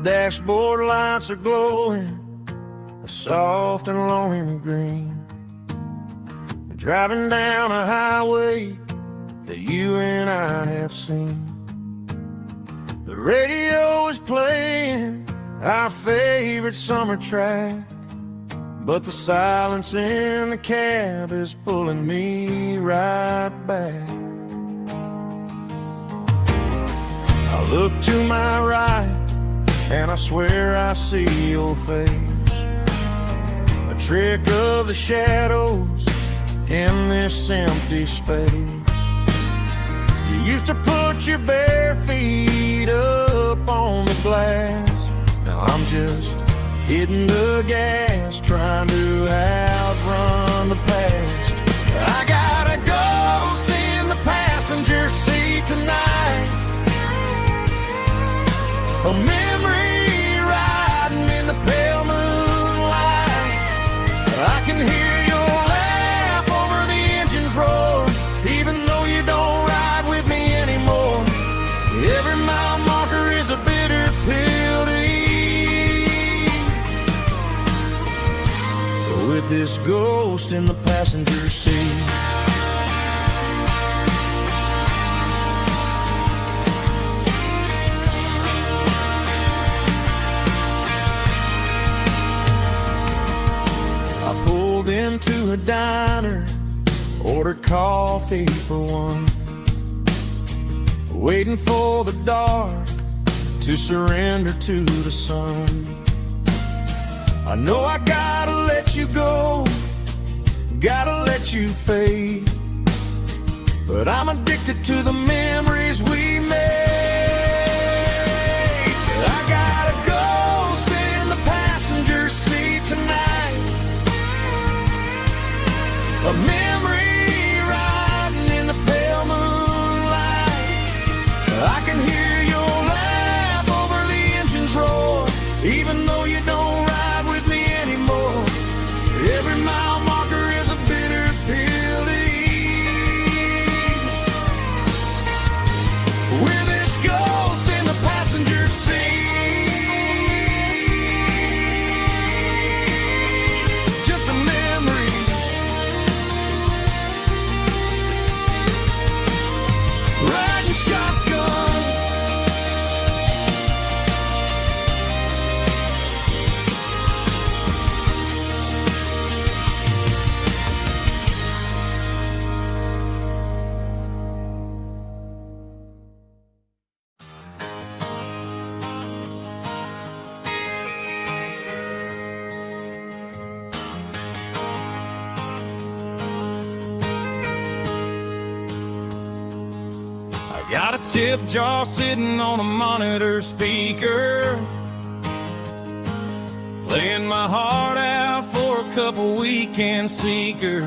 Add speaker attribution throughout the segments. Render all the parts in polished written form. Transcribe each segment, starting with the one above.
Speaker 1: dashboard lights are glowing a soft and lonely green. Driving down a highway that you and I have seen. The radio is playing our favorite summer track, but the silence in the cab is pulling me right back. I look to my right and I swear I see your face, a trick of the shadows in this empty space. You used to put your bare feet up on the glass. Now I'm just hitting the gas, trying to outrun the past. I got a ghost in the passenger seat tonight, a memory riding in the pale moonlight. I can hear your laugh over the engine's roar, even though you don't ride with me anymore. Every mile marker is a bitter pill to eat, with this ghost in the passenger seat. I pulled into a diner, ordered coffee for one, waiting for the dark to surrender to the sun. I know I gotta let you go, gotta let you fade, but I'm addicted to the memories we made. I got a ghost in the passenger seat tonight, a memory riding in the pale moonlight. I can hear your laugh over the engine's roar, even though you don't ride with me anymore. Every mile marker is a bitter pill to eat, with this ghost in the passenger seat. Just a memory, riding shotgun. Got a tip jar sitting on a monitor speaker, playing my heart out for a couple weekend seekers.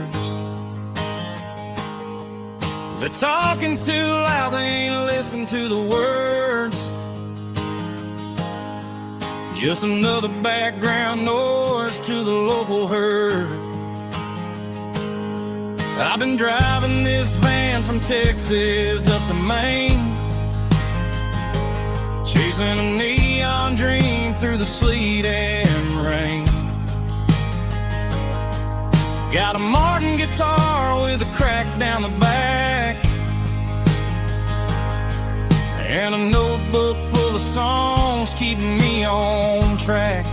Speaker 1: They're talking too loud, they ain't listen to the words, just another background noise to the local herd. I've been driving this van from Texas up to Maine, chasing a neon dream through the sleet and rain. Got a Martin guitar with a crack down the back, and a notebook full of songs keeping me on track.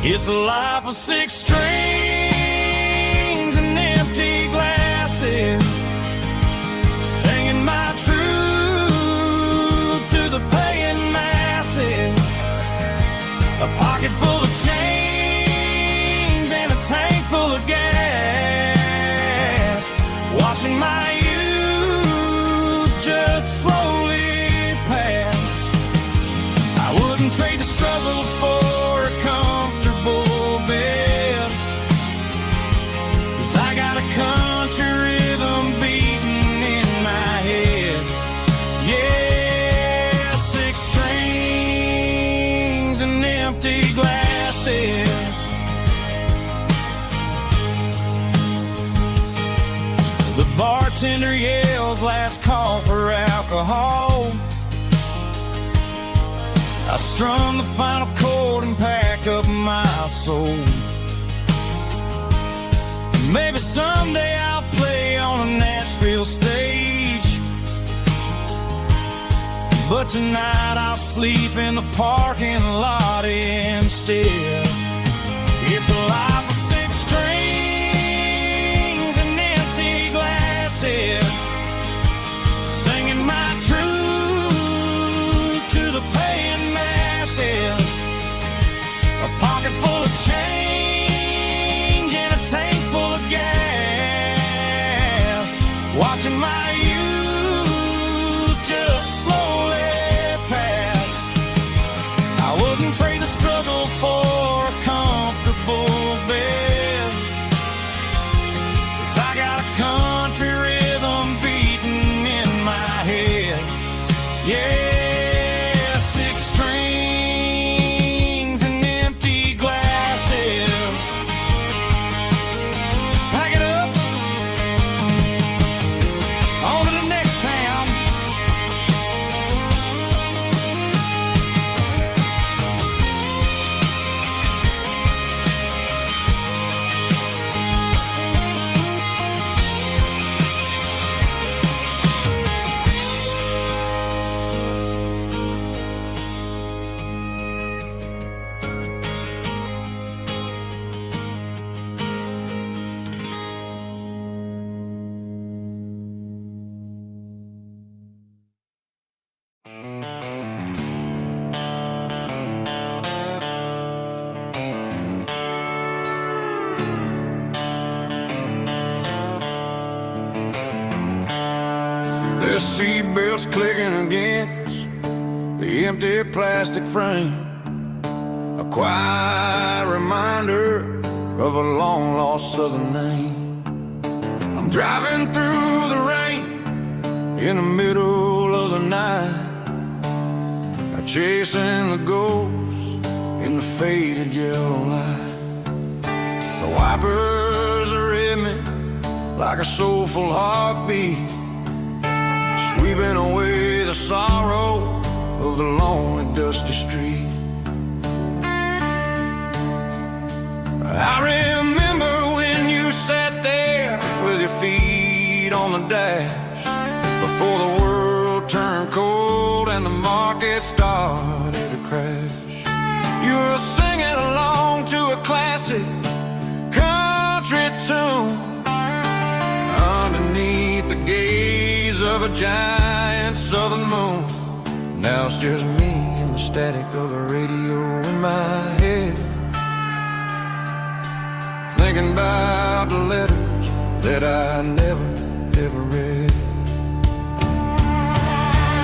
Speaker 1: It's a life of 6 strings and empty glasses, singing my truth to the paying masses. A pocket full of change and a tank full of gas, watching my youth just slowly pass. I wouldn't trade the struggle for a comfortable bed, 'cause I got a country rhythm beating in my head. Yeah, 6 strings and empty glasses. The bartender yells last call for alcohol. I strum the final chord and pack up my soul. Maybe someday I'll play on a Nashville stage, but tonight I'll sleep in the parking lot instead. It's a life of 6 strings and empty glasses, singing my truth to the paying masses. A pocket full of change and a tank full of gas, watching my youth just slowly pass. I wouldn't trade the struggle for a comfortable bed, 'cause I got a country rhythm beating in my head. Yeah, 6 strings and empty glasses. Pack it up, on to the next town. The seatbelt's clicking against the empty plastic frame, a quiet reminder of a long-lost southern name. I'm driving through the rain in the middle of the night, chasing the ghosts in the faded yellow light. The wipers are in me like a soulful heartbeat, sweeping away the sorrow of the lonely, dusty street. I remember when you sat there with your feet on the dash, before the world turned cold and the market started to crash. You were singing along to a classic country tune underneath the gaze of a giant southern moon. Now it's just me and the static of the radio in my head, thinking about the letters that I never, ever read.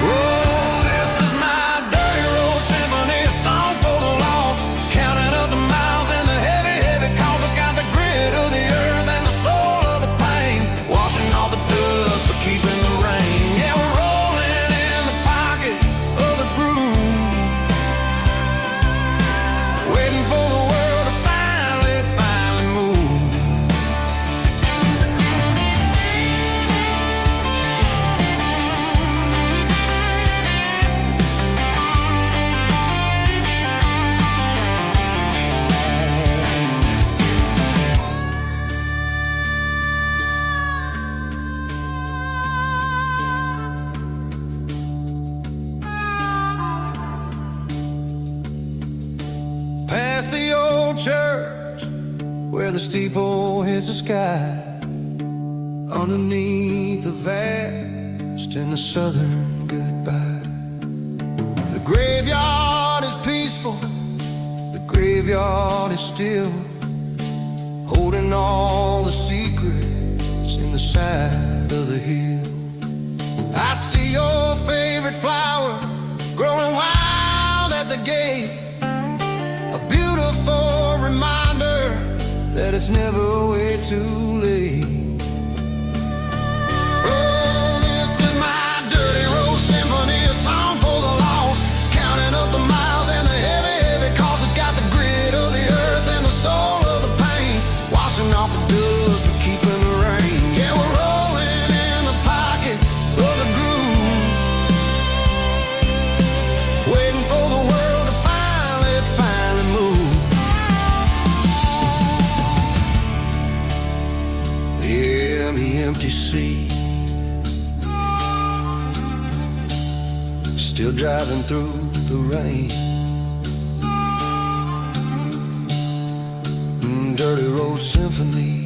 Speaker 1: Oh, this is my dirty road symphony, a song for the lost, counting up the miles and the heavy, heavy calls. It's got the grit of the earth and the soul of the pain, washing off the dust but keeping the rain. Yeah, we're rolling in the pocket of the groove, waiting for the world to finally move. Past the old church where the steeple hits the sky, underneath the vast and the southern goodbye. The graveyard is peaceful, the graveyard is still, holding all the secrets in the side of the hill. I see your favorite flower growing wild at the gate, a beautiful reminder that it's never way too late. Oh, this is my dirty road symphony, a song for the lost, counting up the miles and the heavy, heavy calls. It's got the grit of the earth and the soul of the pain, washing off the dust but keeping the rain. Yeah, we're rolling in the pocket of the groove, waiting for the world still driving through the rain. Dirty Road Symphony.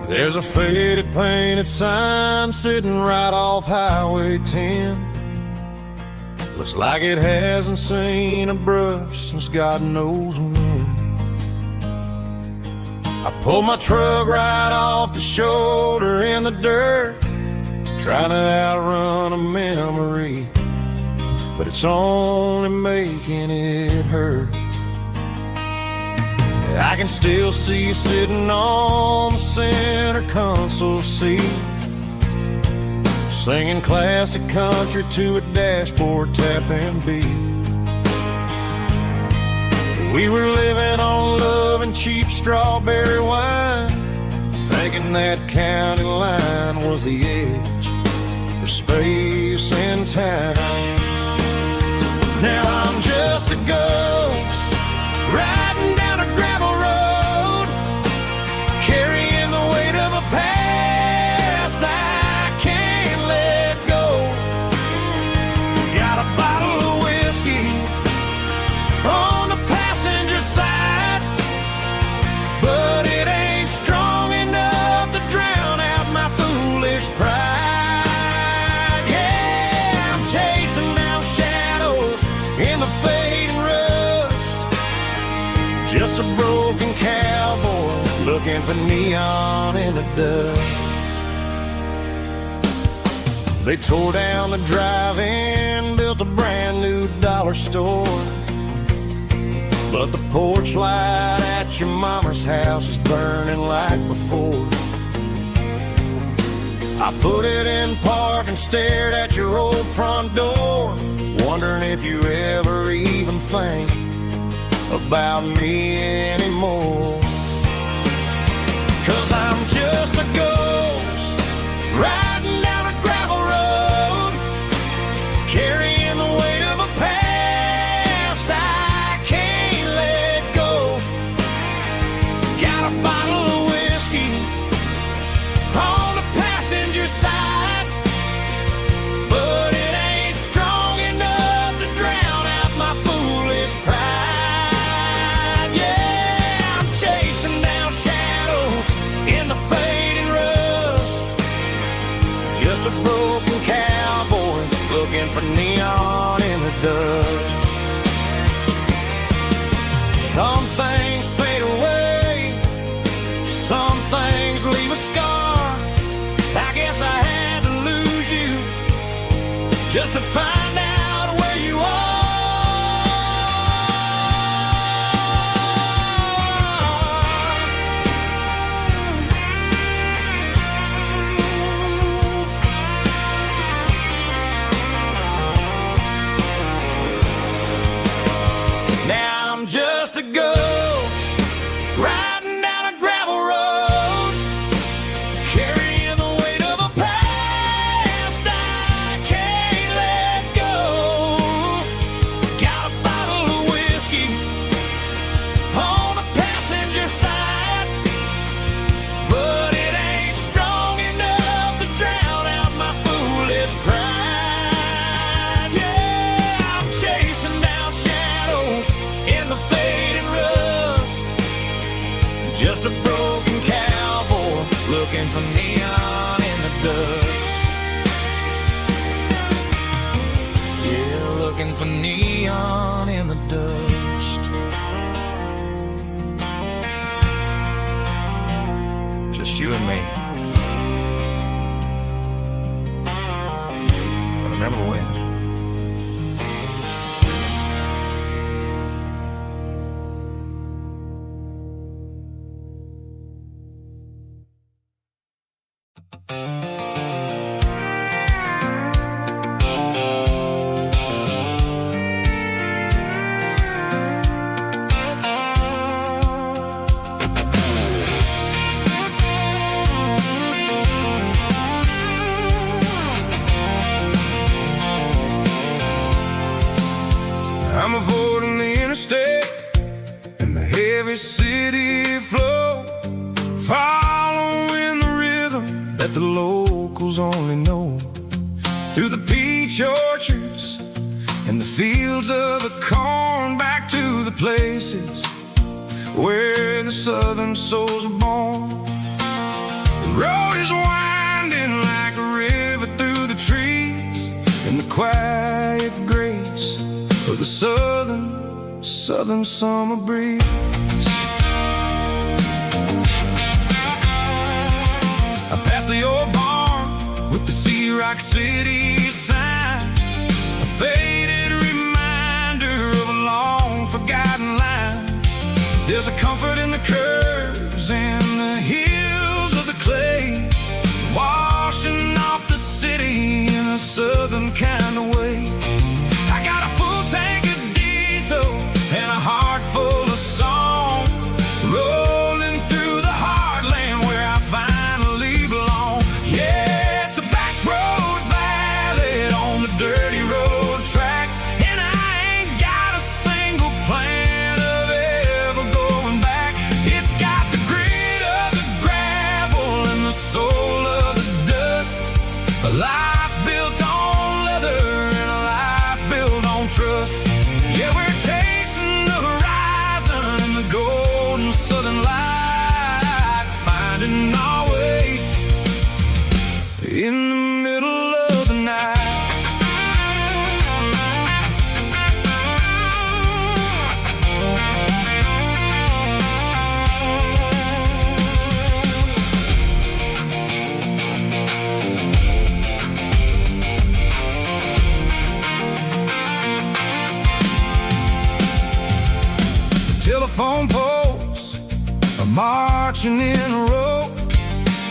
Speaker 1: There's a faded painted sign sitting right off Highway 10. Looks like it hasn't seen a brush since God knows when. I pulled my truck right off the shoulder in the dirt, trying to outrun a memory, but it's only making it hurt. I can still see you sitting on the center console seat, singing classic country to a dashboard tapping beat. We were living on love and cheap strawberry wine, thinking that county line was the edge of space and time. Now I'm just a ghost riding down a gravel road, carrying the weight of a past I can't let go. Got a bottle of whiskey on the passenger side, but it ain't strong enough to drown out my foolish pride. Yeah, I'm chasing down shadows in the fading rust, just a broken cowboy looking for neon in the dust. They tore down the drive-in, built a brand new dollar store, but the porch light at your mama's house is burning like before. I put it in park and stared at your old front door, wondering if you ever even think about me anymore. 'Cause I'm just a ghost riding down a gravel road, carrying the weight of a past I can't let go. Got a bottle of whiskey on the passenger side, but it ain't strong enough to drown out my foolish pride. Yeah, I'm chasing down shadows in the fading rust, just a broken cowboy looking for neon in the dust. Some things fade away, some things leave a scar. I guess I had to lose you just to find out where you are. Now I'm just a ghost riding down a gravel road, carrying the weight of a past I can't let go. Got a bottle of whiskey on the passenger side, but it ain't strong enough to drown out my foolish pride. Yeah, I'm chasing down shadows in the fading rust, just a broken cowboy looking for neon in the dust. Yeah, looking for neon in the dust. just you and me. But remember when? I'm avoiding the interstate and the heavy city flow, following the rhythm that the locals only know. Through the peach orchards and the fields of the corn, back to the places where the southern souls were born. The road is winding like a river through the trees, in the quiet grace of the southern summer breeze. I passed the old barn with the Sea Rock City sign, a faded reminder of a long forgotten line. There's a comfort in the curves and the hills of the clay, washing off the city in a southern kind of way. I got a full tank of diesel and a heart full of song, rolling through the heartland where I finally belong. Yeah, it's a back road ballad on the dirty road track, and I ain't got a single plan of ever going back. It's got the grit of the gravel and the soul of the dust, a life built on leather and a life built on trust. Yeah, we're chasing the horizon and the golden southern light, finding our way in the middle of the night. Telephone poles are marching in a row,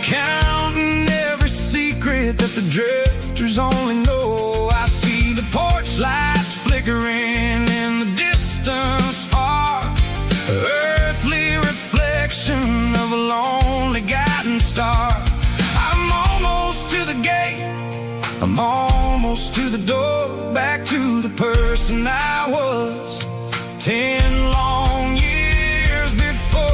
Speaker 1: counting every secret that the drifters only know. I see the porch lights flickering in the distance far, earthly reflection of a lonely guiding star. I'm almost to the gate, I'm almost to the door, back to the person I was 10 long years before.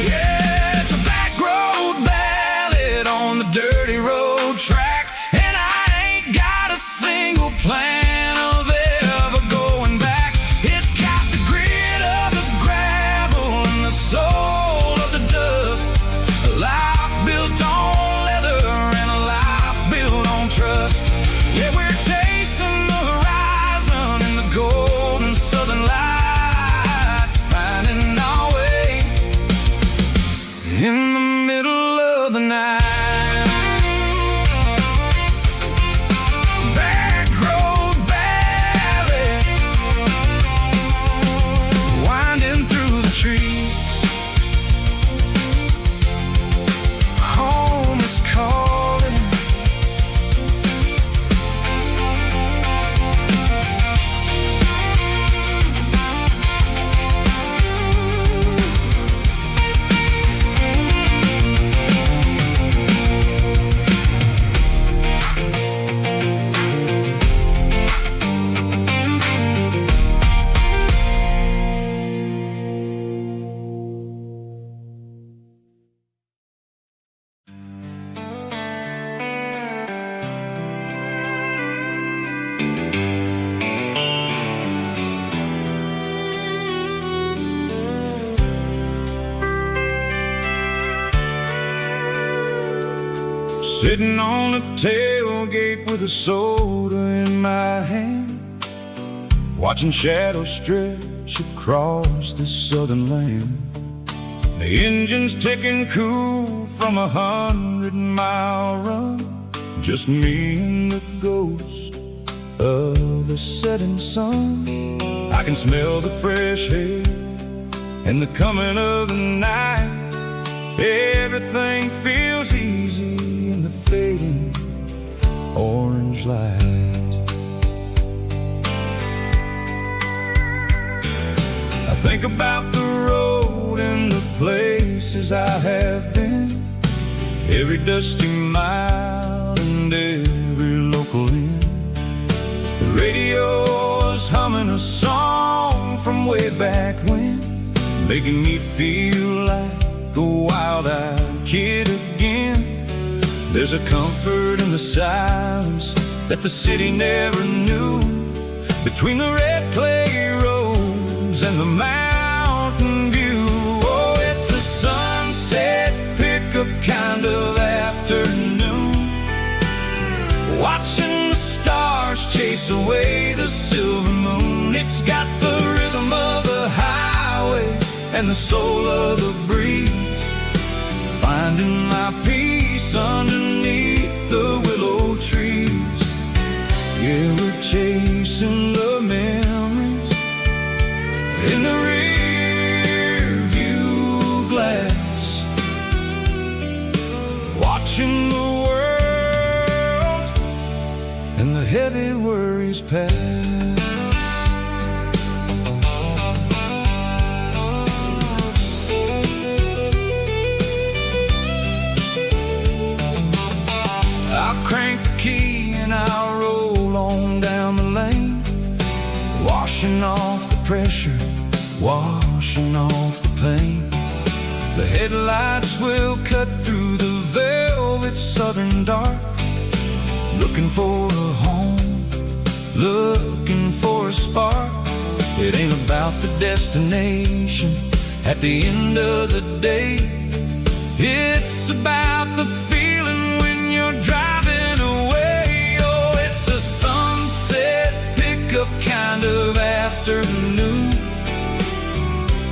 Speaker 1: Yeah, it's a back road ballad on the dirty road track, and I ain't got a single plan of ever going back. It's got the grit of the gravel and the soul of the dust, a life built on leather and a life built on trust. Yeah, we're chasing the horizon and the golden southern light, finding our way in the middle of the night. Back road ballad, winding through the trees. Home is calling. Sitting on the tailgate with a soda in my hand, watching shadows stretch across this southern land. The engine's ticking cool from 100-mile run. Just me and the ghost of the setting sun. I can smell the fresh air and the coming of the night. Everything feels easy in the fading orange light. I think about the road and the places I have been, every dusty mile and every local inn. The radio is humming a song from way back when, making me feel like a wild-eyed kid again. There's a comfort in the silence that the city never knew, between the red clay roads and the mountain view. Oh, it's a sunset pickup kind of afternoon, watching the stars chase away the silver moon. It's got the rhythm of the highway and the soul of the breeze, finding my peace underneath the willow trees. Yeah, we're chasing the memories in the rear view glass, watching the world and the heavy worries pass. I'll crank the key and I'll roll on down the lane, washing off the pressure, washing off the pain. The headlights will cut through the velvet southern dark, looking for a home, looking for a spark. It ain't about the destination at the end of the day, it's about the feeling when you're driving away. Oh, it's a sunset pickup kind of afternoon,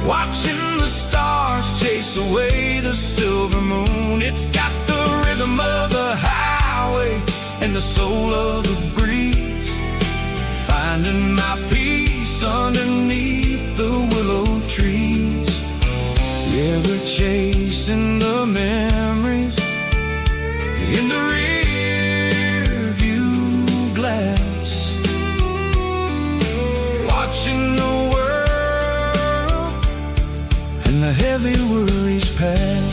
Speaker 1: watching the stars chase away the silver moon. It's got the rhythm of the highway and the soul of the breeze, finding my peace underneath the willow trees. Yeah, we're chasing the memories in the rear view glass, watching the world and the heavy worries pass.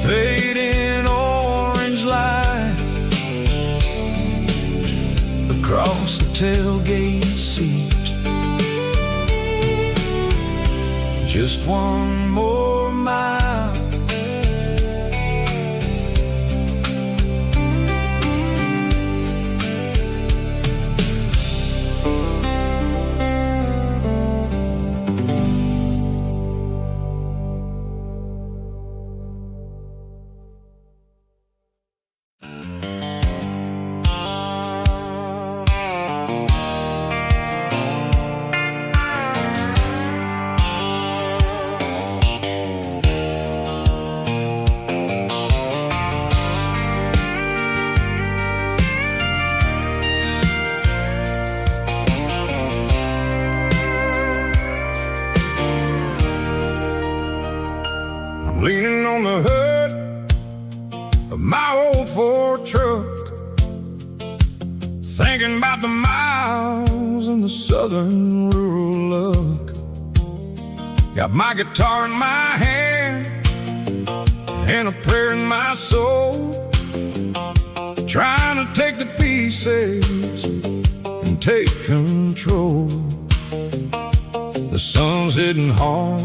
Speaker 1: Fading orange light across the tailgate seat, just one more mile. Leaning on the hood of my old Ford truck, thinking about the miles and the southern rural look. Got my guitar in my hand and a prayer in my soul, trying to take the pieces and take control. The sun's hitting hard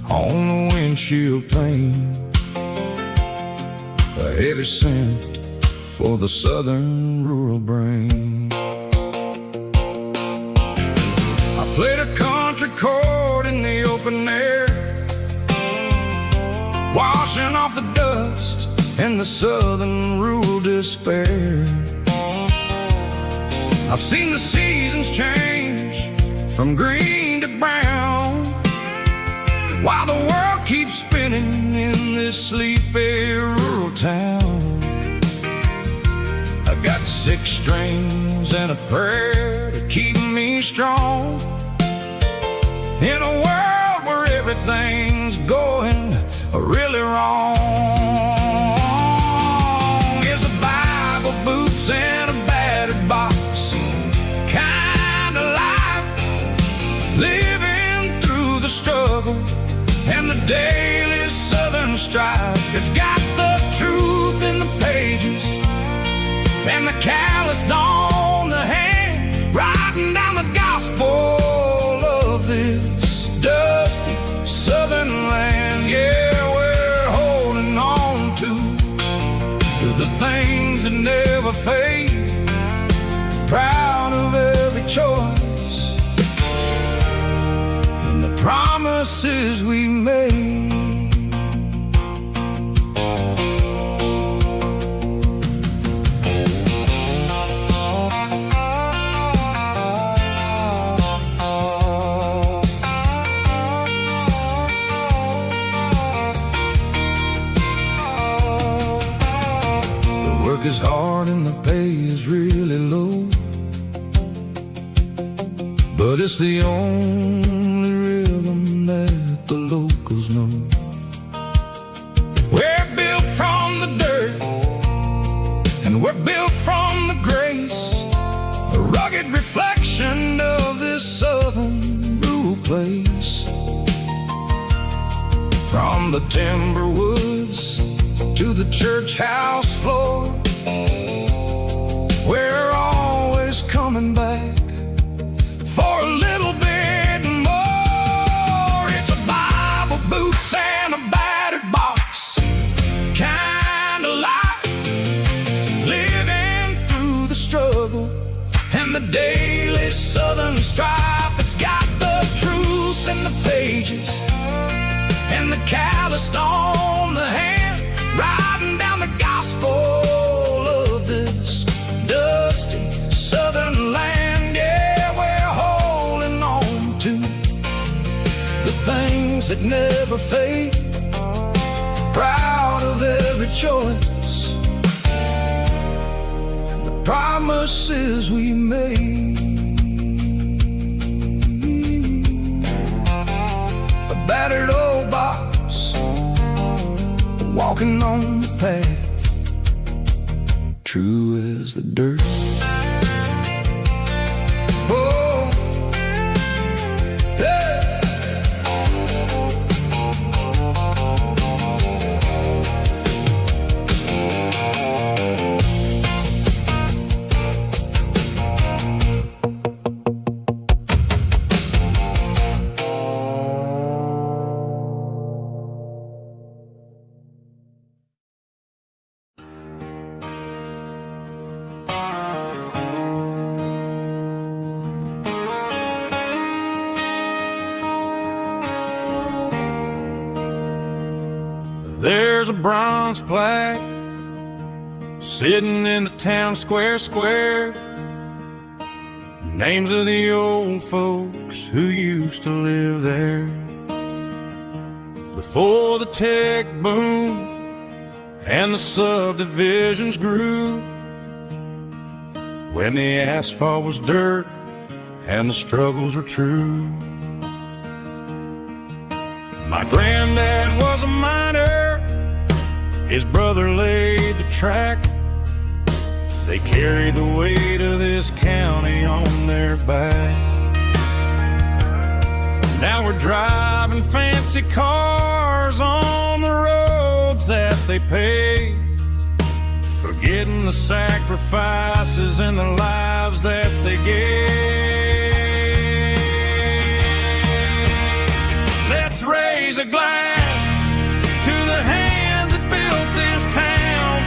Speaker 1: on the windshield pane, a heavy scent for the southern rural brain. I played a country chord in the open air, washing off the dust and the southern rural despair. I've seen the seasons change from green to brown, while the world keeps spinning in this sleepy rural town. I've got 6 strings and a prayer to keep me strong. In a world where everything's going really wrong, is a Bible, boots, and a battered box kind of life, living through the struggle and the daily southern strife. It's got the truth in the pages and the calloused on the hand, writing down the gospel of this dusty southern land. Yeah, we're holding on to the things that never fade, proud of every choice and the promises we made. Work is hard and the pay is really low, but it's the only rhythm that the locals know. We're built from the dirt and we're built from the grace, a rugged reflection of this southern rural place. From the timber woods to the church house floor, we're always coming back for a little bit more. It's a Bible, boots, and a battered box kind of life, living through the struggle and the daily southern strife. It's got the truth in the pages and the calloused on the hand, writing down the gospel of this dusty southern land. Yeah, we're holding on to the things that never fade, proud of every choice and the promises we made. A battered old box, walking on the path, true as the dirt. Oh, yeah. There's a bronze plaque sitting in the town square. Names of the old folks who used to live there before the tech boom and the subdivisions grew, when the asphalt was dirt and the struggles were true. My granddad was a miner, his brother laid the track. They carried the weight of this county on their back. Now we're driving fancy cars on the roads that they paved, forgetting the sacrifices and the lives that they gave. Let's raise a glass to the hands that built this town,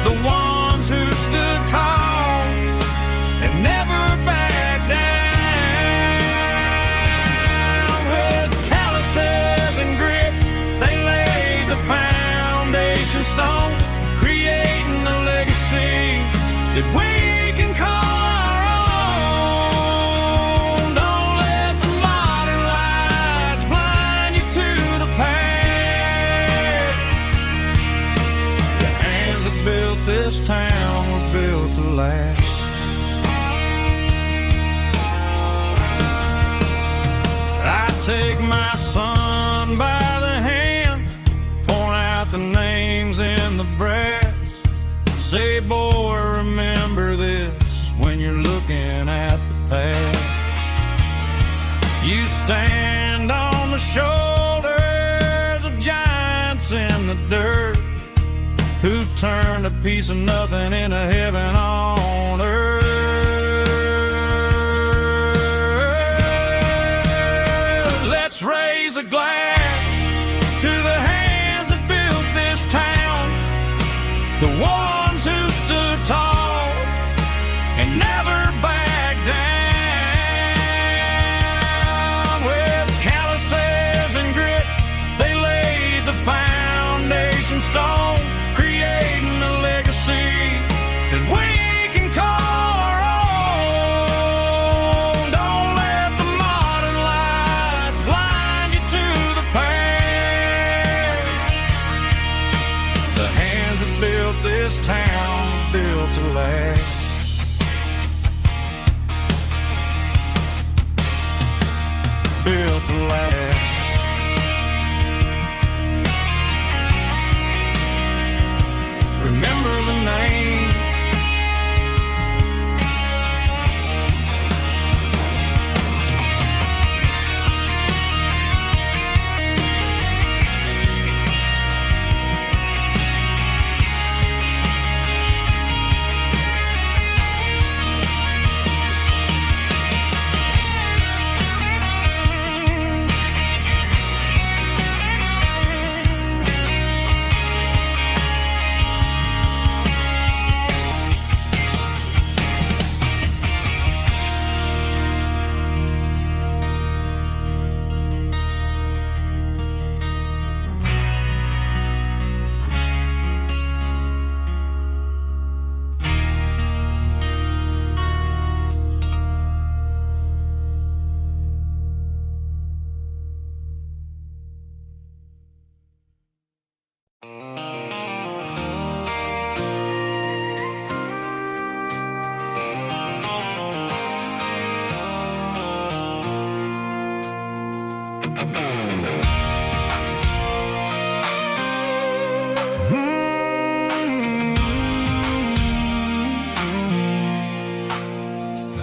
Speaker 1: the ones who stood tall and never backed down. With calluses and grit, they laid the foundation stone, creating a legacy that we can call our own. Don't let the modern lights blind you to last. I take my son by the hand, point out the names in the brass. Say, boy, remember this when you're looking at the past. You stand on the shoulders of giants in the dirt, who turned a piece of nothing into heaven on earth. Let's raise a glass to the hands that built this town, the ones who stood tall and never backed down. With calluses and grit, they laid the foundation stone, creating a legacy that we can call our own. Don't let the modern lights blind you to the past. The hands that built this town built to last. Built to last. Remember the names.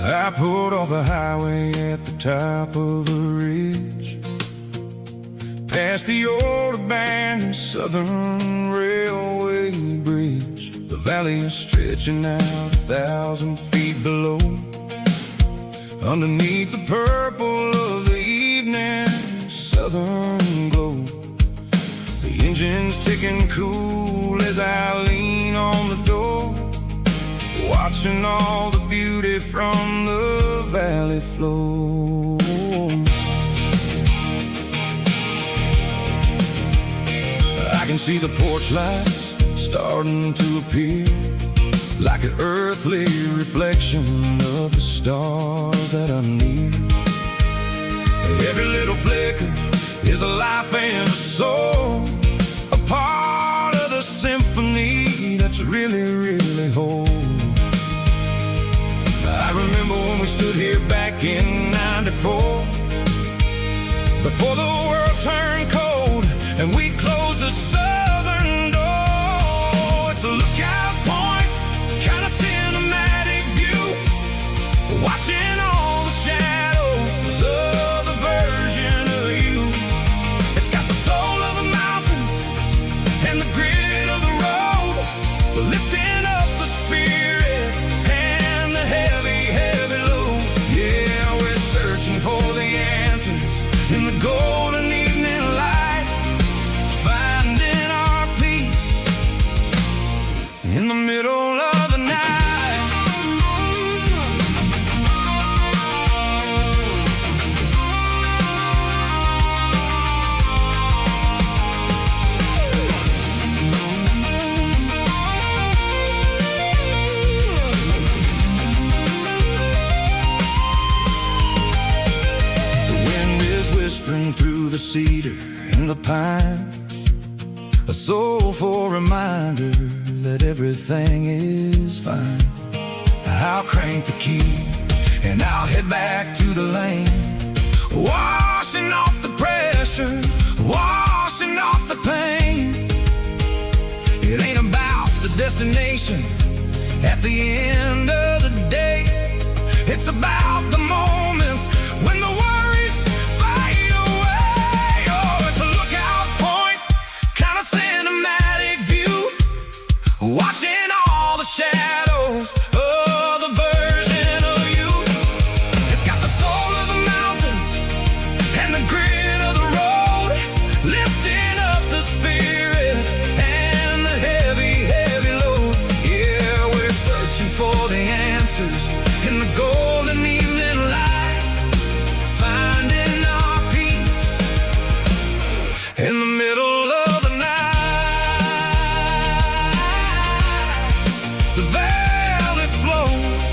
Speaker 1: I pulled off the highway at the top of the ridge, past the old abandoned Southern Railway bridge. The valley is stretching out 1,000 feet below, underneath the purple of the evening southern glow. The engine's ticking cool as I lean on the door, watching all the beauty from the valley flow. I can see the porch lights starting to appear, like an earthly reflection of the stars that are near. Every little flicker is a life and a soul, a part of the symphony that's really, really whole. I remember when we stood here back in '94, before the world turned cold and we closed the southern door. It's a lookout point, kind of cinematic view, watching all the shadows of the version of you. It's got the soul of the mountains and the grit of the road, lifting up the spirit and the heavy, heavy load. Yeah, we're searching for the answers in the golden evening light, finding our peace in the middle of the night. Through the cedar and the pine, a soulful reminder that everything is fine. I'll crank the key and I'll head back to the lane, washing off the pressure, washing off the pain. It ain't about the destination at the end of the day. It's about the moments when the worries fade away. Oh, it's a lookout point, kind of cinematic view, watching all the shadows of the version of you. It's got the soul of the mountains and the grit of the road, lifting up the spirit and the heavy, heavy load. Yeah, we're searching for the answers in the golden evening light, finding our peace in the middle of the night. The valley flows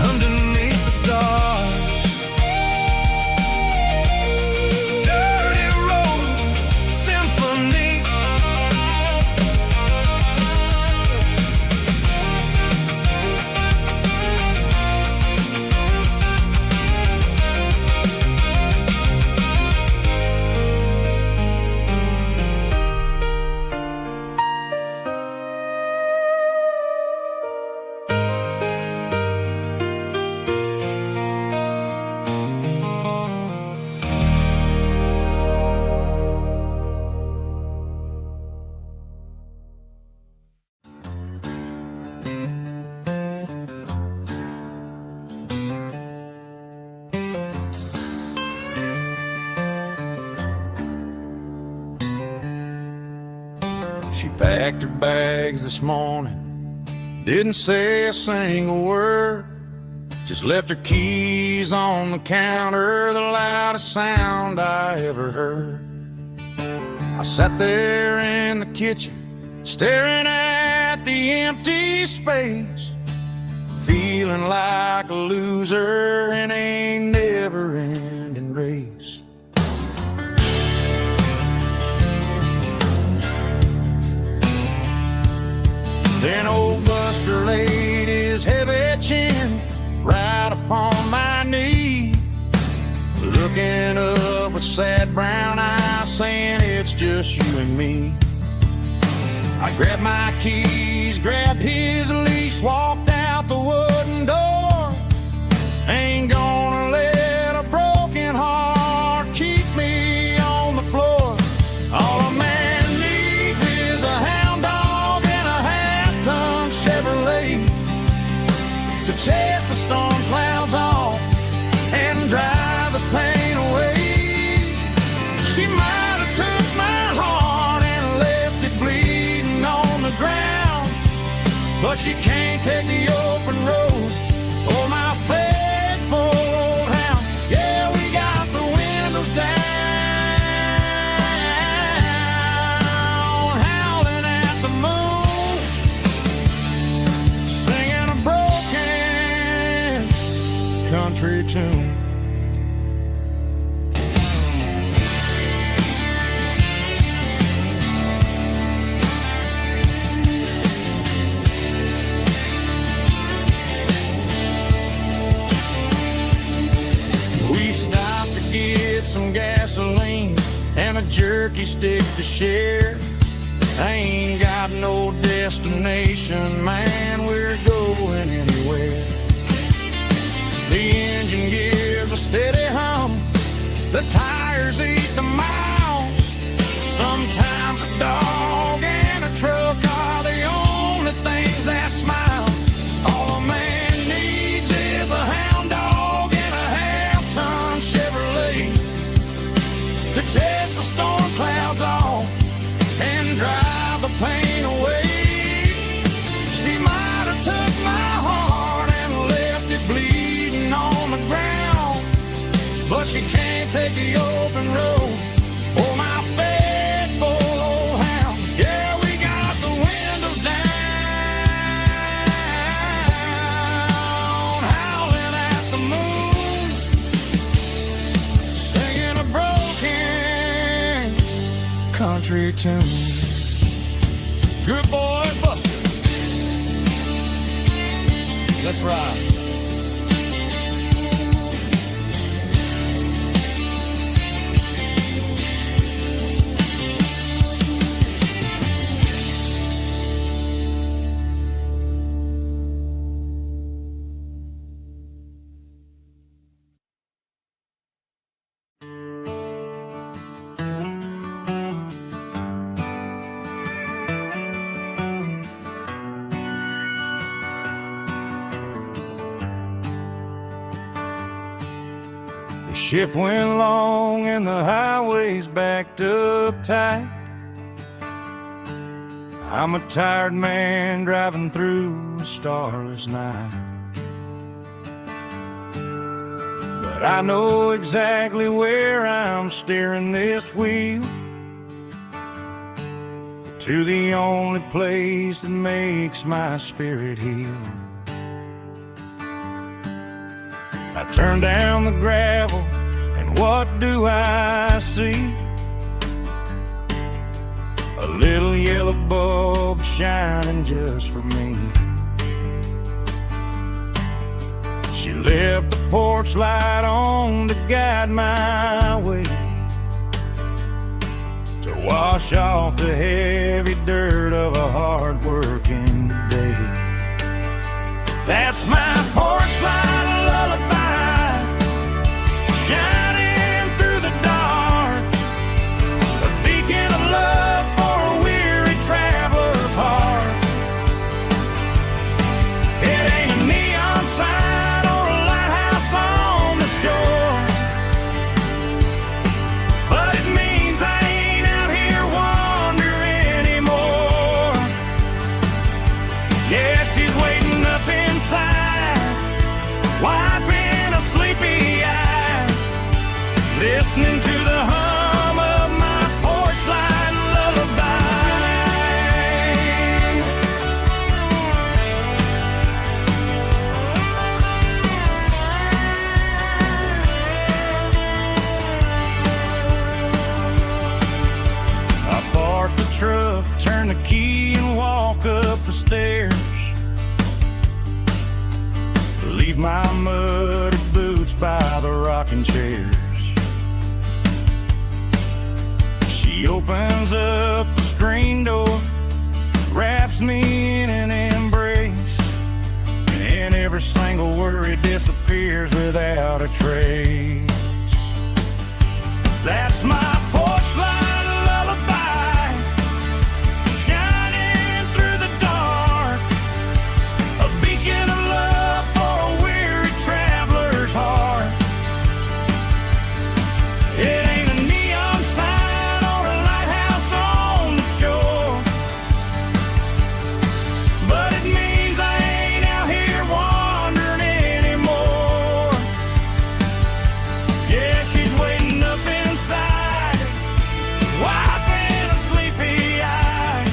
Speaker 1: underneath the stars. Dirty road symphony. She packed her bags this morning, didn't say a single word, just left her keys on the counter, the loudest sound I ever heard. I sat there in the kitchen, staring at the empty space, feeling like a loser in a never-ending race. Then old Buster laid his heavy chin right upon my knee, looking up with sad brown eyes, saying it's just you and me. I grabbed my keys, grabbed his leash, walked out the wooden door. Ain't gonna let a broken heart keep me on the floor. All a man needs is a hound dog and a half-ton Chevrolet to chase the storm clouds off and drive the pain away. She might have took my heart and left it bleeding on the ground, but she can't take the open road or my faithful old hound. Yeah, we got the windows down, howling at the moon, singing a broken country tune. We stopped to get some gasoline and a jerky stick to share. I ain't got no destination, man, we're going anywhere. The engine gives a steady hum, the tires eat the miles. Sometimes a dog and a truck are the only things that smile. All a man needs is a hound dog and a half-ton Chevrolet to chase the storm clouds off and drive the pain away. She might have took my heart and left it bleeding on the ground, but she can't take the open road or my faithful old hound. Yeah, we got the windows down, howling at the moon, singing a broken country tune. Good boy, Buster. Let's ride. The shift went long and the highway's backed up tight. I'm a tired man driving through a starless night. But I know exactly where I'm steering this wheel, to the only place that makes my spirit heal. I turn down the gravel, and what do I see? A little yellow bulb shining just for me. She left the porch light on to guide my way, to wash off the heavy dirt of a hard-working day. That's my porch light lullaby, shining through the dark, a beacon of love for a weary traveler's heart. It ain't a neon sign or a lighthouse on the shore, but it means I ain't out here wandering anymore. Yeah, she's waiting up inside, wiping a sleepy eye, listening to the hum of my porch light lullaby. I park the truck, turn the key and walk up the stairs, leave my muddy boots by the rocking chairs. She opens up the screen door, wraps me in an embrace, and every single worry disappears without a trace. That's my porch light lullaby, shining through the dark, a beacon of love for a weary traveler's heart. It ain't a neon sign or a lighthouse on the shore, but it means I ain't out here wandering anymore. Yeah, she's waiting up inside, wiping a sleepy eye,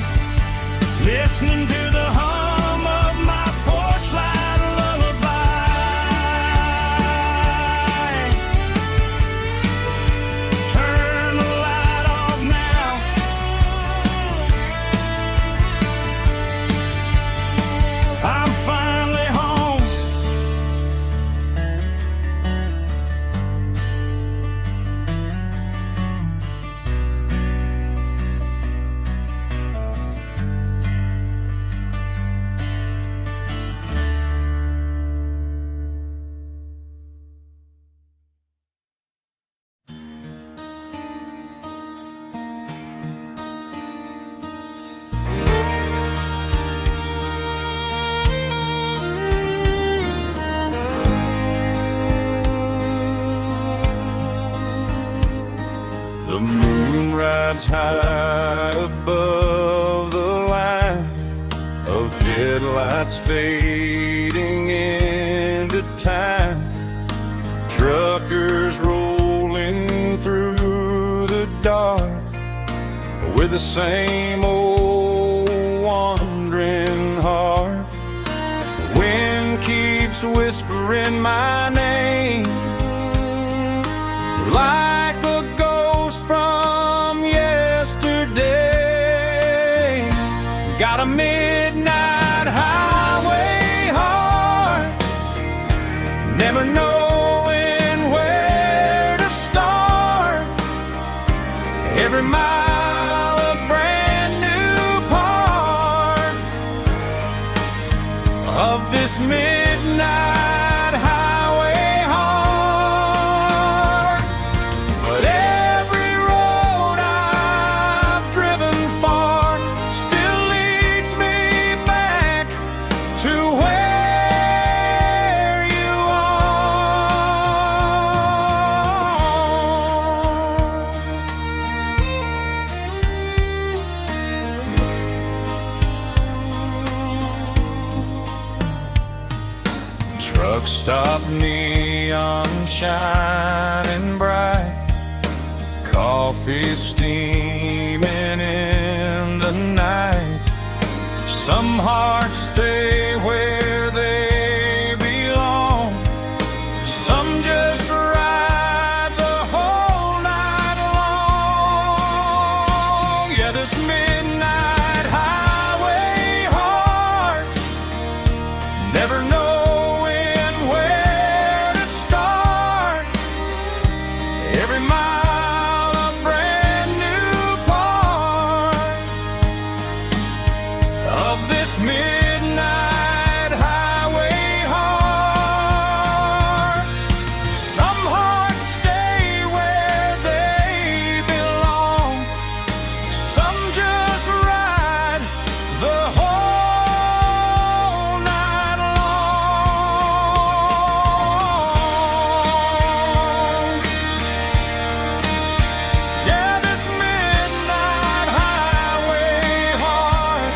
Speaker 1: listening to the hum of my porch light lullaby. Turn the light off now, I'm finally home. The moon rides high above the line of headlights fading into time. Truckers rolling through the dark with the same old wandering heart. The wind keeps whispering my name like a ghost from yesterday. Got a midnight highway heart this midnight highway hard. But every road I've driven far still leads me back to where you are. Truck stop, neon shining bright, coffee steaming in the night. Some hearts stay where they belong, some just ride the whole night long. Yeah, this midnight highway heart, never knowing where to start. Every mile a brand new part of this midnight highway heart. Some hearts stay where they belong, some just ride the whole night long. Yeah, this midnight highway heart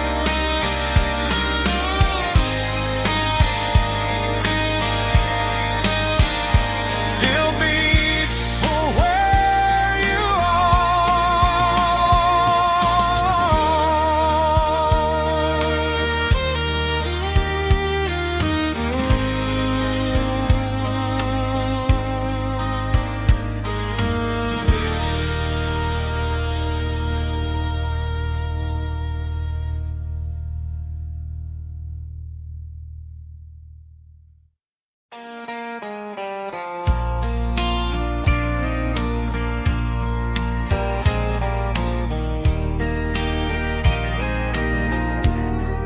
Speaker 1: still beats for where you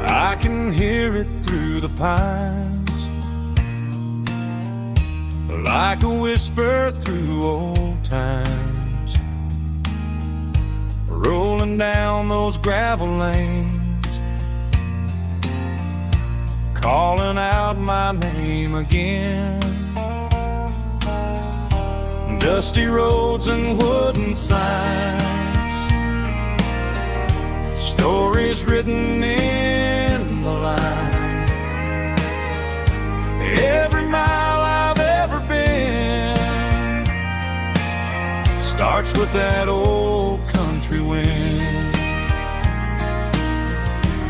Speaker 1: I can hear it through the pines, like a whisper through old times, rolling down those gravel lanes, calling out my name again. Dusty roads and wooden signs, stories written in the lines. Every mile I've ever been starts with that old country wind.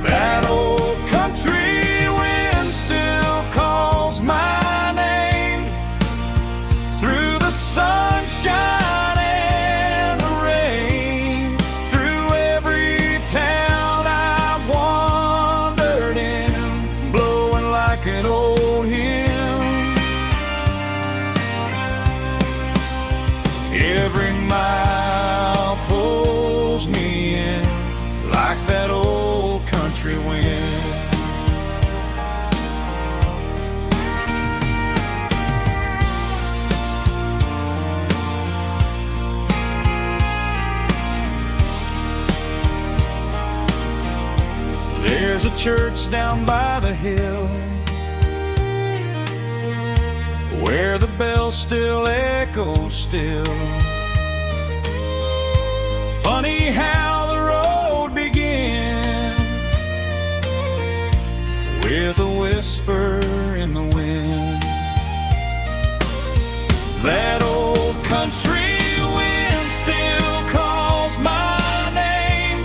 Speaker 1: That old country wind still calls my name through the sunshine and the rain, through every town I've wandered in, blowing like an old hymn. Every mile pulls me in like that old country wind. There's a church down by the hill where the bell still echoes still. Funny how the road begins with a whisper in the wind. That old country wind still calls my name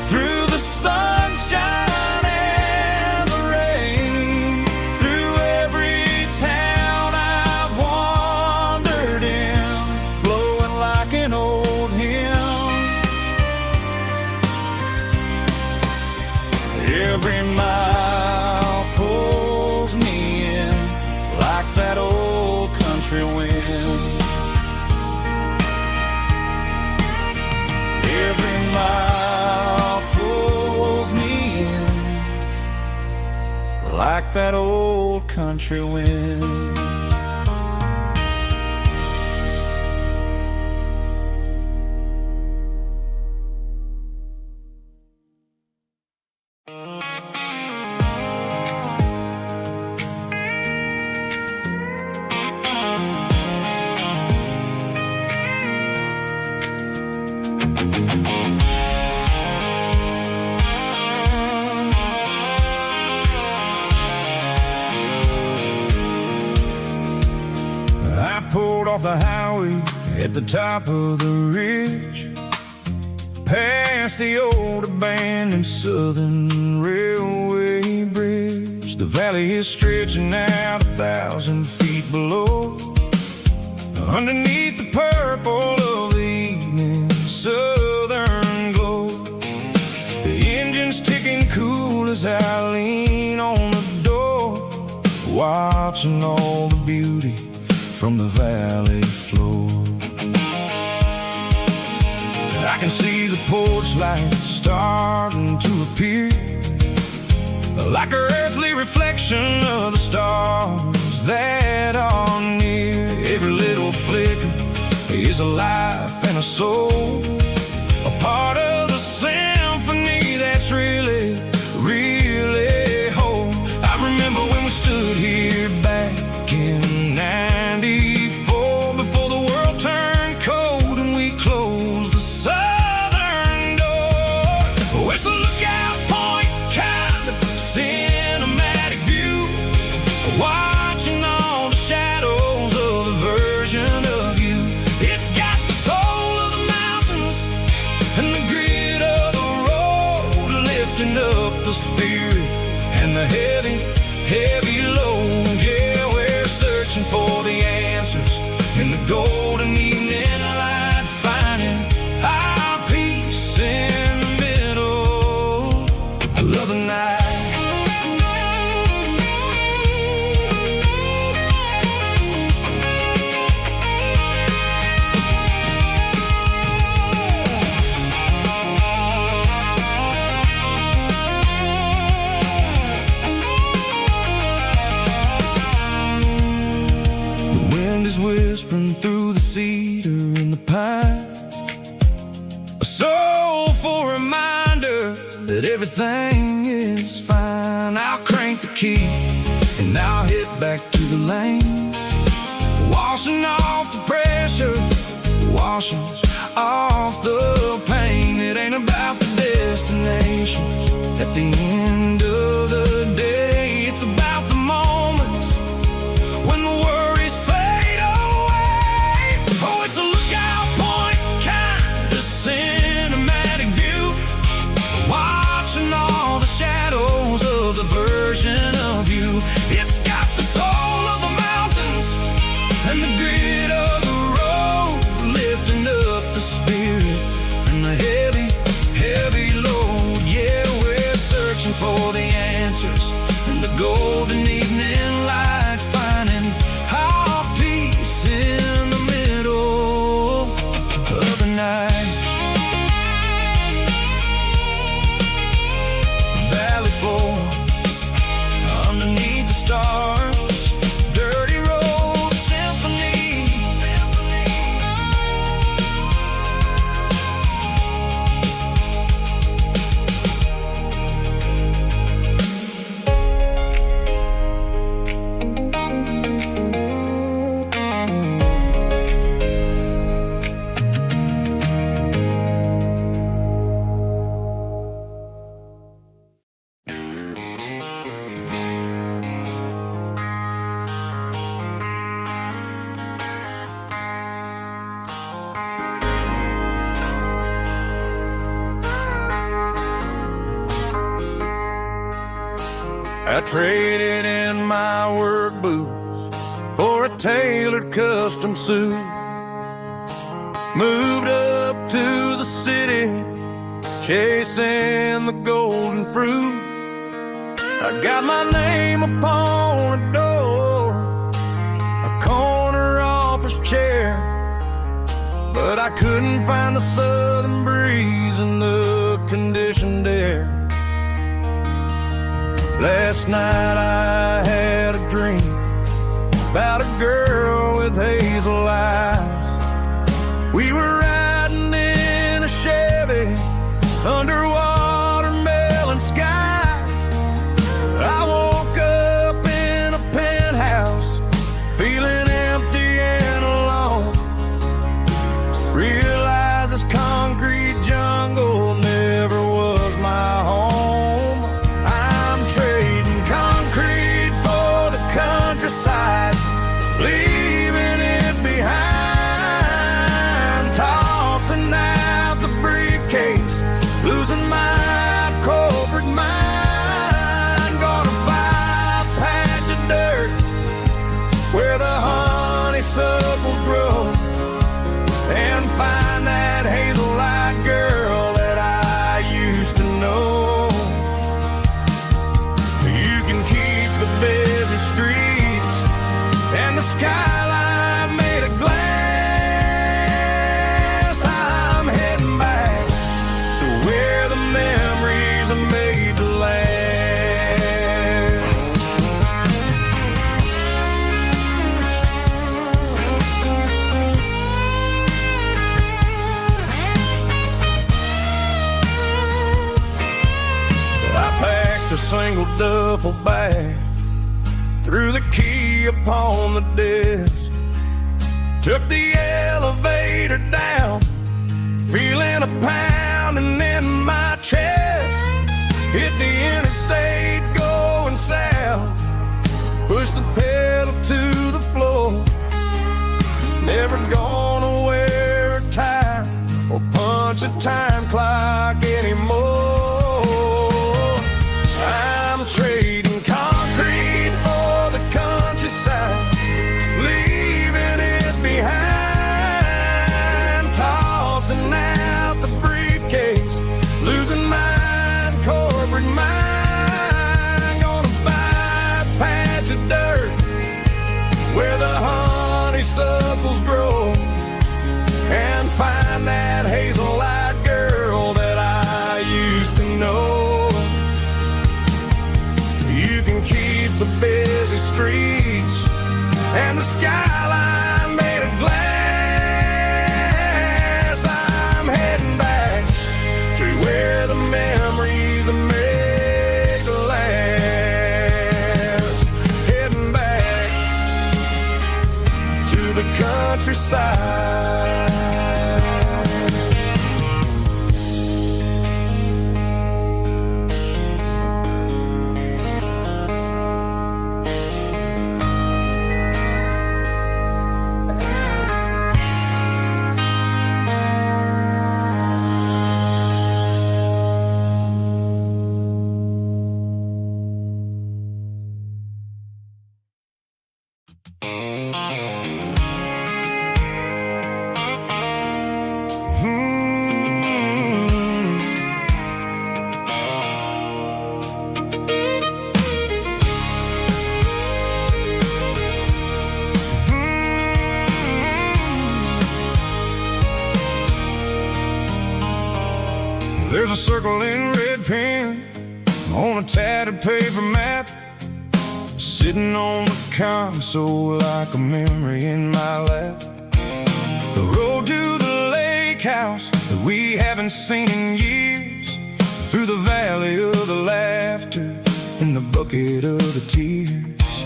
Speaker 1: through the sunshine and the rain, through every town I've wandered in, blowing like an old hymn. Every mile pulls me in like that old country wind. like that old country wind. Pulled off the highway at the top of the ridge, past the old abandoned Southern Railway bridge. The valley is stretching out 1,000 feet below, underneath the purple of the evening southern glow. The engine's ticking cool as I lean on the door, watching all the beauty from the valley floor. I can see the porch lights starting to appear, like an earthly reflection of the stars that are near. Every little flicker is a life and a soul, a part of the symphony that's really, really whole. I remember when we stood here back in '94, before the world turned cold and we closed the southern door. Oh, it's a lookout point, kind of cinematic view, watching all the shadows of the version of you. It's got the soul of the mountains and the grit of the road, lifting up the spirit and the heavy, heavy load. Yeah, we're searching for the answers in the golden evening light, finding our peace in the middle of the night. Whispering through the cedar and the pine, a soulful reminder that everything is fine. I'll crank the key and I'll hit back to the lane, washing off the pressure, washing off the pain. It ain't about the destinations at the end of the day, it's about the moments when the worries fade away. Oh, it's a lookout point, kind of cinematic view, watching all the shadows of the version of you. It's got the soul of the mountains and the grit of the road, lifting up the spirit and the heavy, heavy load. Yeah, we're searching for the answers in the golden evening light, finding our peace in the middle of the night. Valley floor, underneath the stars, dirty road symphony. I traded in my work boots for a tailored custom suit, moved up to the city, chasing the golden fruit. I got my name upon a door, a corner office chair, but I couldn't find the southern breeze in the conditioned air. Last night I had a dream about a girl with hazel eyes. We were riding in a Chevy under watermelon skies. I woke up in a penthouse feeling empty and alone. Realized this concrete jungle never was my home. I'm trading concrete for the countryside, leaving it behind, tossing out the briefcase, losing my corporate mind. Gonna buy a patch of dirt where the honeysuckles grow and find that hazel-eyed girl that I used to know. You can keep the busy streets and the skyline made of glass. I'm heading back to where the memories are made to last. I packed a single duffel bag, threw the key upon the desk, took the elevator down, feeling a pounding in my chest. Hit the interstate going south, pushed the pedal to the floor. Never gonna wear a tie or punch a time clock anymore. I'm trading concrete for the countryside, leaving it behind, tossing out the briefcase, losing my corporate mind. Gonna buy a patch of dirt where the honeysuckles grow and find that hazel-eyed girl that I used to know. You can keep the busy streets and the skyline made of glass. I'm heading back to where the memories are made to last. Heading back to the countryside. There's a circle in red pen on a tattered paper map, sitting on the console like a memory in my lap. The road to the lake house that we haven't seen in years, through the valley of the laughter and the bucket of the tears.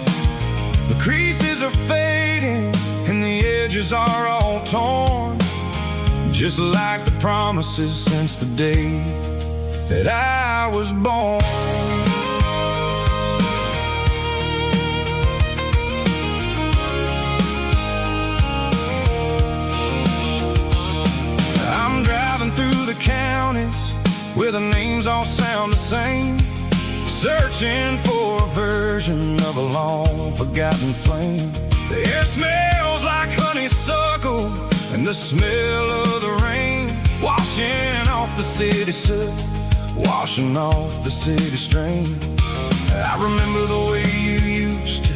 Speaker 1: The creases are fading and the edges are all torn, just like the promises since the day that I was born. I'm driving through the counties where the names all sound the same, searching for a version of a long-forgotten flame. The air smells like honeysuckle and the smell of the rain, washing off the city soot, washing off the city strain. I remember the way you used to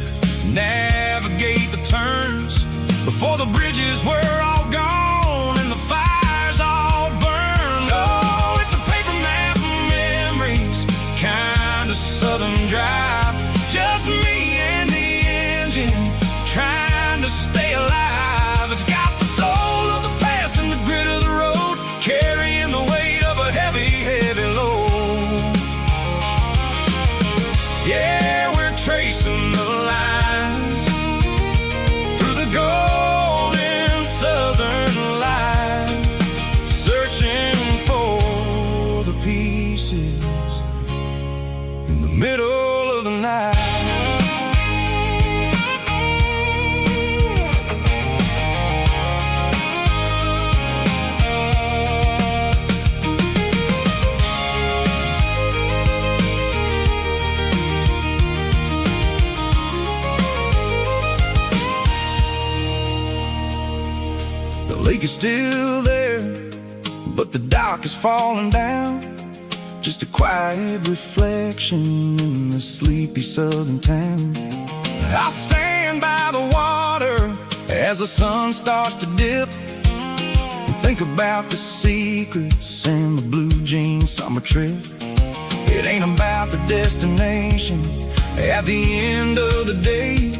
Speaker 1: navigate the turns before the bridges were all gone and the fires all burned. Oh, it's a paper map of memories, kind of southern dry. The lake is still there, but the dock is falling down. Just a quiet reflection in the sleepy southern town. I stand by the water as the sun starts to dip, and think about the secrets and the blue jean summer trip. It ain't about the destination at the end of the day.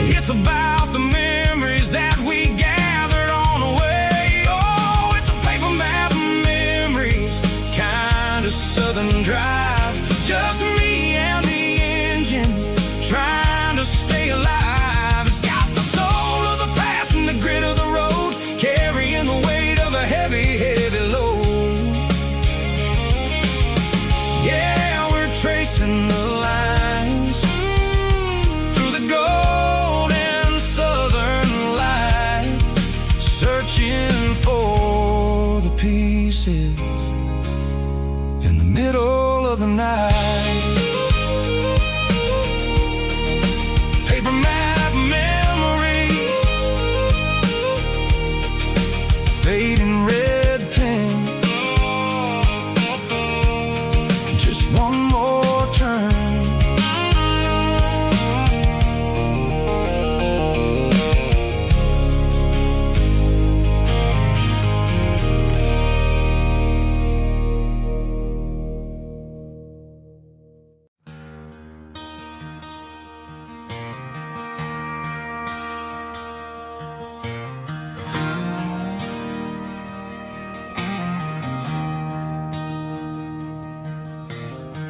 Speaker 1: It's about the memories that we gathered on the way. Oh, it's a paper map of memories, kind of southern drive. Just me and the engine, trying to stay alive. It's got the soul of the past and the grit of the road, carrying the weight of a heavy, heavy load. Yeah, we're tracing the lines through the golden southern light, searching for the pieces in the middle of the night. Paper map memories, fading red pen, just one more turn.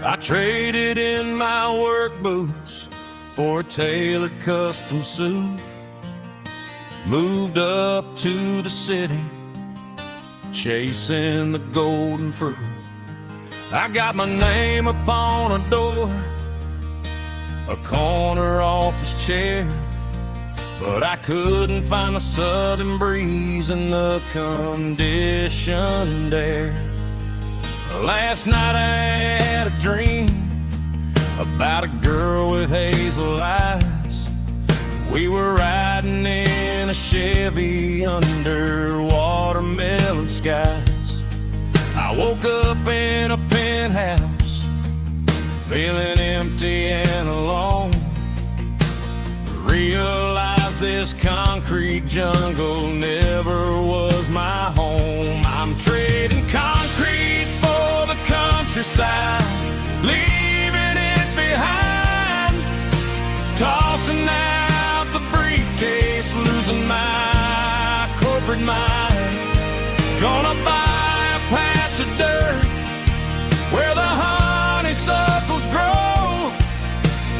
Speaker 1: I traded in my work boots for a tailored custom suit. Moved up to the city, chasing the golden fruit. I got my name upon a door, a corner office chair, but I couldn't find the southern breeze in the conditioned air. Last night I had a dream about a girl with hazel eyes. We were riding in a Chevy under watermelon skies. I woke up in a penthouse, feeling empty and alone. Realized this concrete jungle never was my home. I'm trading concrete for the countryside, leaving it behind, tossing out the briefcase, losing my corporate mind. Gonna buy a patch of dirt where the honeysuckles grow,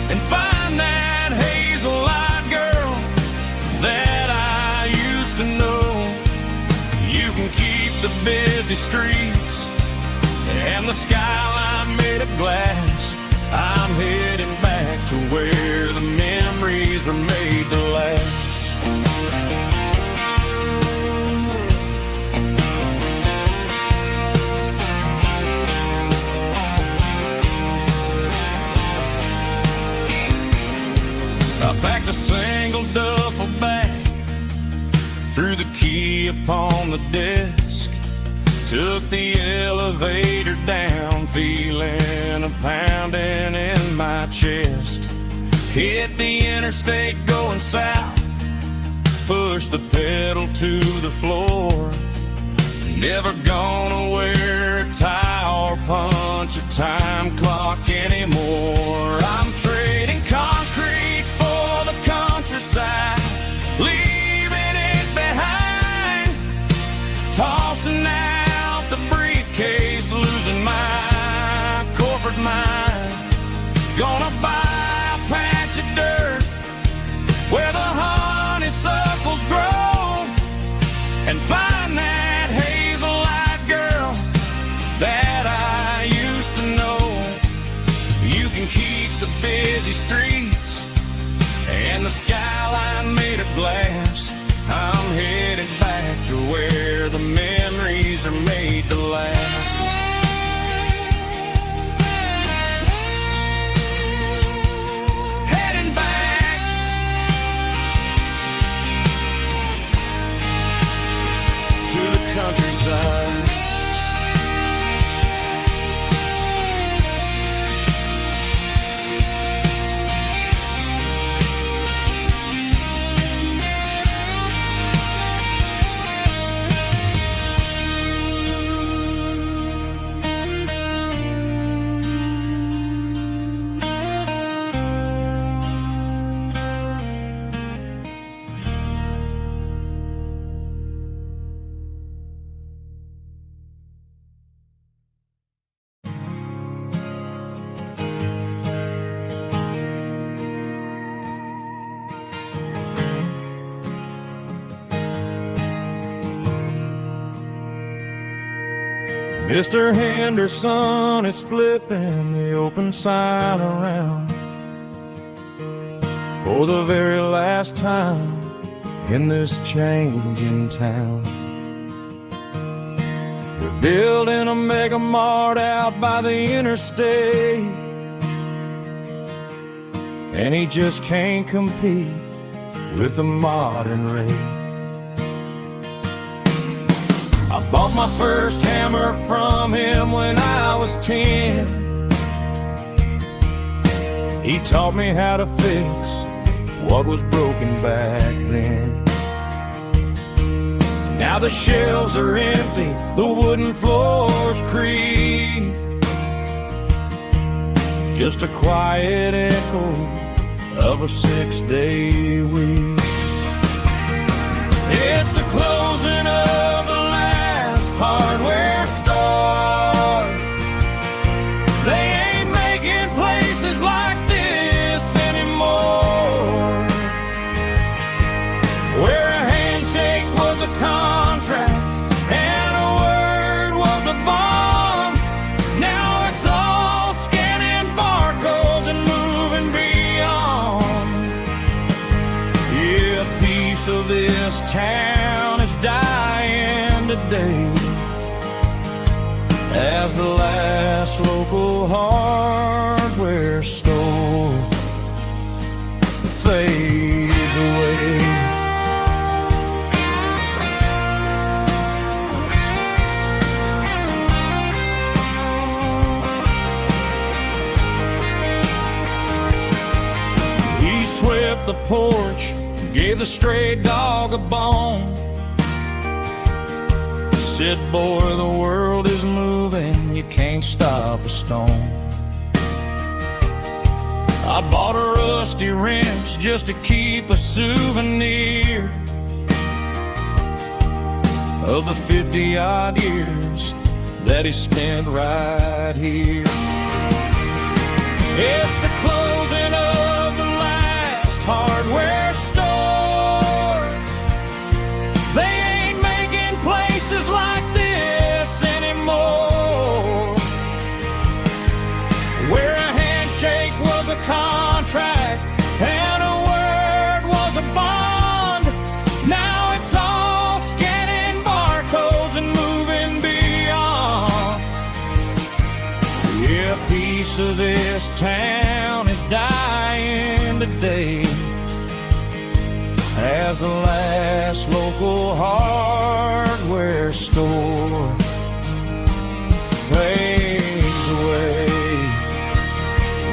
Speaker 1: and find that hazel-eyed girl that I used to know. You can keep the busy streets and the skyline made of glass. I'm heading back to where the memories are made to last. I packed a single duffel bag, threw the key upon the desk, took the elevator down, feeling a pounding in my chest. Hit the interstate going south, pushed the pedal to the floor. Never gonna wear a tie or punch a time clock anymore. I'm trading concrete for the countryside, leaving it behind, tossing out the briefcase, losing my corporate mind. Gonna buy a patch of dirt where the honeysuckles grow, and find that hazel-eyed girl that I used to know. You can keep the busy streets and the skyline countryside. Mr. Henderson is flipping the open sign around for the very last time in this changing town. They're building a mega mart out by the interstate, and he just can't compete with the modern rate. I bought my first hammer from him when I was 10. He taught me how to fix what was broken back then. Now the shelves are empty, the wooden floors creak, just a quiet echo of a 6-day week. It's the closing of the hardware store. They ain't making places like this anymore, where a handshake was a contract and a word was a bond. Now it's all scanning barcodes and moving beyond. Yeah, a piece of this town is dying today as the last local hardware store fades away. He swept the porch, gave the stray dog a bone, said, boy, the world is moving, you can't stop a stone. I bought a rusty wrench just to keep a souvenir of the 50-odd years that he spent right here. It's the closing of the last hardware store. They ain't making places like this anymore, where a handshake was a contract and a word was a bond. Now it's all scanning barcodes and moving beyond. Yeah, a piece of this town is dying today as the last local hardware store fades away.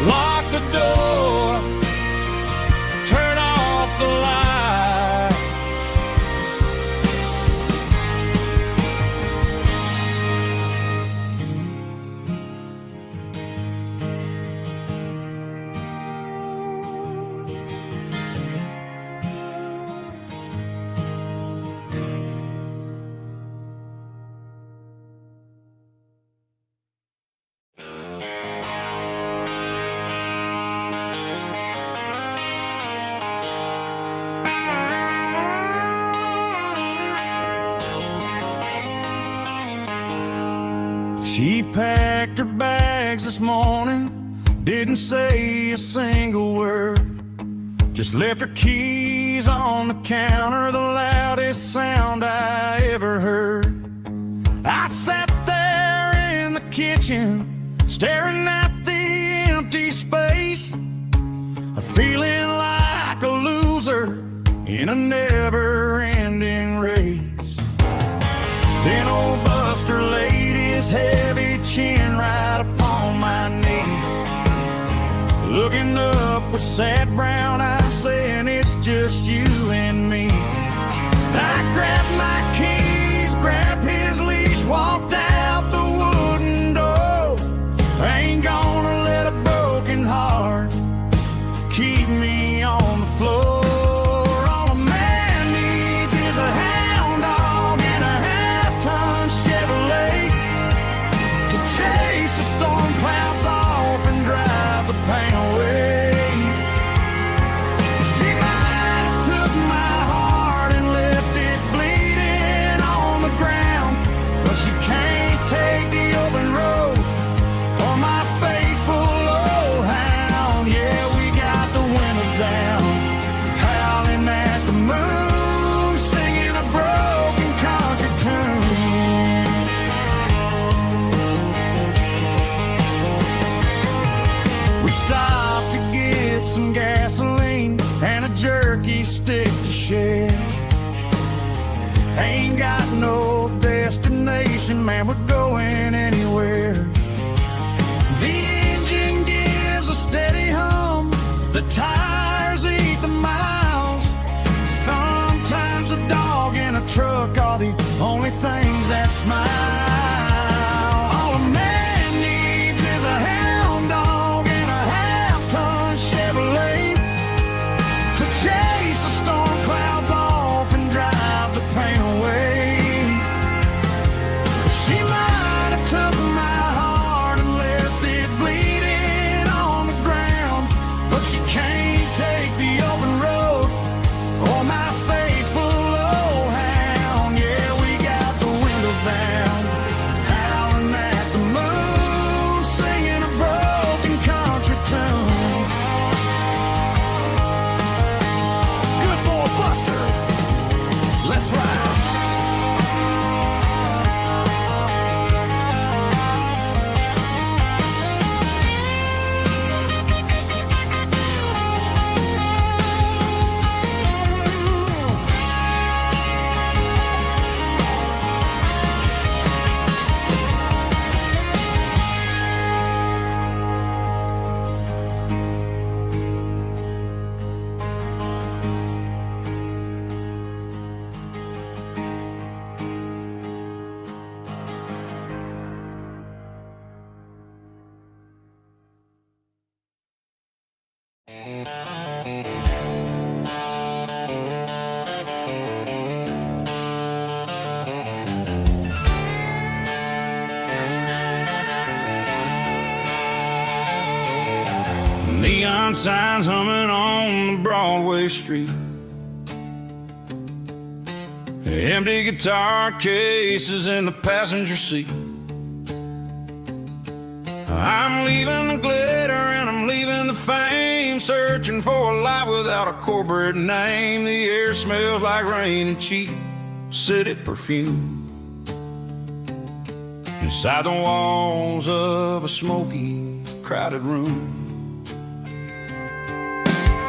Speaker 1: Lock the door, turn off the light. She packed her bags this morning, didn't say a single word, just left her keys on the counter, the loudest sound I ever heard. I sat there in the kitchen, staring at the empty space, feeling like a loser in a never-ending race. looking up with sad brown eyes, saying it's just you and me. I grabbed my keys, grabbed his leash, walked out the wooden door. I ain't gonna let a broken heart keep me on the floor. All a man needs is a hound dog and a half-ton Chevrolet to chase the storm clouds off and drive the pain away. She might have took my heart and left it bleeding on the ground, but she can't take the open road or my faithful old hound. Yeah, we got the windows down, howling at the moon, singing a broken country tune. We stopped to get some gasoline and a jerky stick to share. Ain't got no destination, man, we're going anywhere. The engine gives a steady hum, the tires eat the miles. Sometimes a dog and a truck are the only things that smile. All a man needs is a hound dog and a half-ton Chevrolet to chase the storm clouds off and drive the pain away. She might have took my heart and left it bleeding on the ground, but she can't take the open road or my faithful old hound. Yeah, we got the windows down, howling at the moon, singing a broken country tune. Good boy Buster, let's ride. Neon signs humming on the Broadway street, empty guitar cases in the passenger seat. I'm leaving the glitter and I'm leaving the fame, searching for a life without a corporate name. The air smells like rain and cheap city perfume inside the walls of a smoky, crowded room.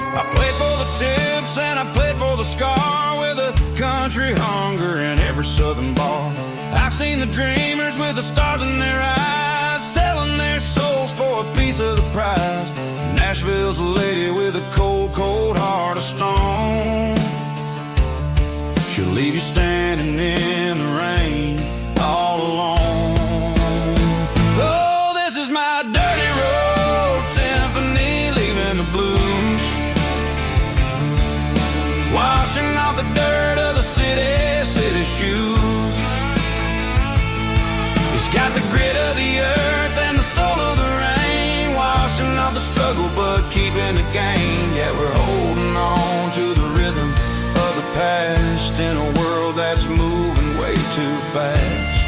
Speaker 1: I played for the tips and I played for the scar, with a country hunger in every southern bar. I've seen the dreamers with the stars in their eyes, selling their souls for a piece of the prize. Nashville's a lady with a cold, cold heart of stone. She'll leave you standing in the rain all alone. Oh, this is my dirty road symphony, leaving the blues, washing off the dirt of the city shoes. It's got the grit of the earth and the soul of the rain, washing off the struggle but keeping the gain. Yeah, we're holding on to the rhythm of the past in a world that's moving way too fast.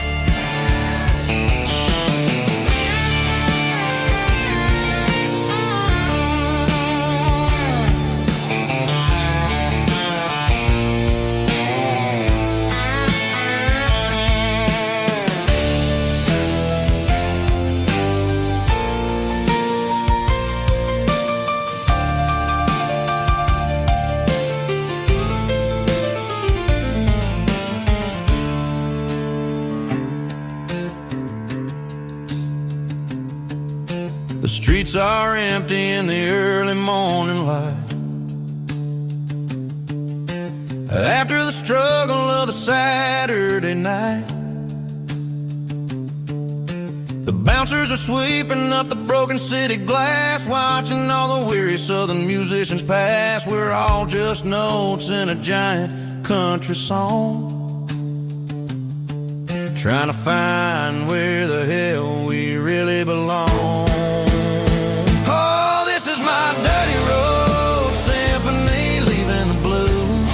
Speaker 1: The streets are empty in the early morning light. After the struggle of the Saturday night, the bouncers are sweeping up the broken city glass, watching all the weary southern musicians pass. We're all just notes in a giant country song, trying to find where the hell we really belong. Oh, this is my dirty road symphony, leaving the blues,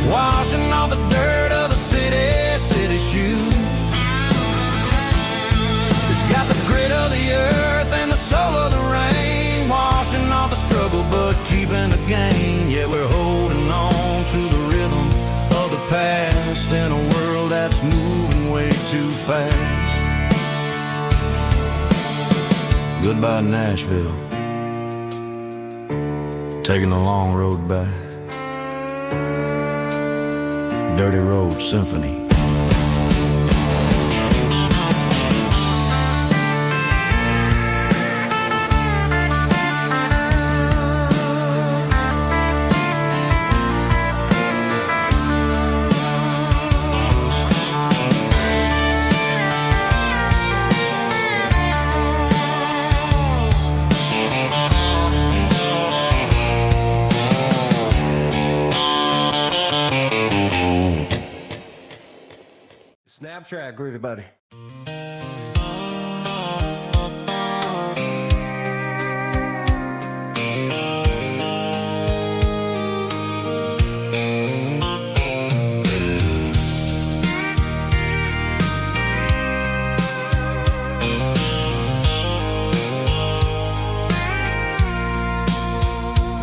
Speaker 1: washing off the dirt of the city shoes. It's got the grit of the earth and the soul of the rain, washing off the struggle but keeping the gain. Yeah, we're holding on to the rhythm of the past in a world that's moving way too fast. Goodbye Nashville, taking the long road back. Dirty Road Symphony. Snap track, groovy buddy.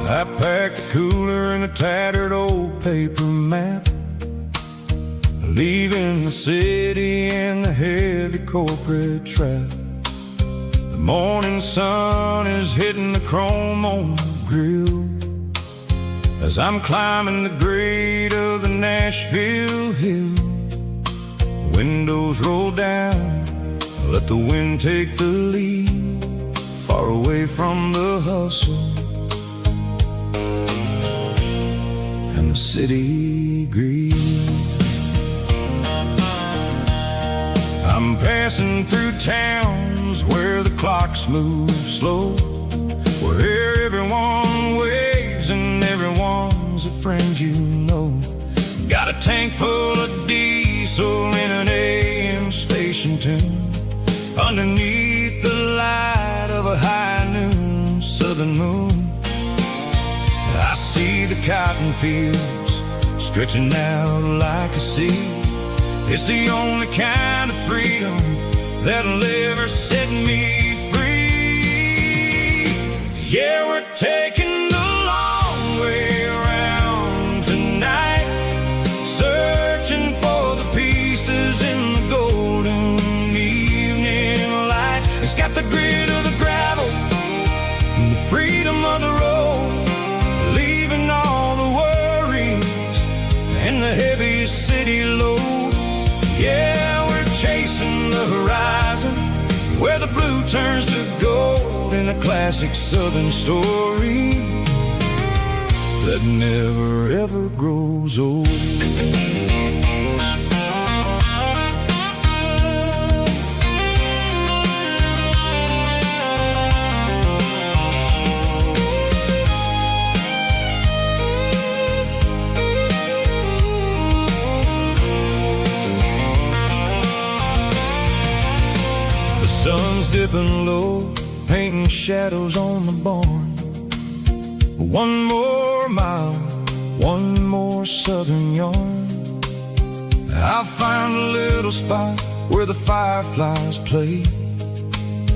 Speaker 1: I packed a cooler and a tattered old paper map, leaving the city and the heavy corporate trap. The morning sun is hitting the chrome on the grill as I'm climbing the grade of the Nashville hill. The windows roll down, let the wind take the lead, far away from the hustle and the city greed. I'm passing through towns where the clocks move slow, where everyone waves and everyone's a friend you know. Got a tank full of diesel in an AM station tune, underneath the light of a high noon southern moon. I see the cotton fields stretching out like a sea. It's the only kind of freedom that'll ever set me free. Yeah, we're taking the long way around tonight, searching for the pieces in the golden evening light. It's got the grit of the gravel and the freedom of the road, leaving all the worries and the heavy city load. Yeah, we're chasing the horizon, where the blue turns to gold, in a classic southern story that never ever grows old. Sun's dipping low, painting shadows on the barn. One more mile, one more southern yarn. I'll find a little spot where the fireflies play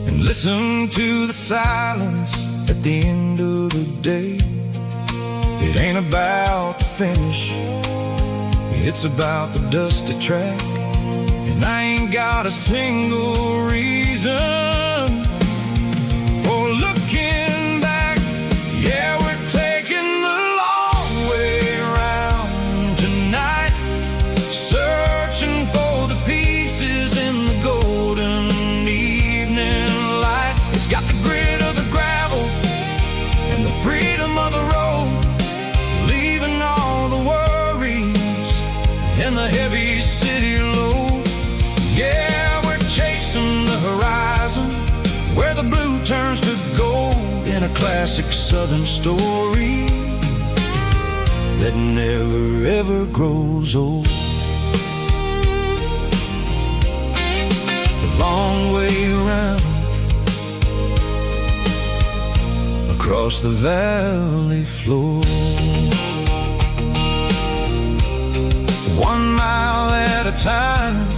Speaker 1: and listen to the silence at the end of the day. It ain't about the finish, it's about the dusty track. And I ain't got a single reason for looking back. Yeah, we're taking the long way around tonight, searching for the pieces in the golden evening and the heavy city load. Yeah, we're chasing the horizon, where the blue turns to gold, in a classic southern story that never ever grows old. The long way around, across the valley floor, 1 mile at a time.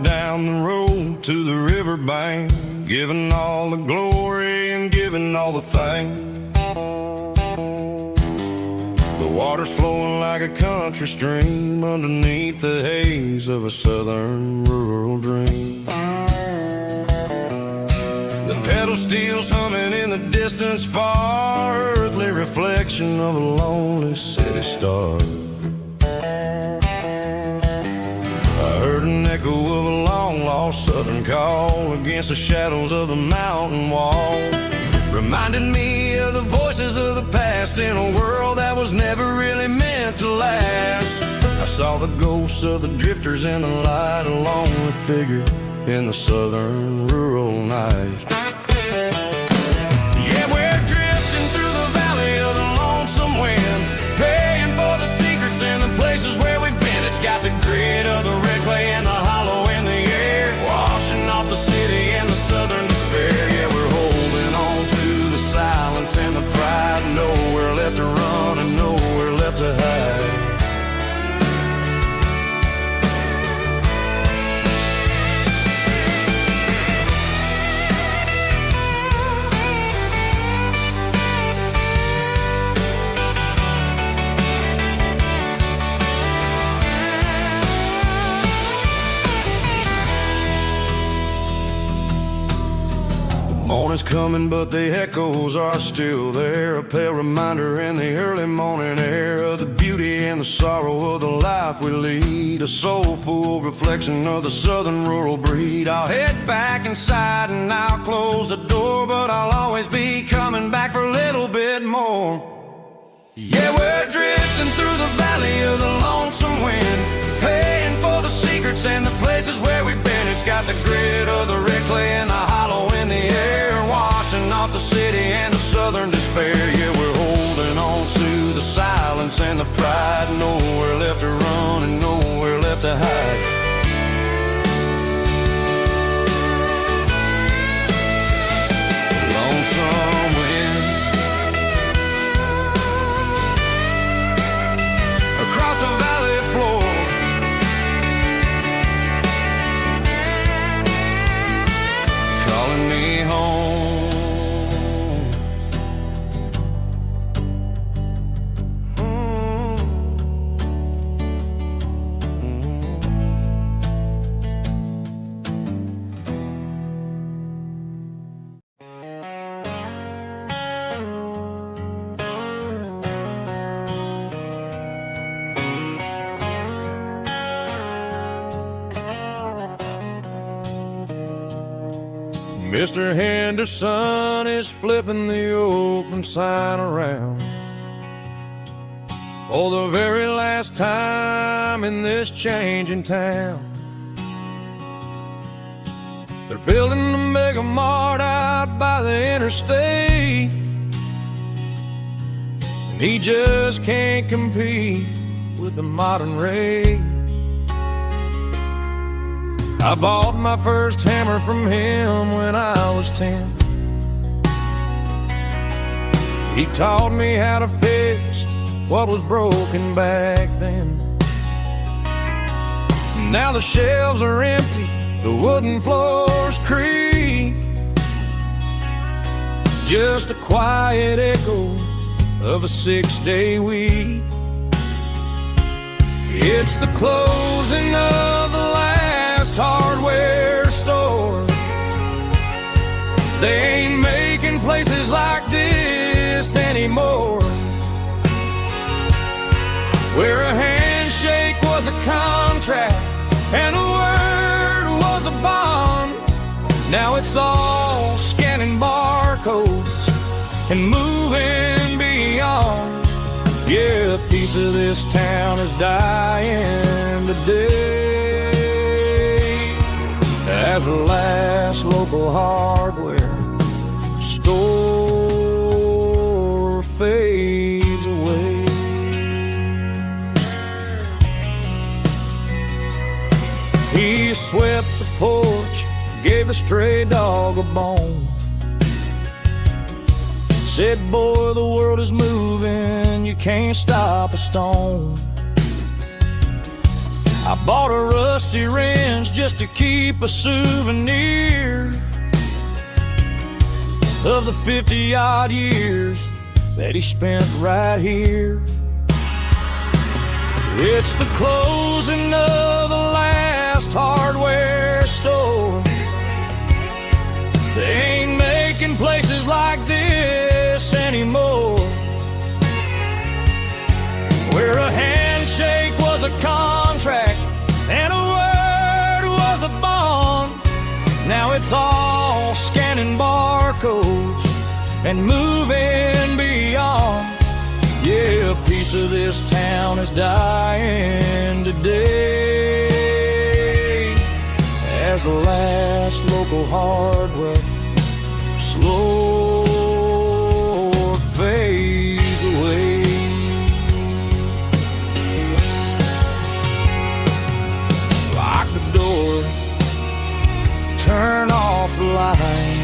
Speaker 1: Down the road to the riverbank, giving all the glory and giving all the thanks. The water's flowing like a country stream underneath the haze of a southern rural dream. The pedal steel's humming in the distance far, earthly reflection of a lonely city star. I heard an echo of a long-lost southern call against the shadows of the mountain wall, reminded me of the voices of the past in a world that was never really meant to last. I saw the ghosts of the drifters in the light, a lonely figure in the southern rural night. Yeah, we're drifting through the valley of the lonesome wind, paying for the secrets and the places where we've been. It's got the grit of the red clay and the hollow in the air, washing off the city and the southern despair. Yeah, we're holding on to the silence and the pride, nowhere left to run and nowhere left to hide. Morning's coming, but the echoes are still there, a pale reminder in the early morning air of the beauty and the sorrow of the life we lead, a soulful reflection of the southern rural breed. I'll head back inside and I'll close the door, but I'll always be coming back for a little bit more. Yeah, we're drifting through the valley of the lonesome wind, paying for the secrets and the places where we've been. It's got the grit of the red clay and the hollow in the air, washing off the city and the southern despair. Yeah, we're holding on to the silence and the pride, nowhere left to run and nowhere left to hide. Lonesome wind across the valley floor, calling me home. Mr. Henderson is flipping the open sign around for the very last time in this changing town. They're building a mega mart out by the interstate, and he just can't compete with the modern rate. I bought my first hammer from him when I was 10. He taught me how to fix what was broken back then. Now the shelves are empty, the wooden floors creak, just a quiet echo of a 6-day week. It's the closing of the last hardware store. They ain't making places like this anymore, where a handshake was a contract and a word was a bond. Now it's all scanning barcodes and moving beyond. Yeah, a piece of this town is dying today as the last local hardware store fades away. He swept the porch, gave a stray dog a bone, said, boy, the world is moving, you can't stop a stone. I bought a rusty wrench just to keep a souvenir of the 50-odd years that he spent right here. It's the closing of the last hardware store. They ain't making places like this anymore, where a handshake was a contract and a word was a bond. Now it's all scanning barcodes and moving beyond. Yeah, a piece of this town is dying today as the last local hardware slow fades away. Lock the door, turn off the light.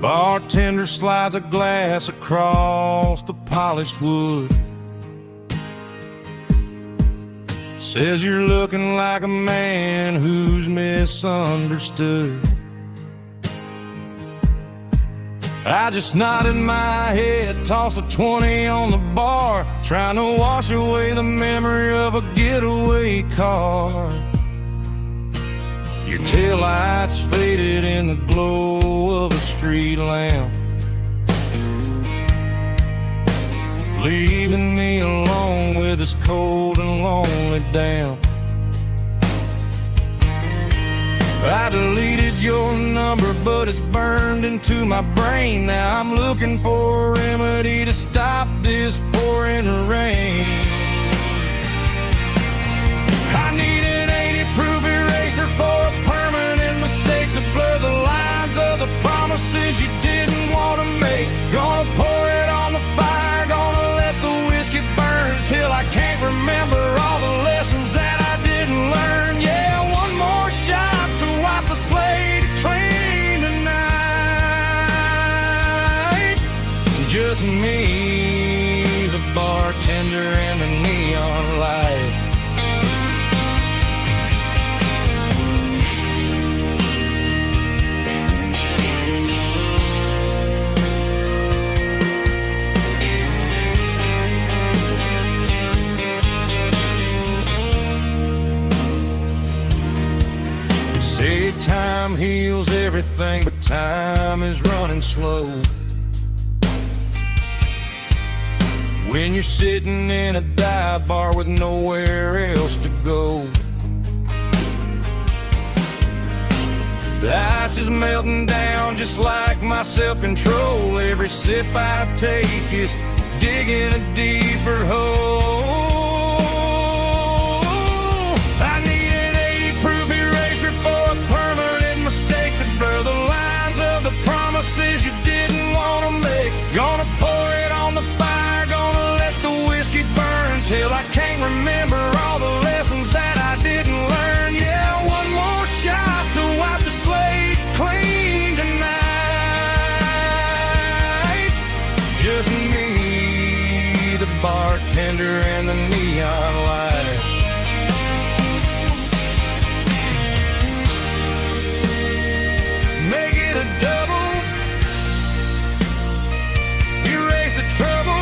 Speaker 1: Bartender slides a glass across the polished wood, says you're looking like a man who's misunderstood. I just nodded my head, tossed a 20 on the bar, trying to wash away the memory of a getaway car. Your taillights faded in the glow of a street lamp, leaving me alone with this cold and lonely damp. I deleted your number, but it's burned into my brain. Now I'm looking for a remedy to stop this pouring rain. I need an 80-proof eraser for a permanent mistake to blur the lines of the promises you didn't want to make. Gonna pour it on the fire, gonna let the whiskey burn till I can't remember all the lessons that I didn't learn. Yeah, one more shot to wipe the slate clean tonight. Just me, the bartender, and the time heals everything, but time is running slow. When you're sitting in a dive bar with nowhere else to go, the ice is melting down just like my self-control. Every sip I take is digging a deeper hole. I need an 80-proof eraser for a permanent mistake to blur the lines of the promises you didn't want to make. Gonna pour it on the fire, gonna let the whiskey burn till I can't remember all the lessons that I didn't learn. Yeah, one more shot to wipe the slate clean tonight. Just me, the bartender, and the neon light. Make it a double, erase the trouble.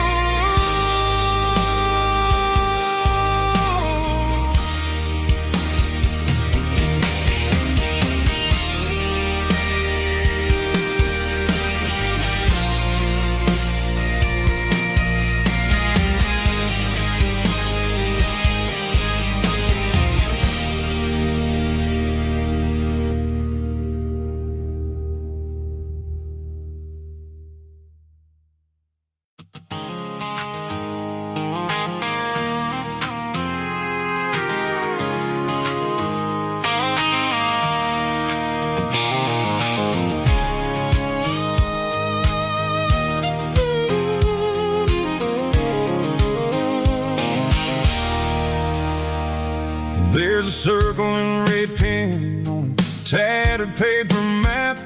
Speaker 1: There's a circle and red pen on a tattered paper map,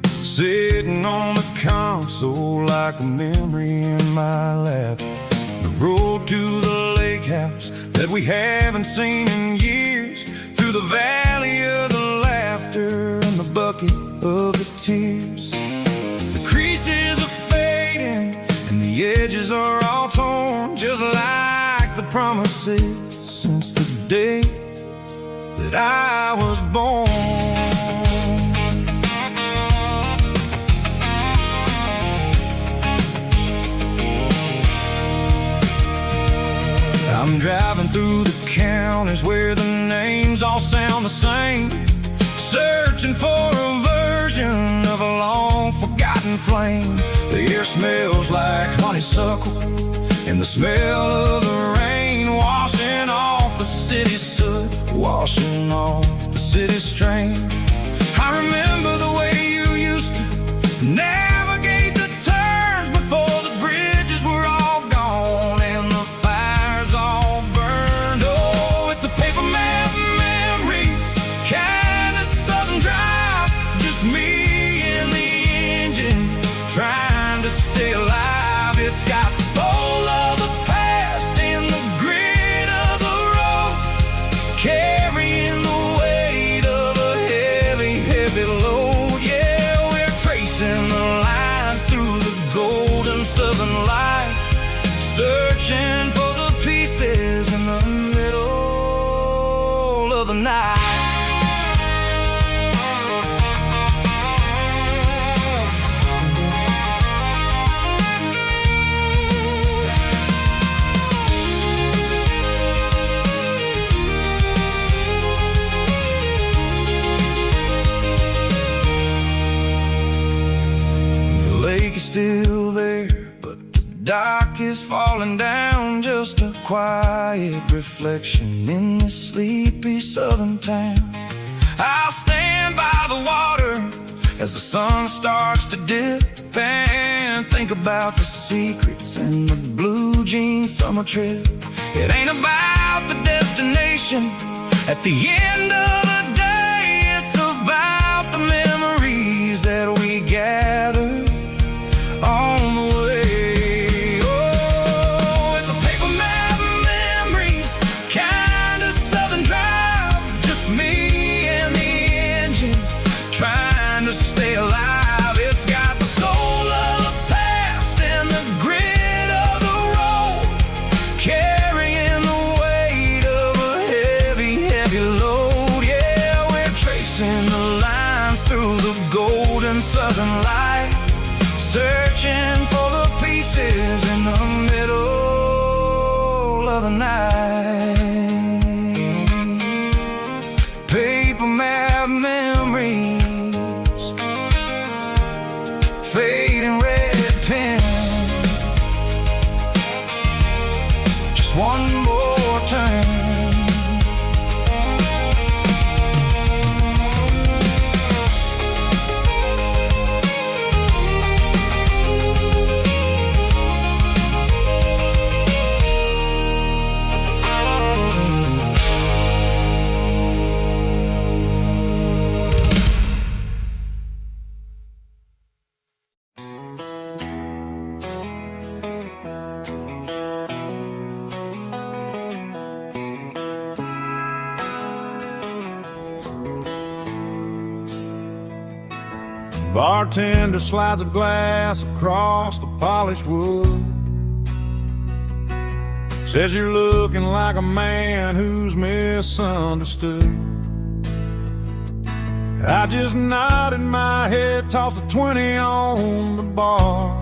Speaker 1: sitting on the console like a memory in my lap. The road to the lake house that we haven't seen in years, through the valley of the laughter and the bucket of the tears. The creases are fading and the edges are all torn, just like the promises since the day that I was born. I'm driving through the counties where the names all sound the same, searching for a version of a long forgotten flame. The air smells like honeysuckle and the smell of the rain washing off the city's soot, washing off the city's strain. I remember the way you used to navigate the turns before the bridges were all gone and the fires all burned. Oh, it's a paper map memories, kind of southern drive, just me and the engine trying to stay alive. It's got the soul of the past and the grit of the road, carrying the weight of a heavy, heavy load. Yeah, we're tracing the lines through the golden southern light, searching for the pieces in the middle of the night. The lake is still there, but the dock is falling down, just a quiet reflection in this sleepy southern town. I'll stand by the water as the sun starts to dip and think about the secrets and the blue jean summer trip. It ain't about the destination at the end of the day, it's about the memories that we gather on the way. Oh, it's a paper map memories, kind of southern drive, just me and the engine trying to stay alive. It's got the soul of the past and the grit of the road, carrying the weight of a heavy, heavy load. Yeah, we're tracing the line golden southern light, searching for the pieces in the middle of the night. Paper map memories, fading red pen, just one more turn. Bartender slides a glass across the polished wood. Says you're looking like a man who's misunderstood. I just nodded my head, tossed a 20 on the bar,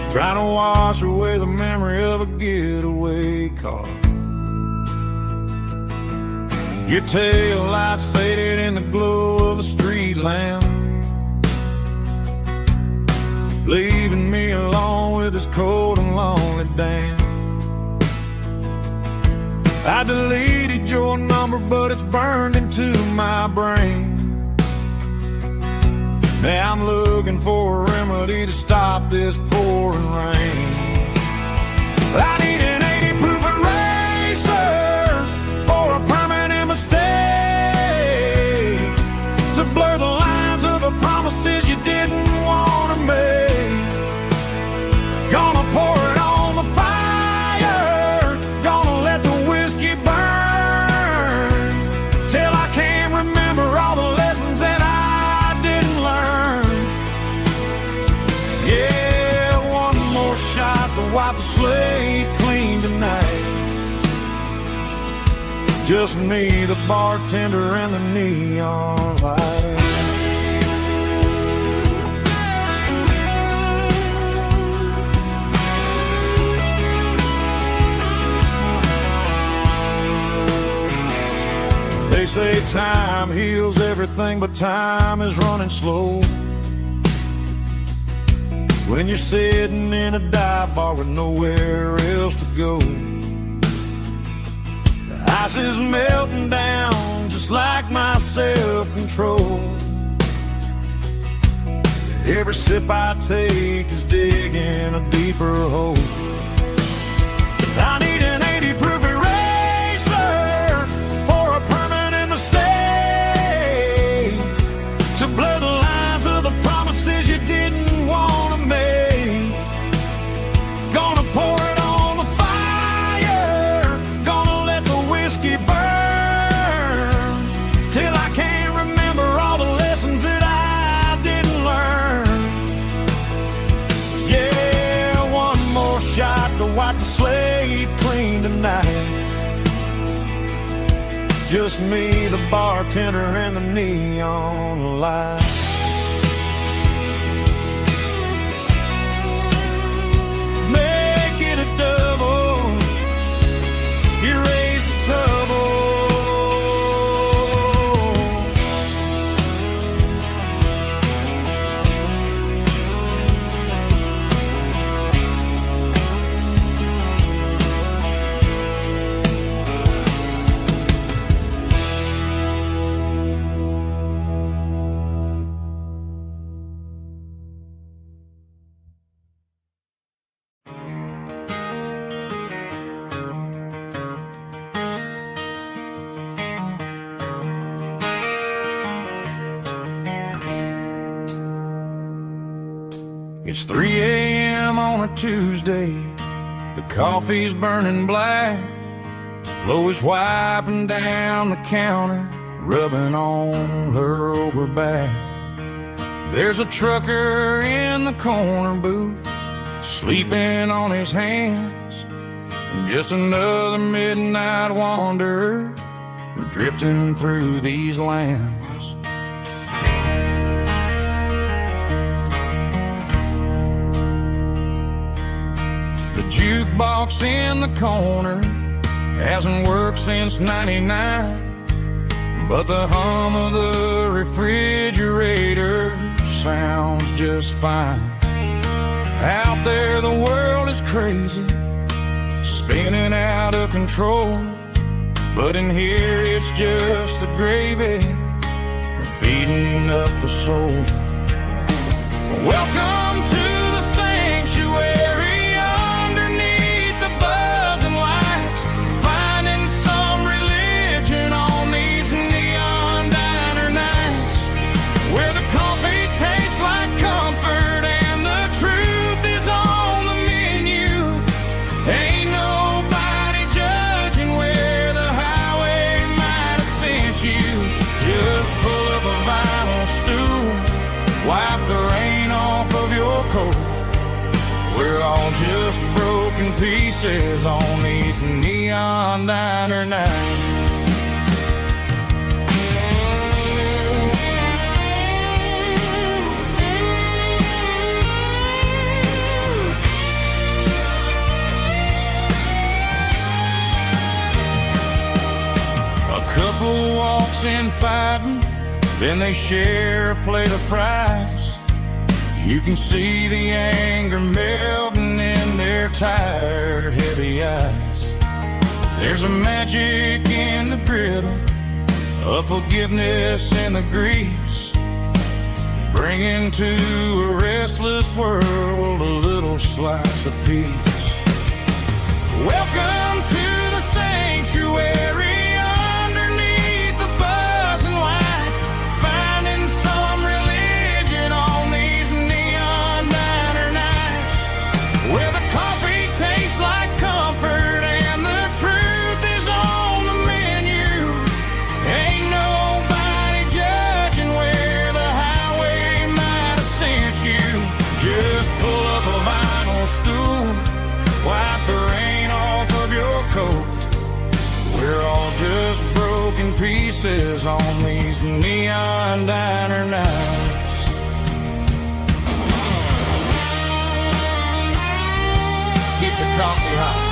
Speaker 1: trying to wash away the memory of a getaway car. Your tail lights faded in the glow of a street lamp, leaving me alone with this cold and lonely damn. I deleted your number, but it's burned into my brain. Now I'm looking for a remedy to stop this pouring rain. I need an 80 proof eraser for a permanent mistake, to blur the lines of the promises you didn't want to make. Gonna pour it on the fire, gonna let the whiskey burn, till I can't remember all the lessons that I didn't learn. Yeah, one more shot to wipe the slate clean tonight. Just me, the bartender, and the neon light. They say time heals everything, but time is running slow when you're sitting in a dive bar with nowhere else to go. The ice is melting down just like my self-control. Every sip I take is digging a deeper hole. I need an 80 proof eraser for a permanent mistake, to blur the lines of the promises you didn't want to make. Gonna pour it on the fire, gonna let the whiskey burn, till I can't remember all the lessons that I didn't learn. Yeah, one more shot to wipe the slate clean tonight. Just me, the bartender, and the neon light. Make it a double, erase the trouble. It's 3 a.m. on a Tuesday. The coffee's burning black. Flo is wiping down the counter, rubbing on her over back. There's a trucker in the corner booth, sleeping on his hands. Just another midnight wanderer, drifting through these lands. Jukebox in the corner hasn't worked since '99, but the hum of the refrigerator sounds just fine. Out there the world is crazy, spinning out of control, but in here it's just the gravy feeding up the soul. Welcome to the sanctuary underneath the buzzing lights, finding some religion on these neon diner nights, where the coffee tastes like comfort and the truth is on the menu. Ain't nobody judging where the highway might have sent you. Just pull up a vinyl stool, wipe the rain off of your coat. We're all just broken pieces on these neon diner nights. A couple walks in fighting, then they share a plate of fries. You can see the anger melting in their tired, heavy eyes. There's a magic in the griddle, a forgiveness in the grease, bringing to a restless world a little slice of peace. Welcome to the sanctuary. We're all just broken pieces on these neon diner nights. Keep the coffee hot.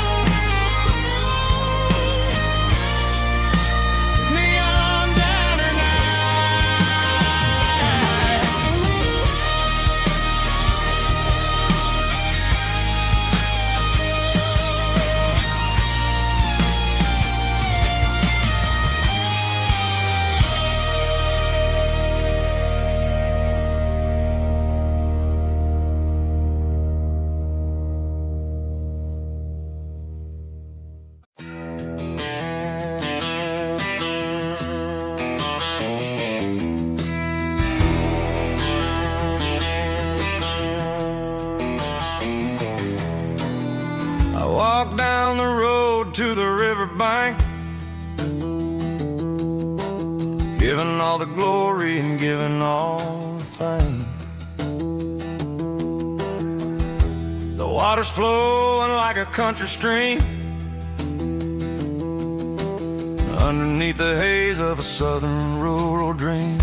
Speaker 1: Walk down the road to the riverbank, giving all the glory and giving all the thanks. The water's flowing like a country stream underneath the haze of a southern rural dream.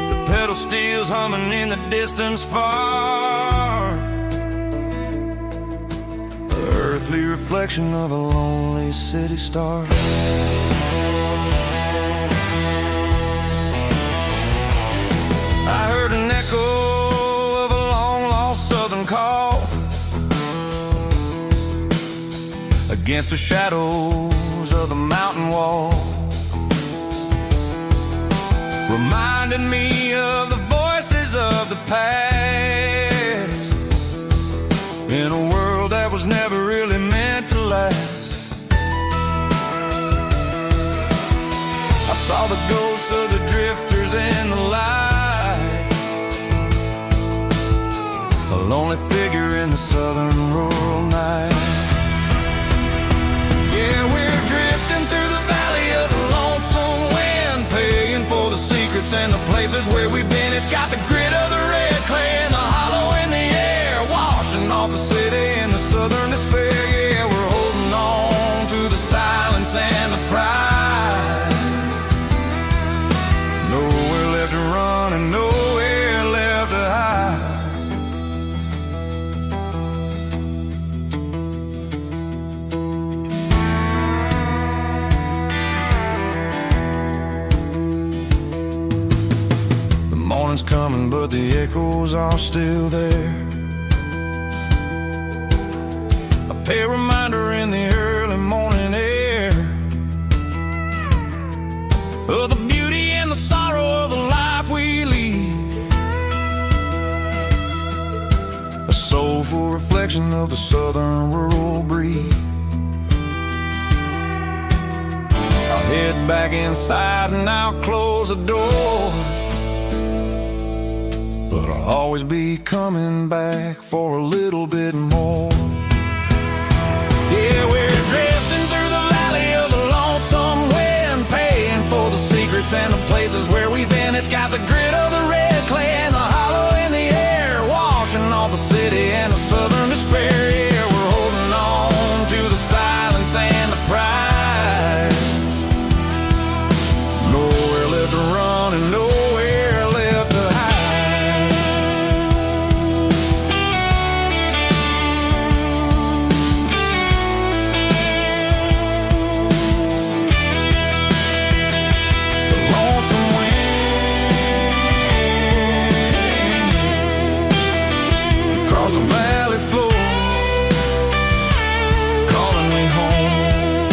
Speaker 1: The pedal steel's humming in the distance far, earthly reflection of a lonely city star. I heard an echo of a long-lost southern call against the shadows of the mountain wall, reminding me of the voices of the past in a world that was never really meant to last. I saw the ghosts of the drifters in the light, a lonely figure in the southern rural night. Yeah, we're drifting through the valley of the lonesome wind, paying for the secrets and the places where we've been. It's got the grit of the red clay and the hollow in the air, washing off the city and the southern despair. Yeah, we're holding on to the silence and the pride. Nowhere left to run and nowhere left to hide. morning's coming, but the echoes are still there. A pale reminder in the early morning air of the beauty and the sorrow of the life we lead. A soulful reflection of the southern rural breed. I'll head back inside and I'll close the door, but I'll always be coming back for a little bit more. Yeah, we're drifting through the valley of the lonesome wind, paying for the secrets and the places where we've been. It's got the grit of the red clay and the hollow in the air, washing off the city and the southern despair. Yeah, we're holding on to the silence and the pride. Nowhere left to run and nowhere left to hide. The valley floor, calling me home.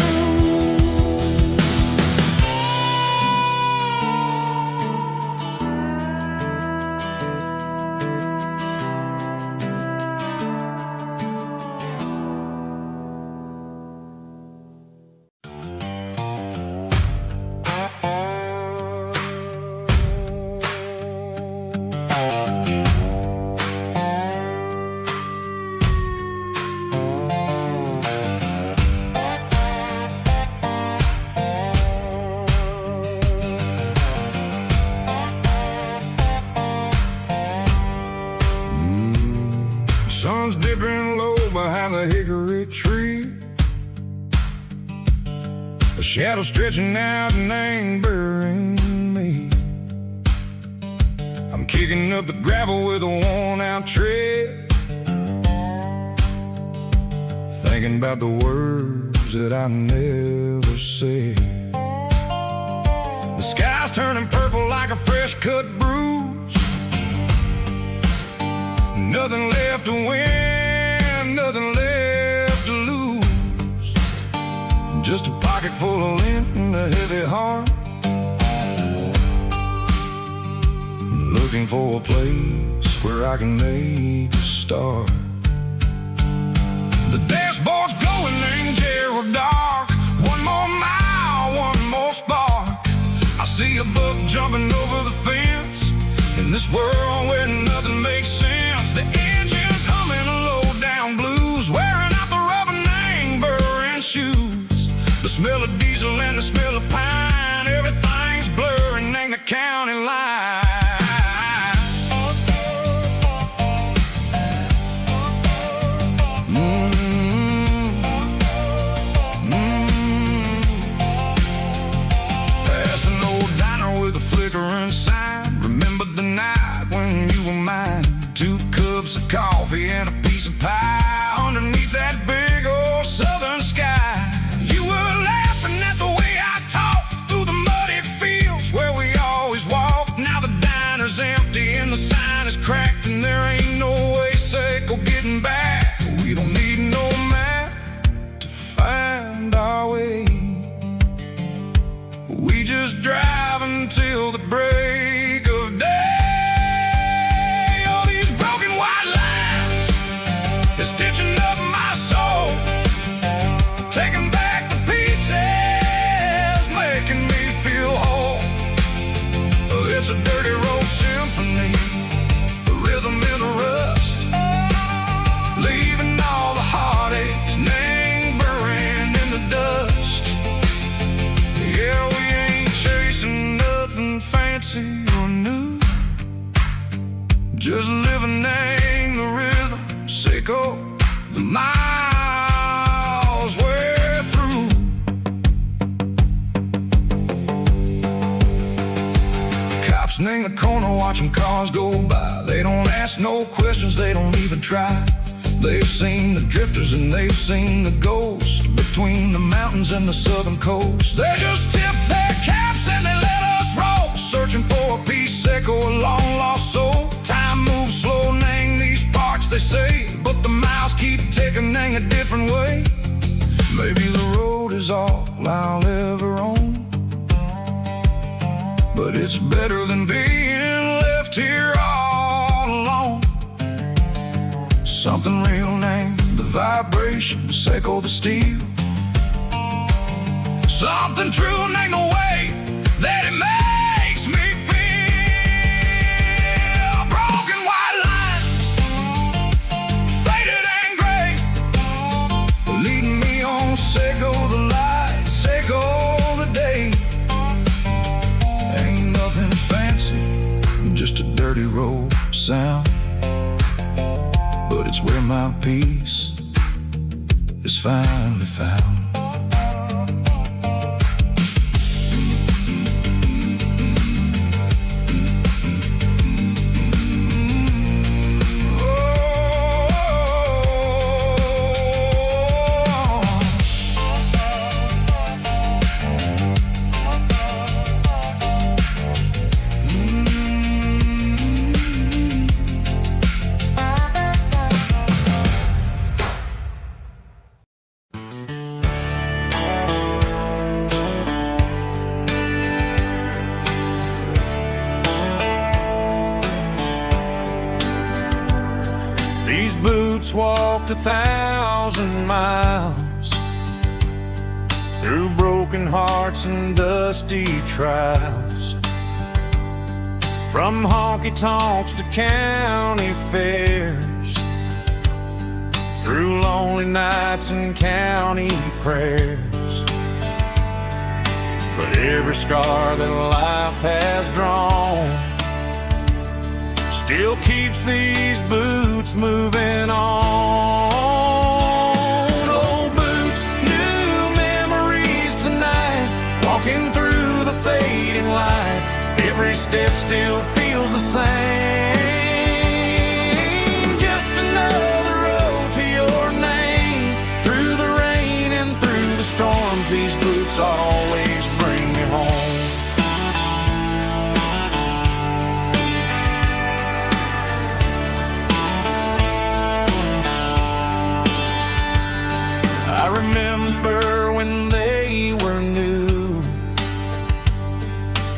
Speaker 1: Sun's dipping low behind the hickory tree, a shadow stretching out and angering me. I'm kicking up the gravel with a worn-out tread, thinking about the words that I never said. The sky's turning purple like a fresh-cut bruise. Nothing left to win, nothing left to lose. Just a pocket full of lint and a heavy heart, looking for a place where I can make a start. The dashboard's glowing in Gerald dark. One more mile, one more spark. I see a buck jumping over the fence in this world where nothing makes sense. The engine's humming a low-down blues, wearing out the rubber-name burring shoes. The smell of diesel and the smell of pine, everything's blurring in the county line. Past an old diner with a flickering sign. Remember the night when you were mine? 2 cups of coffee and a piece of pie underneath that big old southern sky. You were laughing at the way I talked through the muddy fields where we always walked. Now the diner's empty and the sign is cracked, and there ain't no way safe of getting back. We don't need no map to find our way. We just drive until the break of day. Stitching up my soul, taking back the pieces, making me feel whole. It's a dirty road symphony, a rhythm in the rust, leaving all the heartaches lingering in the dust. Yeah, we ain't chasing nothing fancy or new, just living in the rhythm, sicko. The miles we're through. Cops in the corner watching cars go by. They don't ask no questions, they don't even try. They've seen the drifters and they've seen the ghosts between the mountains and the southern coast. They just tip their caps and they let us roll, searching for a piece echo, a long lost a different way. Maybe the road is all I'll ever own, but it's better than being left here all alone. Something real named the vibrations echo the steel. Something true named the way that it makes me feel. Broken white lines, faded and gray, leading me on, echo the lights, echo the day. Ain't nothing fancy, just a dirty road sound, but it's where my peace is finally found. These boots walked 1,000 miles through broken hearts and dusty trials, from honky-tonks to county fairs, through lonely nights and county prayers. But every scar that life has drawn still keeps these boots moving on. Old boots, new memories tonight, walking through the fading light. Every step still feels the same. Just another road to your name. Through the rain and through the storms, these boots always bring me home. I remember when they were new,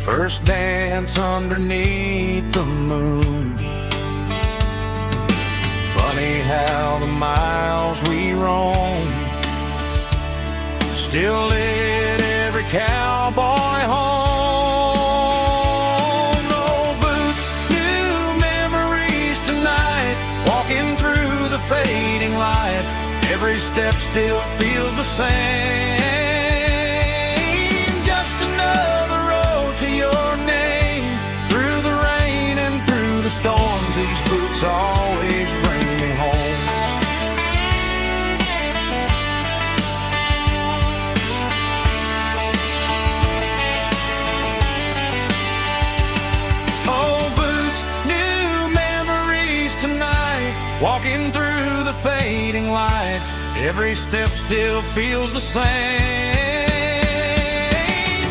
Speaker 1: first dance underneath the moon. Funny how the miles we roamed still lit every cowboy home. Old boots, new memories tonight, walking through the fading light. Every step still feels the same. Just another road to your name. Through the rain and through the storms, these boots always bring me home. Old boots, new memories tonight, walking through the fading light. Every step still feels the same.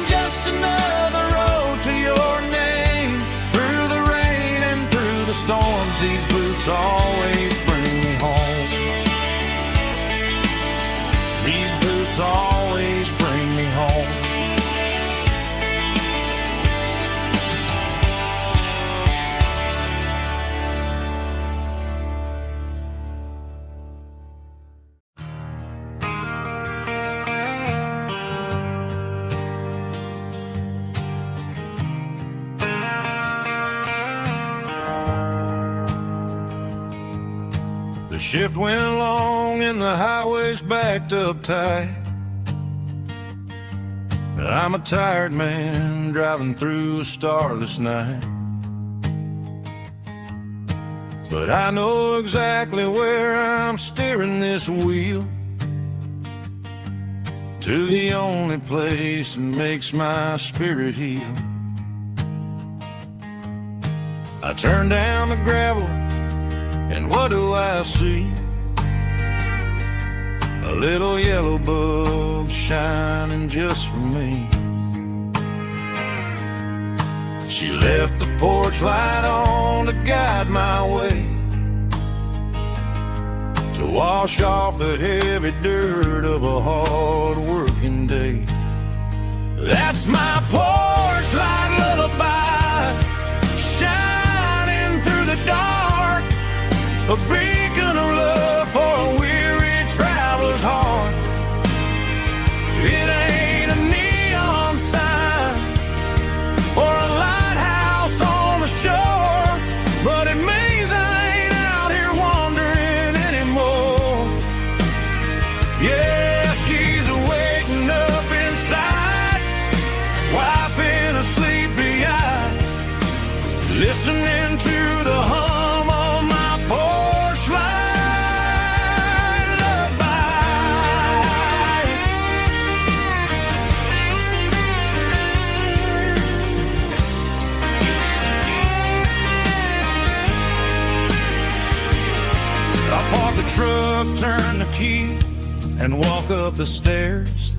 Speaker 1: Just another road to your name. Through the rain and through the storms, these boots always bring me home. These boots always bring me home. The shift went long and the highway's backed up tight. I'm a tired man driving through a starless night, but I know exactly where I'm steering this wheel, to the only place that makes my spirit heal. I turn down the gravel, and what do I see? A little yellow bulb shining just for me. She left the porch light on to guide my way to wash off the heavy dirt of a hard working day. That's my porch light lullaby, shining through the dark, a beacon of love for a weary traveler's heart. It ain't a neon sign or a lighthouse on the shore, but it means I ain't out here wandering anymore. Yeah, she's waking up inside, wiping a sleepy eye, listening to the hum of my porch light lullaby. I park the truck, turn the key, and walk up the stairs.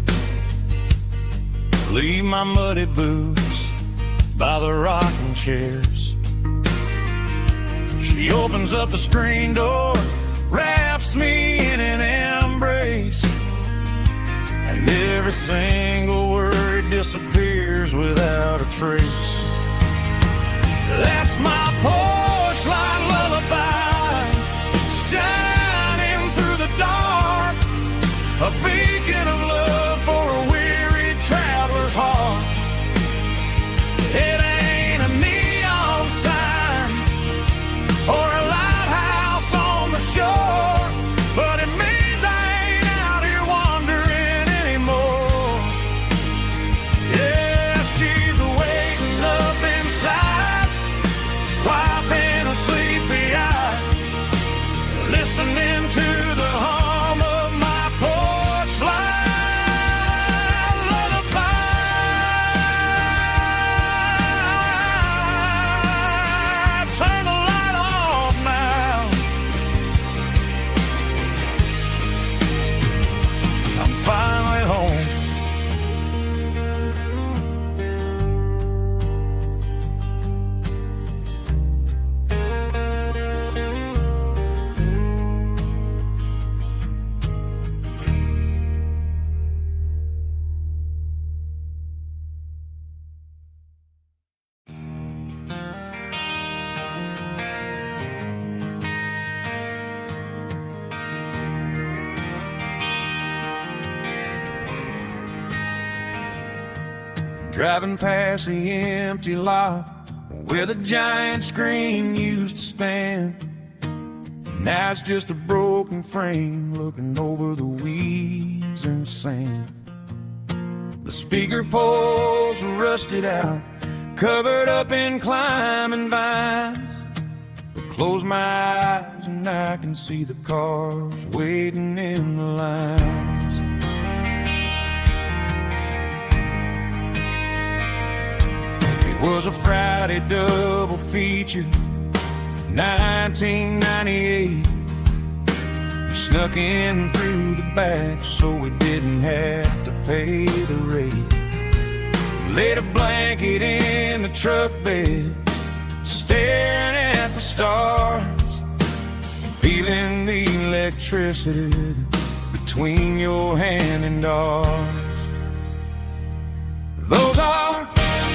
Speaker 1: Leave my muddy boots by the rocking chairs. She opens up the screen door, wraps me in an embrace, and every single word disappears without a trace. That's my porch light lullaby, shining through the dark, a beacon of love for a weary traveler's heart. It ain't a neon sign or a lighthouse on the shore, but it means I ain't out here wandering anymore. Yeah, she's waking up inside, wiping a sleepy eye, listening to the hum of my porch light lullaby. Turn the light off now, I'm finally home. Driving past the empty lot where the giant screen used to stand. Now it's just a broken frame looking over the weeds and sand. The speaker poles are rusted out, covered up in climbing vines. But close my eyes and I can see the cars waiting in the lines. Was a Friday double feature, 1998. We snuck in through the back so we didn't have to pay the rate. Laid a blanket in the truck bed, staring at the stars, feeling the electricity between your hand and ours. Those are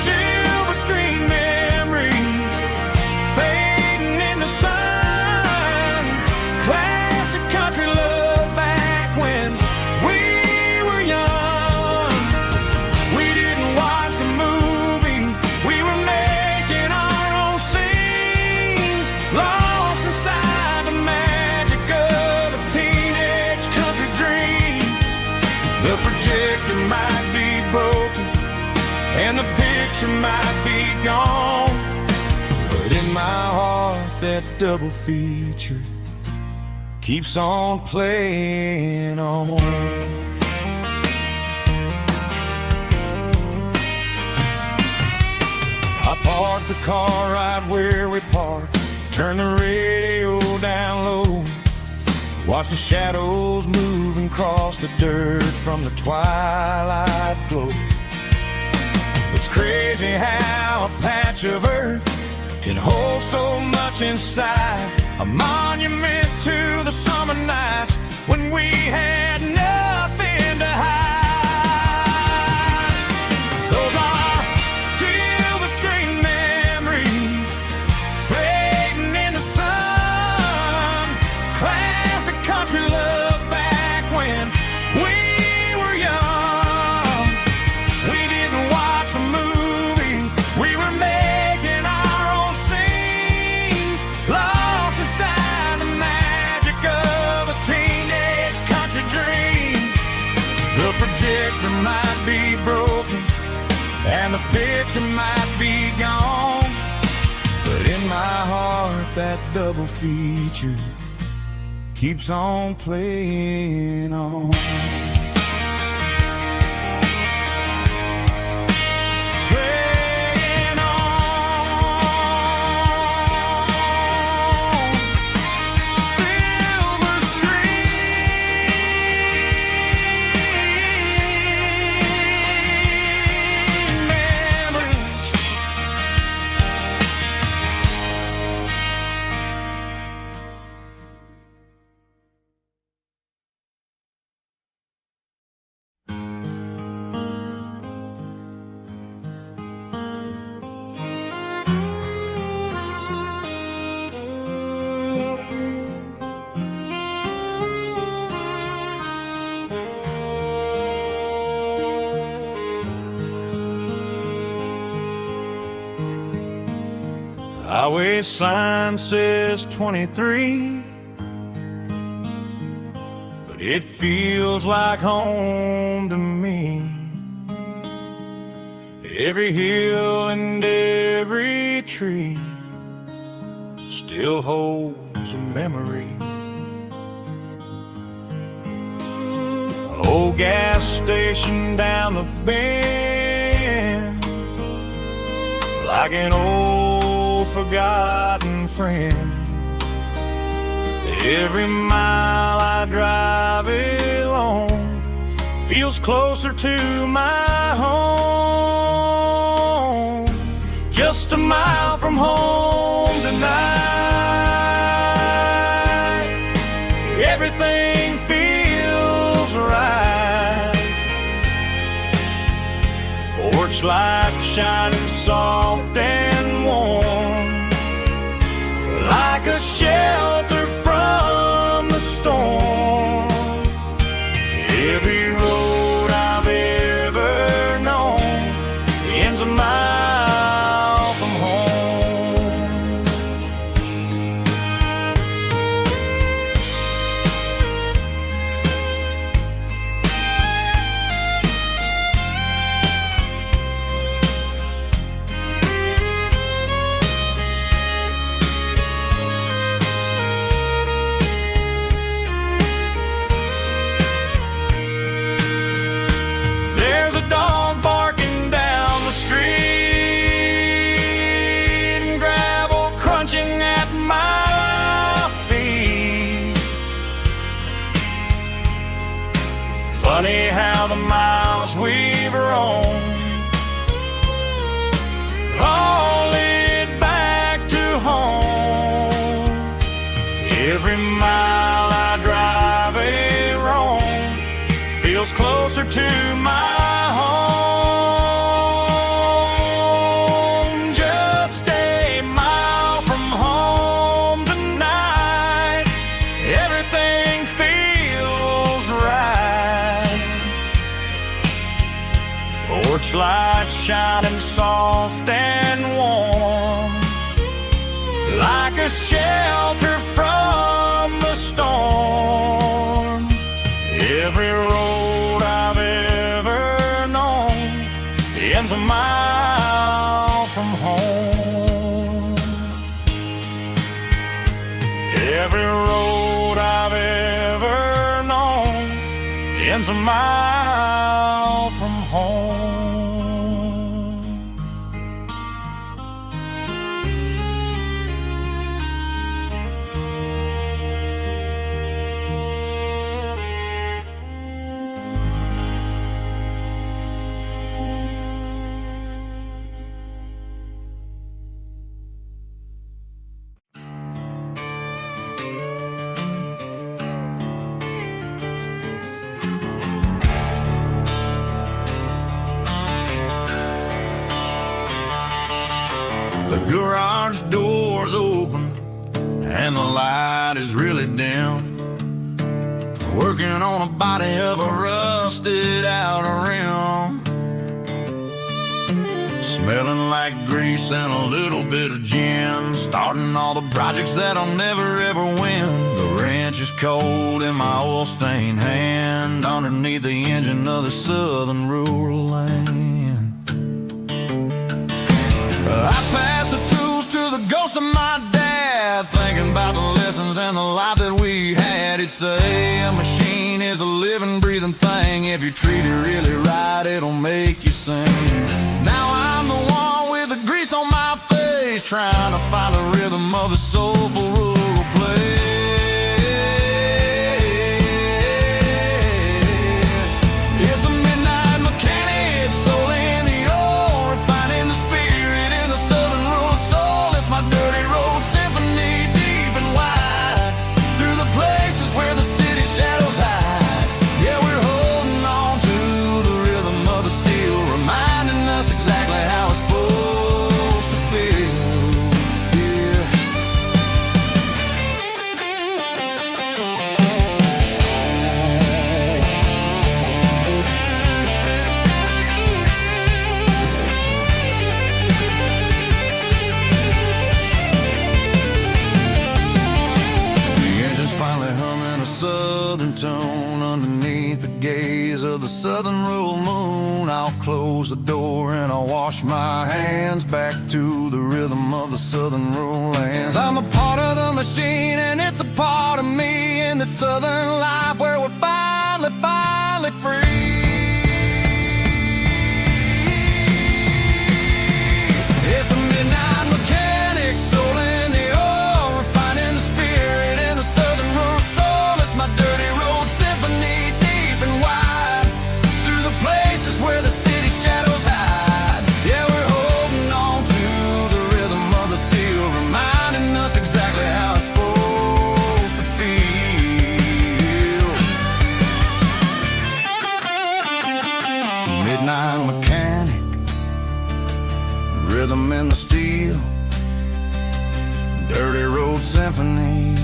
Speaker 1: silver screen memories fading in the sun. Classic country love back when we were young. We didn't watch the movie, we were making our own scenes, lost inside the magic of a teenage country dream. The projector might be broken and the picture might be gone, but in my heart that double feature keeps on playing on. I parked the car right where we parked, turned the radio down low, watch the shadows moving across the dirt from the twilight glow. It's crazy how a patch of earth can hold so much inside, a monument to the summer nights when we had nothing to hide. Those are silver screen memories fading in the sun, classic country love back when we were young. We didn't watch a movie, we were making our own scenes, lost inside the magic of a teenage country dream. The projector might be broken and the picture might be gone, but in my heart that double feature keeps on playing on. Playing on. Silver screen memories. Highway sign says 23, but it feels like home to me. Every hill and every tree still holds a memory. An old gas station down the bend, like an old forgotten friend. Every mile I drive alone feels closer to my home. Just a mile from home tonight, everything feels right. Porch light shining soft and warm, like a shelter from the storm. Every road I've ever known ends a mile from home. There's a dog barking down the street and gravel crunching at my feet. Funny how the miles we've roamed all lead back to home. Every mile I drive a roam feels closer to my home. Just a mile from home tonight, everything feels right. Porch light shining soft and warm, like a shelter from the storm. Every road I've ever known ends a mile from home. Every road I've ever known ends a mile from home. The garage door's open and the light is really dim. Working on a body of a rusted out rim. Smelling like grease and a little bit of gin. Starting all the projects that I'll never ever win. The wrench is cold in my oil-stained hand, underneath the engine of the southern rural land. I pass the tools to the ghost of my dad, thinking about the lessons and the life that we had. He'd say a machine is a living, breathing thing. If you treat it really right, it'll make you sing. Now I'm the one with the grease on my face, trying to find the rhythm of the soulful rural place. It's a midnight mechanic, soul in the ore, refining the spirit in the southern rural soul. It's my dirty road symphony, deep and wide, through the places where the city shadows hide. Yeah, we're holding on to the rhythm of the steel, reminding us exactly how it's supposed to feel. Yeah. The engine's finally humming a southern tune underneath the gaze of the southern rural moon. I'll close the door and I'll wash my hands, back to the rhythm of the southern rural lands. I'm a part of the machine and it's a part of me, in the southern life where we're finally free. It's a midnight mechanic, soul in the ore, refining the spirit in the southern rural soul. It's my dirty road symphony, deep and wide, through the places where the city shadows hide. Yeah, we're holding on to the rhythm of the steel, reminding us exactly how it's supposed to feel. Midnight mechanic, rhythm in the steel, dirty road symphony.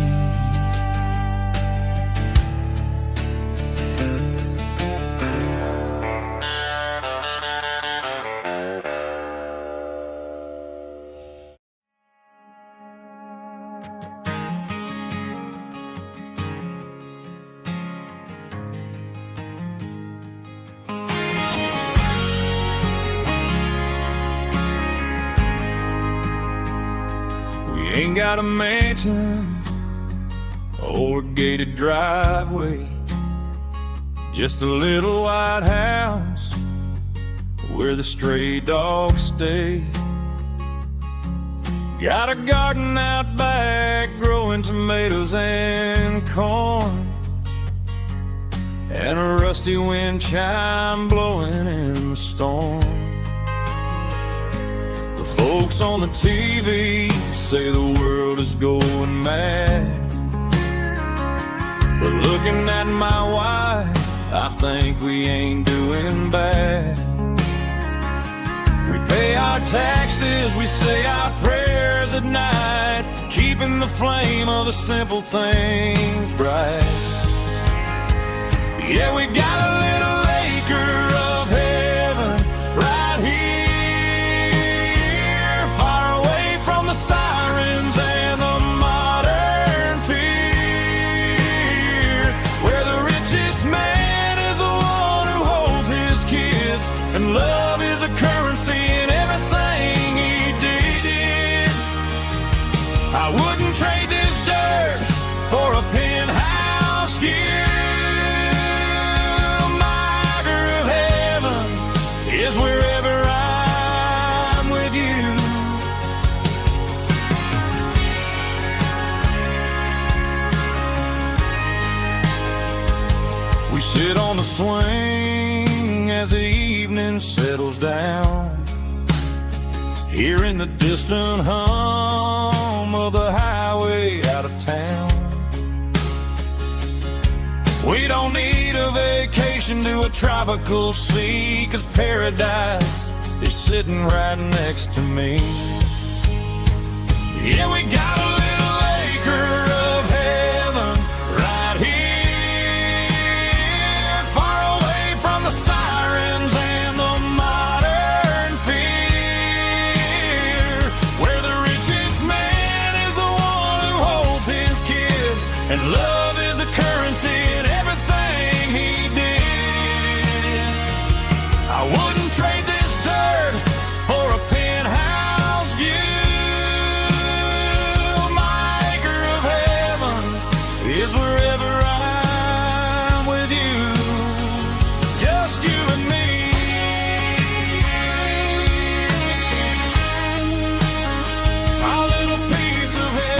Speaker 1: Ain't got a mansion or a gated driveway, just a little white house where the stray dogs stay. Got a garden out back growing tomatoes and corn, and a rusty wind chime blowing in the storm. The folks on the TV say the world is going mad, but looking at my wife, I think we ain't doing bad. We pay our taxes, we say our prayers at night, keeping the flame of the simple things bright. Yeah, we got a little acre of heaven right here, far away from the sirens and the modern fear, where the richest man is the one who holds his kids, and love is a currency in everything he did. I wouldn't trade this dirt for a penthouse view. Is wherever I'm with you. We sit on the swing as the evening settles down, hearing the distant hum of the highway out of town. We don't need a vacation to a tropical sea, 'cause paradise is sitting right next to me. Yeah, we got a little acre of heaven right here, far away from the sirens and the modern fear, where the richest man is the one who holds his kids, and love is the currency in everything he did. I wouldn't trade this dirt for a penthouse view. My acre of heaven is wherever I'm with you, just you and me. Our little piece of heaven.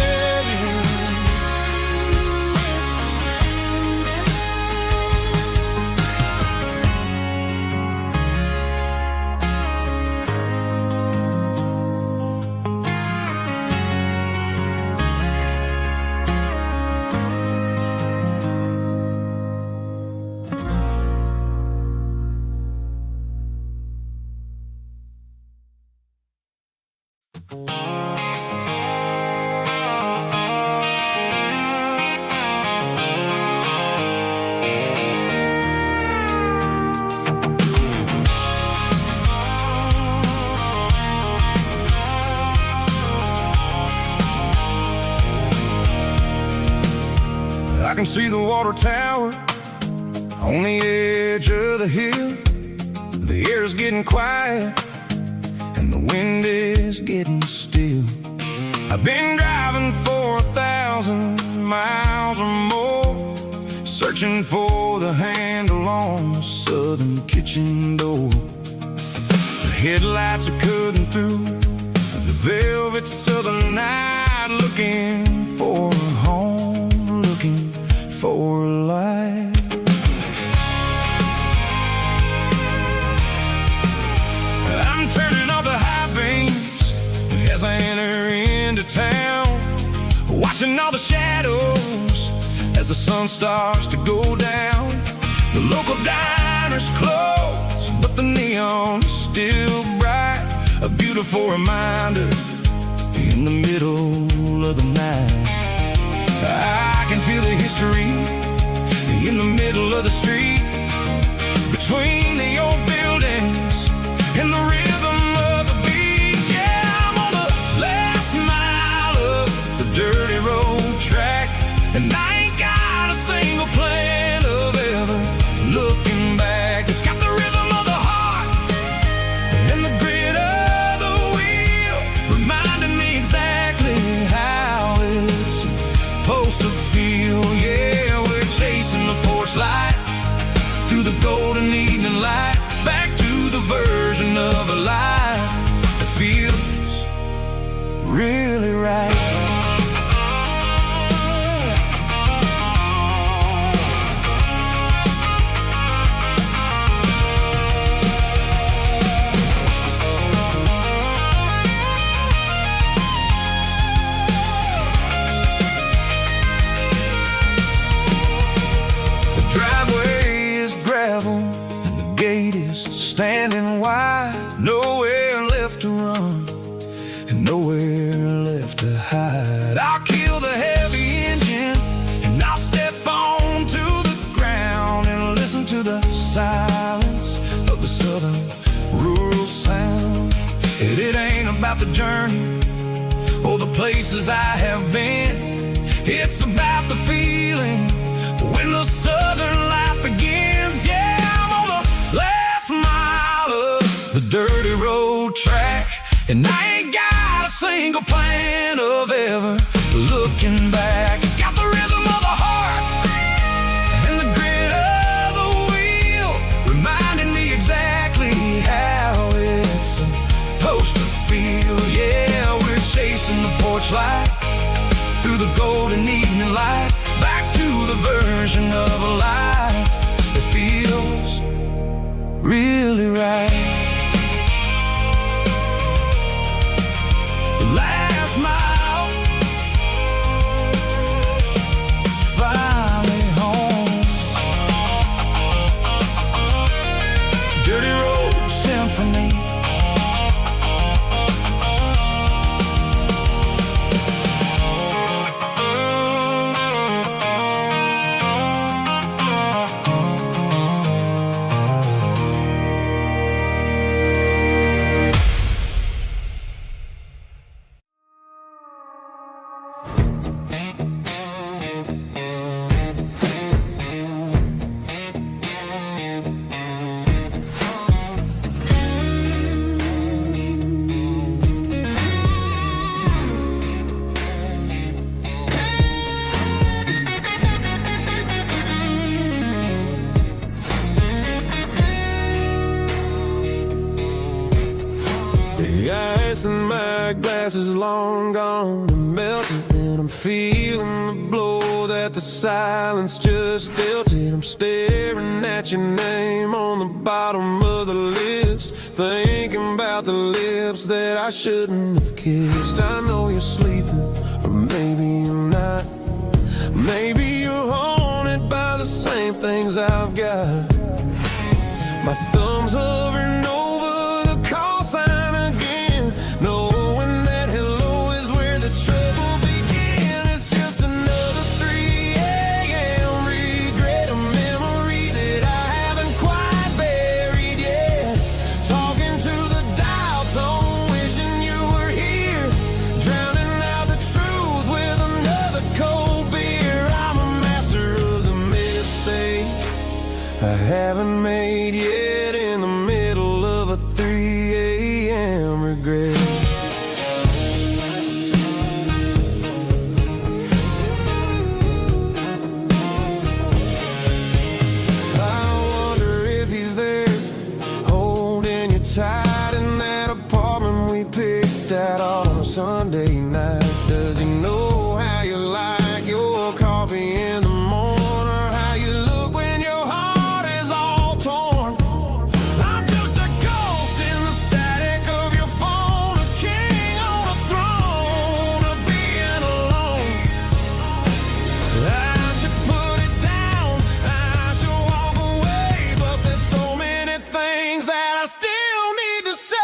Speaker 1: I can see the water tower on the edge of the hill. The air's getting quiet and the wind is getting still. I've been driving for 1,000 miles or more, searching for the handle on the southern kitchen door. The headlights are cutting through the velvet southern night, looking for a home, looking for life. I'm turning off the high beams as I enter into town, watching all the shadows as the sun starts to go down. The local diner's closed, but the neon's still bright, a beautiful reminder in the middle of the night. I can feel the history in the middle of the street, between the old buildings and the rhythm of the beats. Yeah, I'm on the last mile of the dirty road track, and I ain't got a single plan of ever looking back. It's got the rhythm of the heart and the grit of the wheel, reminding me exactly how it's supposed to feel. Yeah, we're chasing the porch light through the golden evening light, back to the version of a life that feels really right. The driveway is gravel and the gate is standing wide, nowhere left to run and nowhere left to hide. I'll kill the heavy engine and I'll step onto the ground and listen to the silence of the southern rural sound. It ain't about the journey or the places I have been, it's about the feeling when the southern life begins. Yeah, I'm on the last mile of the dirty road track, and I ain't got a single plan of ever looking back. It's got the rhythm of the heart and the grit of the wheel, reminding me exactly how it's supposed to feel. Yeah, we're chasing the porch light through the golden evening light, back to the version of a life that feels really right. The last mile, finally home. Dirty road symphony. The ice in my glass is long gone and melted, and I'm feeling the blow that the silence just dealt it. I'm staring at your name on the bottom of the list, thinking about the lips that I shouldn't have kissed. I know you're sleeping, or maybe you're not. Maybe you're haunted by the same things I've got. My thumb's hovering over the call sign again, knowing that hello is where the trouble began. It's just another 3 a.m. regret, a memory that I haven't quite buried yet. Talking to the dial tone, wishing you were here, drowning out the truth with another cold beer. I'm a master of the mistakes I haven't made yet, in the middle of a 3 a.m. regret. I wonder if he's there, holding you tight in that apartment we picked out on a Sunday night. Does he know how you like your coffee in the morning, or how you look when your heart is all torn? I'm just a ghost in the static of your phone, a king on a throne of being alone. I should put it down, I should walk away, but there's so many things that I still need to say.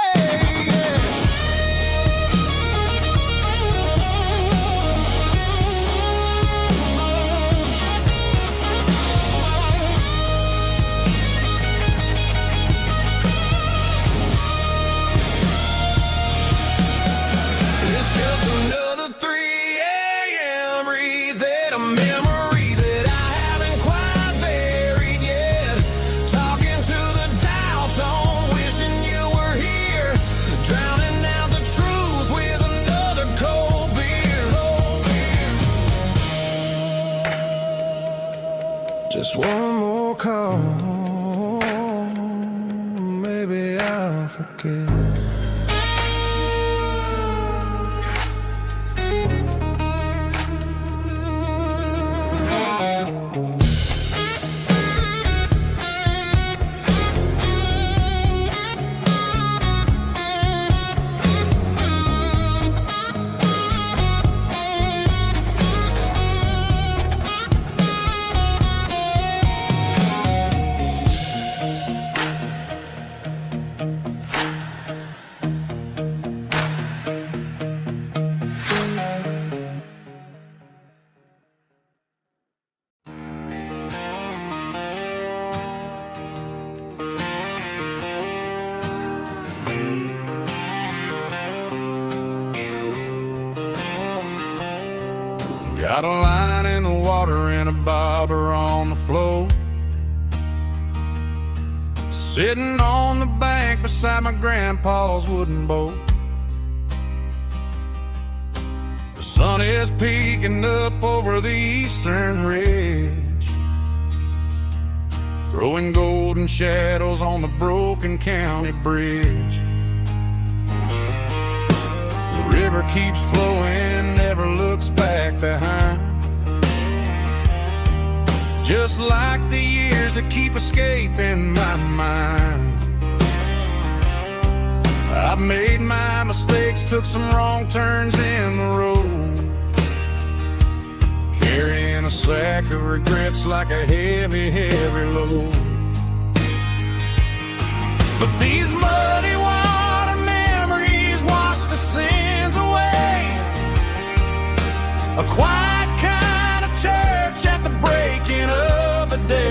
Speaker 1: It's just another 3 a.m. read, a memory that I haven't quite buried yet. Talking to the dial tone, wishing you were here, drowning out the truth with another cold beer. Just one more call, maybe I'll forget. Got a line in the water and a bobber on the floor, sitting on the bank beside my grandpa's wooden boat. The sun is peeking up over the eastern ridge, throwing golden shadows on the broken county bridge. The river keeps flowing, never looks back behind, just like the years that keep escaping my mind. I've made my mistakes, took some wrong turns in the road, carrying a sack of regrets like a heavy, heavy load. But these muddy water memories wash the sins away. A quiet kind of church at the breaking of the day.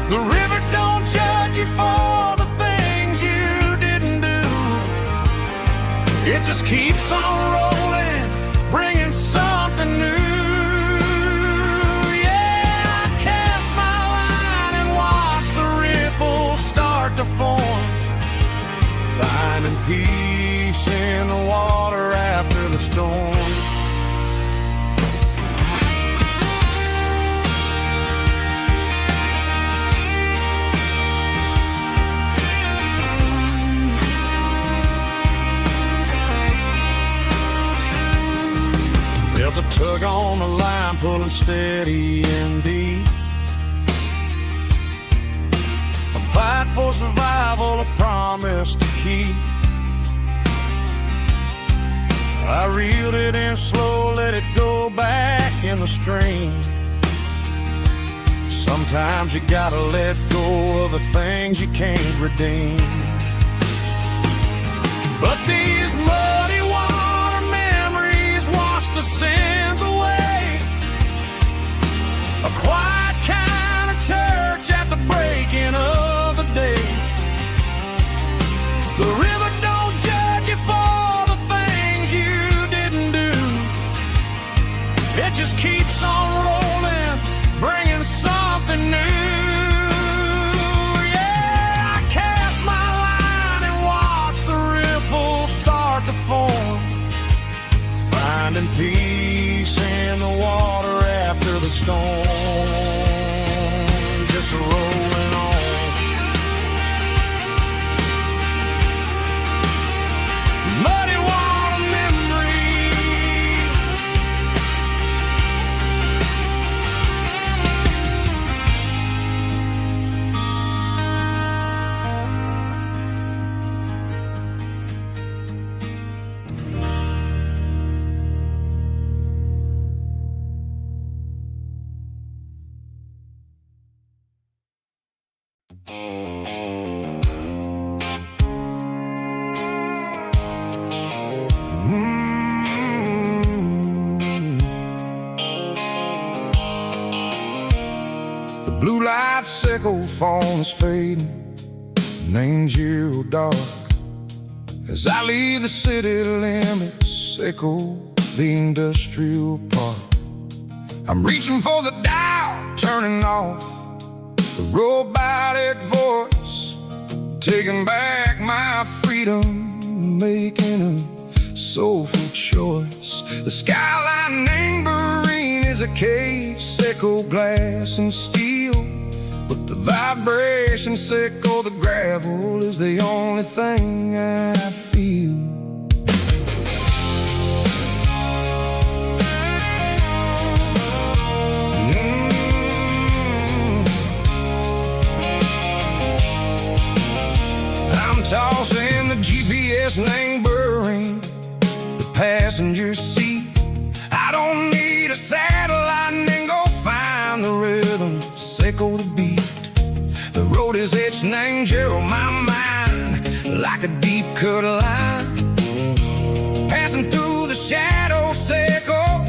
Speaker 1: The river don't judge you for the things you didn't do. It just keeps on rolling, bringing something new. Yeah, I cast my line and watch the ripples start to form, finding peace in the water after the storm. Tug on the line, pulling steady and deep. A fight for survival, a promise to keep. I reeled it in slow, let it go back in the stream. Sometimes you gotta let go of the things you can't redeem. But these muddy water memories wash the sins away. A quiet kind of church at the breaking of the day. The river don't judge you for the things you didn't do. It just keeps on rolling, bringing something new. Yeah, I cast my line and watch the ripples start to form, finding peace in the water after the storm. Just rolling on. Muddy water memory. The blue light sickle phone is fading, and angel dark. As I leave the city limits, sickle the industrial park. I'm reaching for the dial, turning off the robotic voice, taking back my freedom, making a soulful choice. The skyline neighboring is a cave, sickle glass and steel, but the vibration sickle, the gravel is the only thing I feel. Tossing the GPS neighboring the passenger seat. I don't need a satellite and go find the rhythm, sickle the beat. The road is etched and angel on my mind like a deep cut line, passing through the shadow, sickle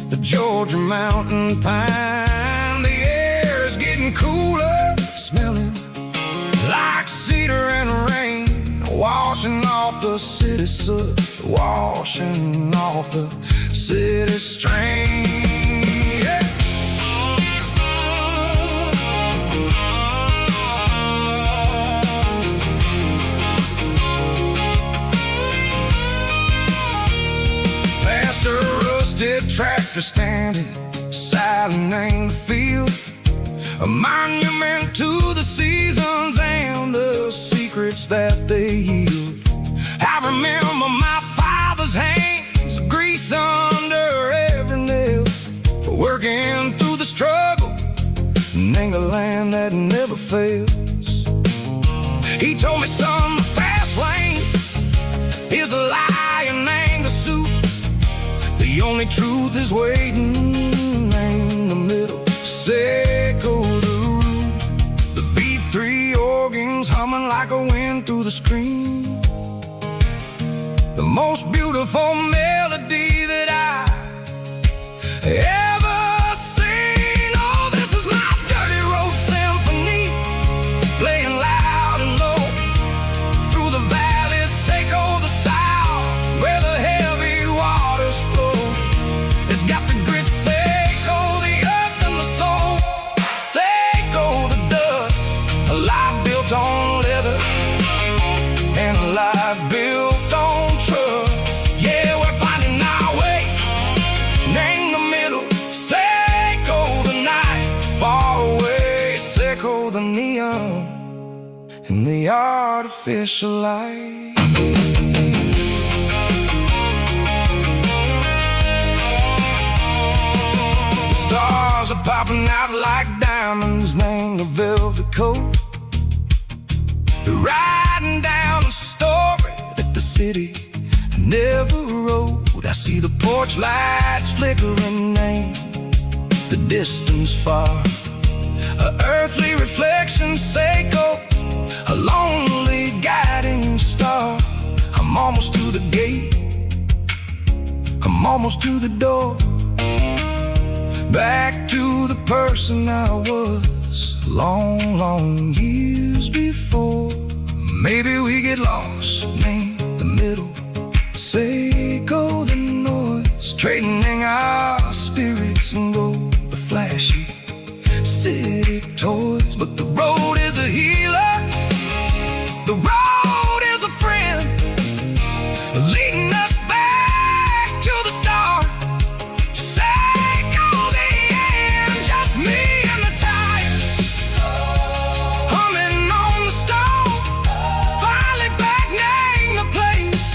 Speaker 1: the Georgia mountain pine. The air is getting cooler, smelling like cedar and rain, washing off the city soot, washing off the city strain. Yeah. Past a rusted tractor standing silent in the field, a monument to the seasons and the secrets that they yield. I remember my father's hands, grease under every nail, for working through the struggle and the land that never fails. He told me, son, the fast lane is a lie and ain't the suit. The only truth is waiting in the middle, sickle the root. The B3 organs humming like a wind through the screen, the most beautiful melody that I ever seen. Oh, this is my dirty road symphony, playing loud and low through the valleys, sickle the south, where the heavy waters flow. It's got the grit, sickle the earth and the soul, sickle the dust, a life built on leather and a life built on trust. Yeah, we're finding our way in the middle, sickle the night, far away, sickle the neon and the artificial light. stars are popping out like diamonds, named the velvet coat. They're writing down a story that the city never wrote. I see the porch lights flickering, name the distance far. An earthly reflection, Seiko, a lonely guiding star. I'm almost to the gate, I'm almost to the door, back to the person I was long, long years before. Maybe we get lost, name the middle, Seiko the noise, trading our spirits and go the flashy city toys. But the road is a healer, the road is a friend, leading us back to the start. Seiko the end, just me and the tires, humming on the stove. Finally back, name the place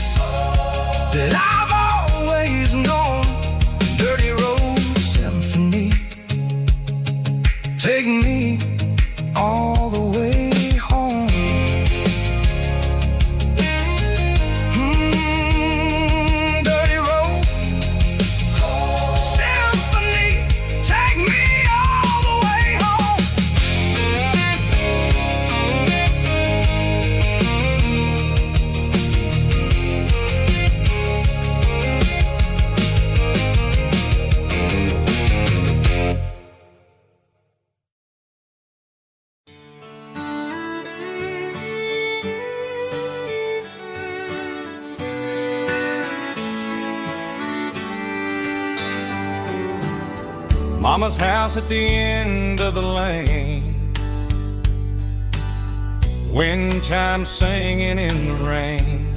Speaker 1: that I've always known. Dirty Road Symphony, take me all the way home. Dirty Road Symphony, take me all the way home.
Speaker 2: Mama's house at the end of the lane, wind chimes singing in the rain.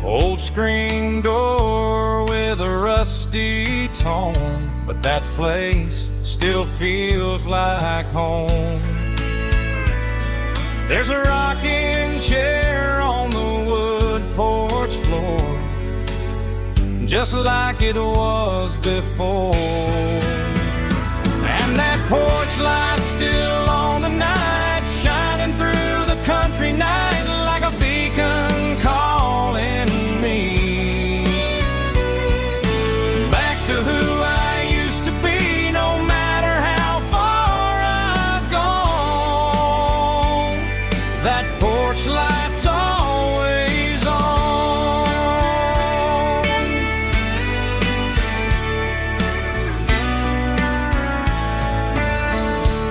Speaker 2: Old screen door with a rusty tone, but that place still feels like home. There's a rocking chair on the wood porch floor, just like it was before. And that porch light's still on tonight, shining through the country night like a beacon calling me back to who I used to be. No matter how far I've gone, that porch light's always on.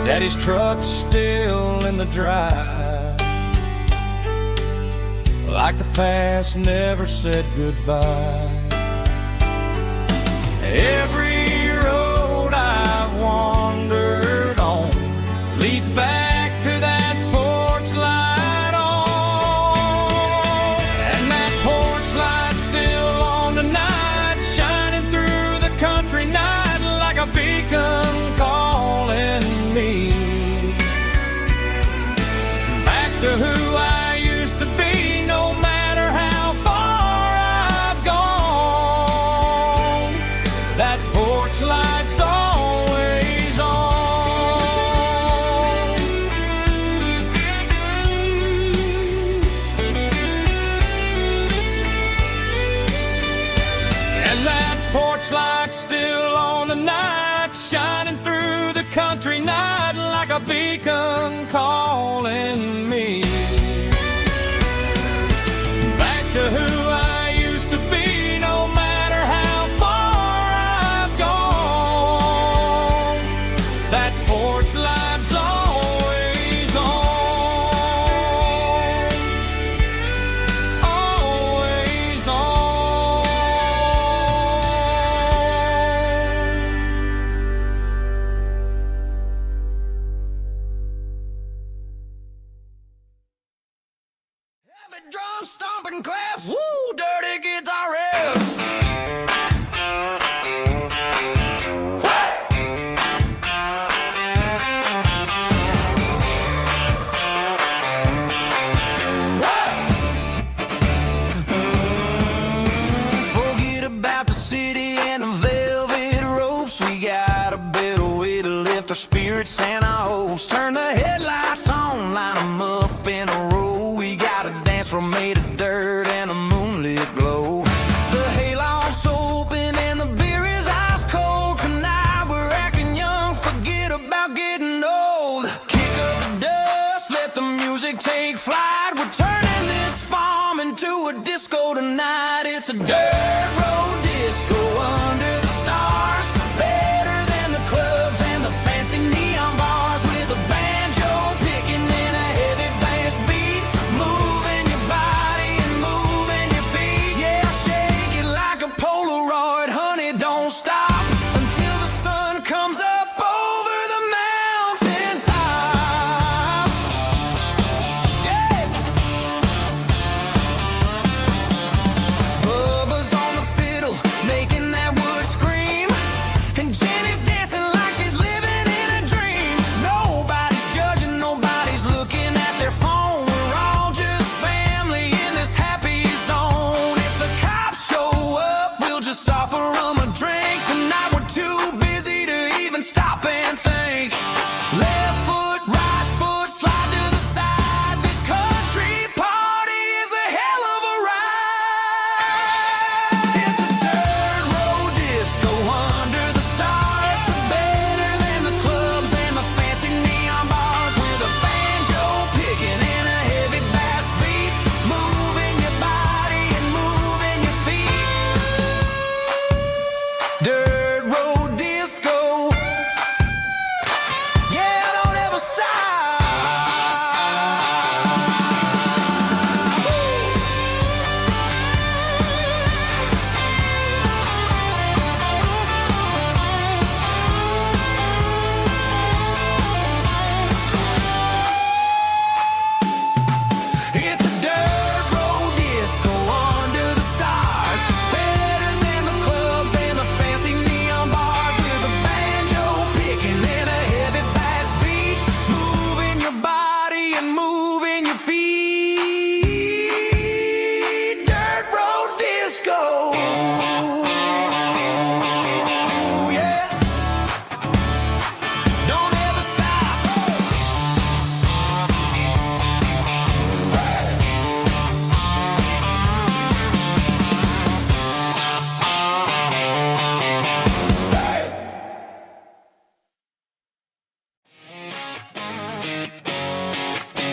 Speaker 2: Daddy's truck's still in the drive, like the past never said goodbye. Every road I've wandered on leads back to that porch light on. And that porch light's still on tonight, shining through the country night like a beacon calling me back to who I used to be. No matter how far I've gone, that porch light's always on. And that porch light's still on tonight, shining through the country night like a beacon calling me back to who I used to be. No matter how far I've gone, that porch light's always on, always on.
Speaker 1: Heavy drum stomping claps, woo, dirty guitar riffs. Forget about the city and the velvet ropes. We got ride. We're turning this farm into a disco tonight. It's a dirt road disco under the stars. Better than the clubs and the fancy neon bars. With a banjo picking and a heavy bass beat. Moving your body and moving your feet. Yeah, shake it like a Polaroid, honey, don't stop until the sun comes up over the mountain top. Yeah. Bubba's on the fiddle, making that wood scream. And Jenny's dancing like she's living in a dream. Nobody's judging, nobody's looking at their phone. We're all just family in this happy zone. If the cops show up, we'll just offer them a drink. Tonight we're too busy to even stop and think. Left foot, right foot, slide to the side. This country party is a hell of a ride. It's a dirt road disco under the stars. Better than the clubs and the fancy neon bars. With a banjo picking and a heavy bass beat. Moving your body and moving your feet. Dirt road disco. Yeah, don't ever stop. It's a dirt road disco under the stars. Better than the clubs and the fancy neon bars. With a banjo picking and a heavy bass beat. Moving your body and moving your feet. Dirt road disco. Yeah. Don't ever stop.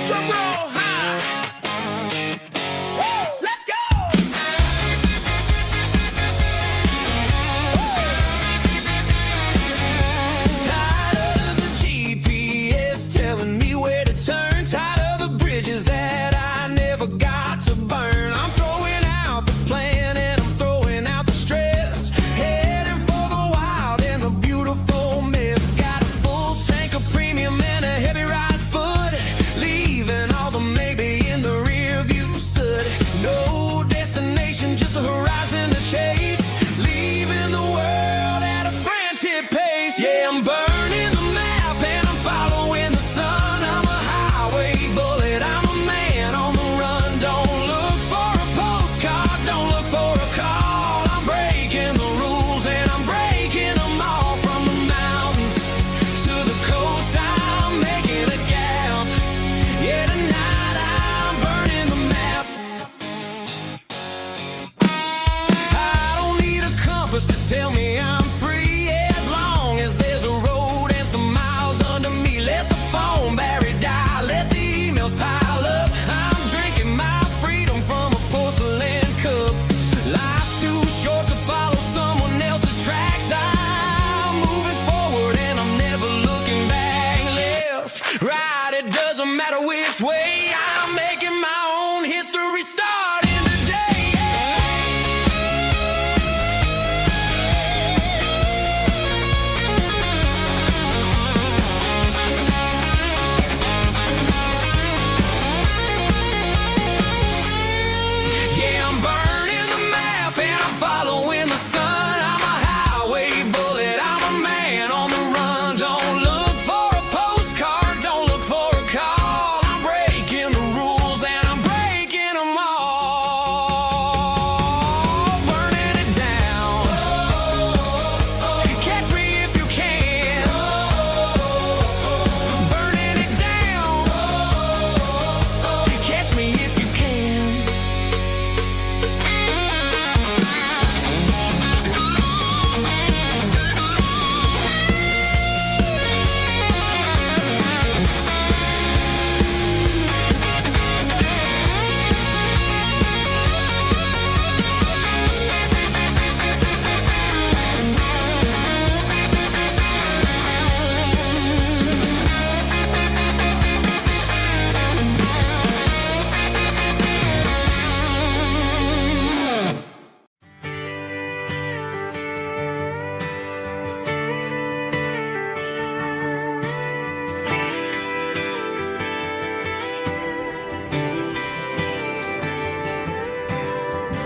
Speaker 1: Drum roll high. Woo, let's go. Tired of the GPS telling me where to turn. Tired of the bridges that I never got to burn. I'm throwing out the plan and I'm throwing out the stress. Heading for the wild and the beautiful mist. Got a full tank of premium and a heavy right foot. Leaving all the maybe in the rear view soot. No destination, just a horizon to chase. Leaving the world at a frantic pace. Yeah, I'm burning the map and I'm following the sun. I'm a highway bullet, I'm a man on the run. Don't look for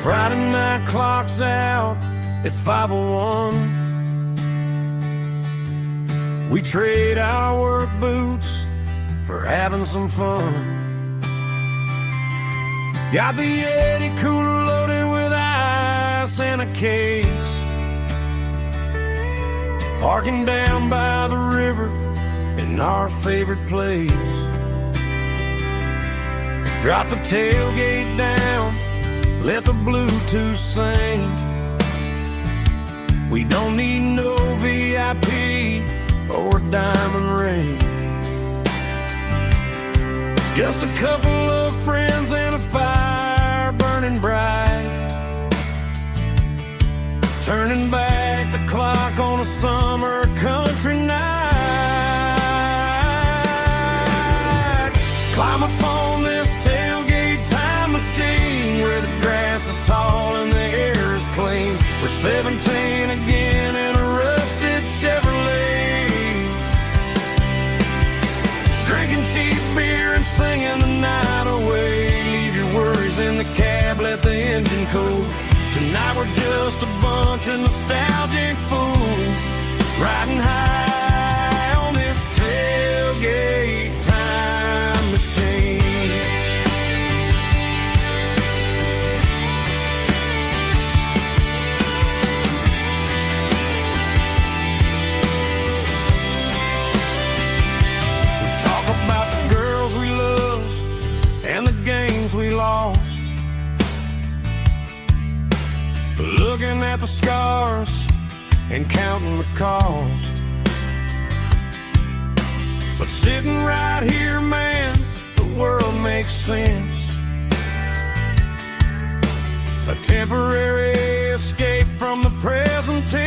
Speaker 1: Friday night clock's out at 5:01. We trade our work boots for having some fun. Got the Yeti cooler loaded with ice and a case, parking down by the river in our favorite place. Drop the tailgate down, let the Bluetooth sing. We don't need no VIP or a diamond ring. Just a couple of friends and a fire burning bright, turning back the clock on a summer country night. Climb up on this tailgate time machine where the grass is tall and the air is clean. We're 17 again in a rusted Chevrolet, drinking cheap beer and singing the night away. Leave your worries in the cab, let the engine cool. Tonight we're just a bunch of nostalgic fools riding high on this tailgate time machine. We talk about the girls we love and the games we lost, looking at the scars and counting the cost. But sitting right here, man, the world makes sense. A temporary escape from the present tense.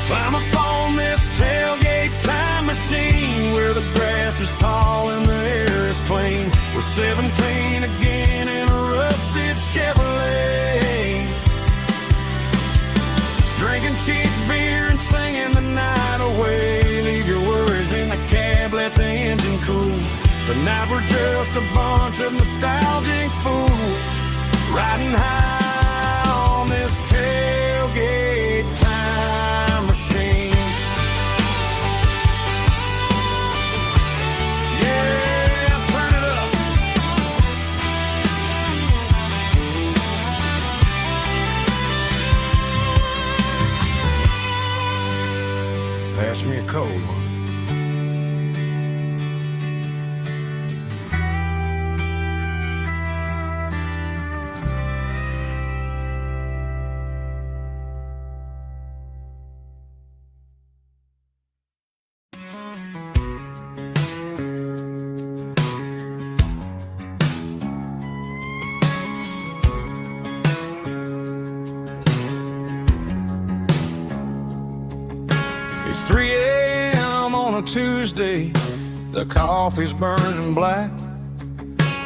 Speaker 1: Climb up on this tailgate time machine where the grass is tall and the air is clean. We're 17 again in a rusted Chevrolet, drinking cheap beer and singing the night away. Leave your worries in the cab, let the engine cool. Tonight we're just a bunch of nostalgic fools riding high on this tailgate time machine. Pass me a cold one. It's 3 a.m. on a Tuesday, the coffee's burning black.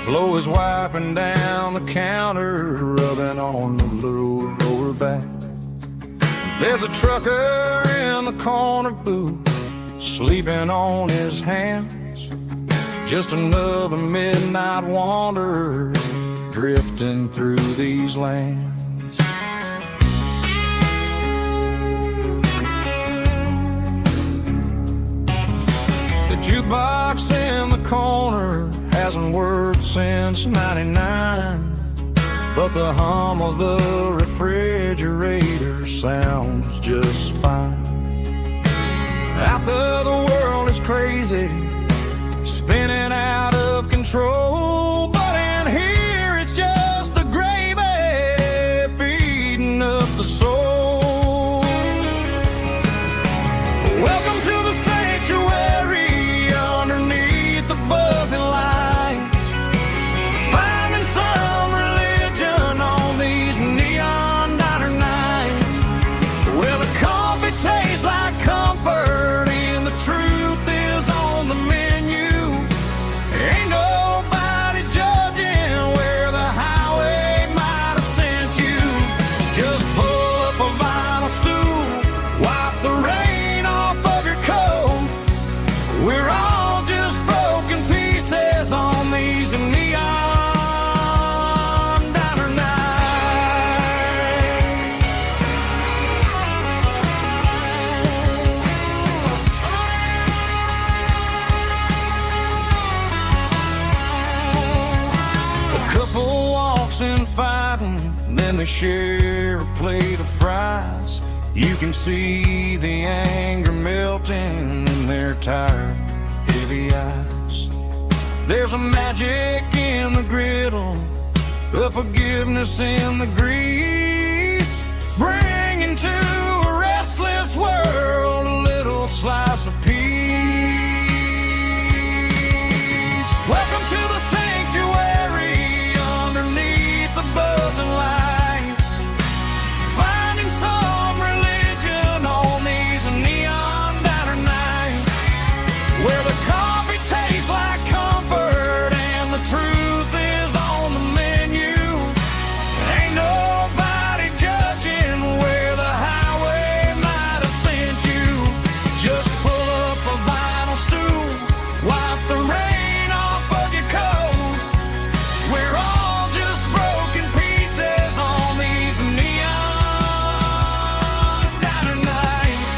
Speaker 1: Flo is wiping down the counter, rubbing on the little roller back. There's a trucker in the corner booth, sleeping on his hands. Just another midnight wanderer, drifting through these lands. The jukebox in the corner hasn't worked since '99, but the hum of the refrigerator sounds just fine. Out there the world is crazy, spinning out of control, but in here it's just the gravy feeding up the soul. Welcome to the sanctuary underneath the buzzing lights, finding some religion on these neon diner nights, where the coffee tastes like comfort and the truth is on the menu.
Speaker 2: Couple walks and fighting, then they share a plate of fries. You can see the anger melting in their tired, heavy eyes. There's a magic in the griddle, a forgiveness in the grease, bringing to a restless world a little slice of peace. Welcome to the sanctuary underneath the buzzing lights, finding some religion on these neon diner nights, where the coffee tastes like comfort and the truth is on the menu. Ain't nobody judging where the highway might have sent you. Just pull up a vinyl stool, wipe the rain off of your coat. We're all just broken pieces on these neon diner nights.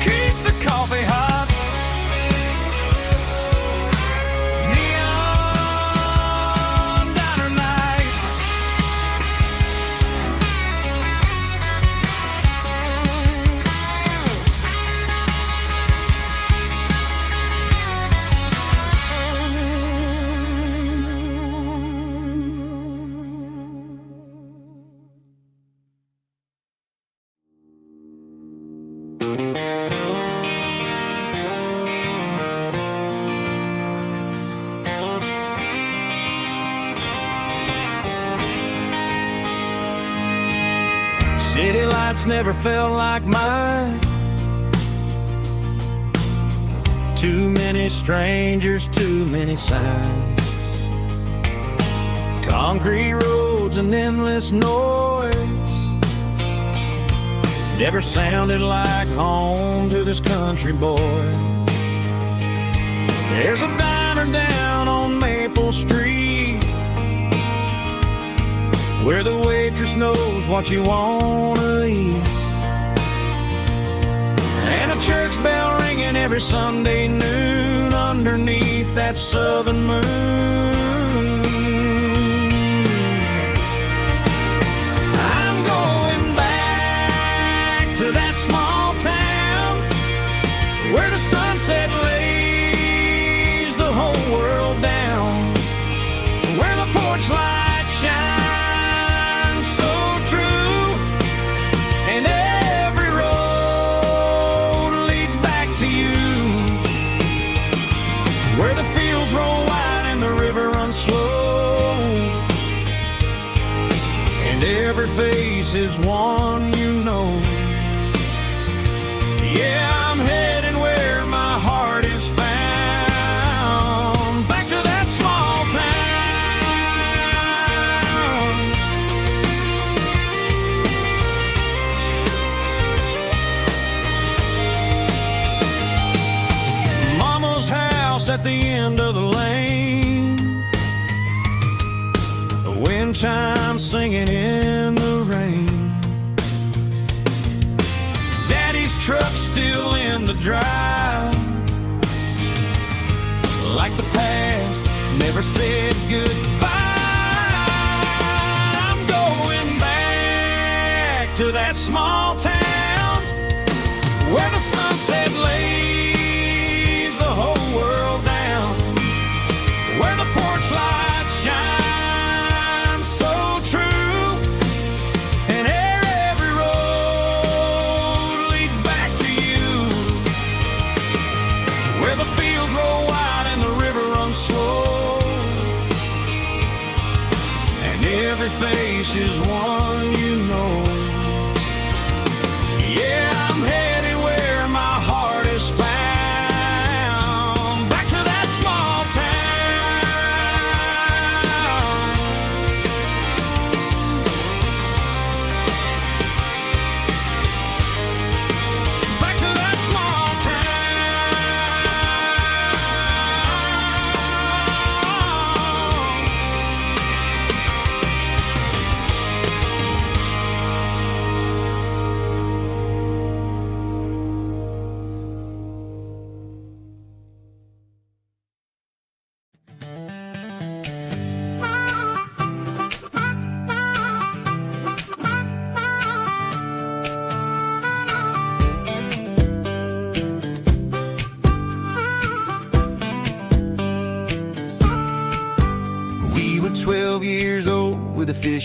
Speaker 2: Keep the coffee hot. Neon diner night. City lights never felt like mine. Too many strangers, too many signs. Concrete roads and endless noise never sounded like home to this country boy. There's a diner down on Maple Street where the waitress knows what you wanna eat, and a church bell ringing every Sunday noon underneath that southern moon. I'm going back to that small town where the sunset lays the whole world down, where the porch lights shine so true, and every road leads back to you, where the fields roll wide and the river runs slow, and every face is one you know. Yeah, I'm heading where my heart is found, back to that small town. Mama's house at the end of the lane, the wind chimes singing in the rain. Daddy's truck still in the drive, like the past never said goodbye. I'm going back to that small town where the sunset lays the whole world down, where the porch lights shine so true, and every road leads back to you, where the fields roll wide and the river runs slow, and every face is one you know. Yeah, I'm headed where my heart is found, back to that small town. Back to that small town.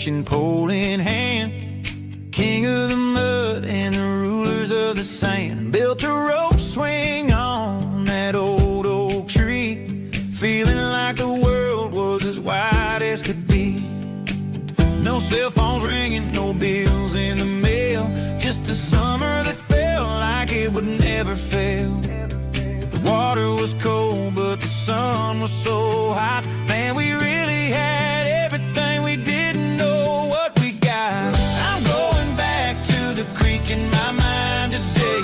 Speaker 2: fishing pole in hand, king of the mud and the rulers of the sand. Built a rope swing on that old oak tree, feeling like the world was as wide as could be. No cell phones ringing, no bills in the mail, just a summer that felt like it would never fail. The water was cold, but the sun was so hot. Man, we really had everything, we didn't know what we got. I'm going back to the creek in my mind today,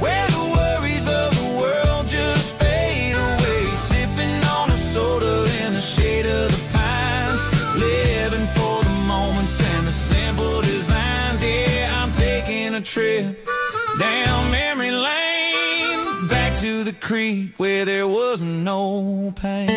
Speaker 2: where the worries of the world just fade away. Sipping on a soda in the shade of the pines, living for the moments and the simple designs. Yeah, I'm taking a trip down memory lane, back to the creek where there was no pain.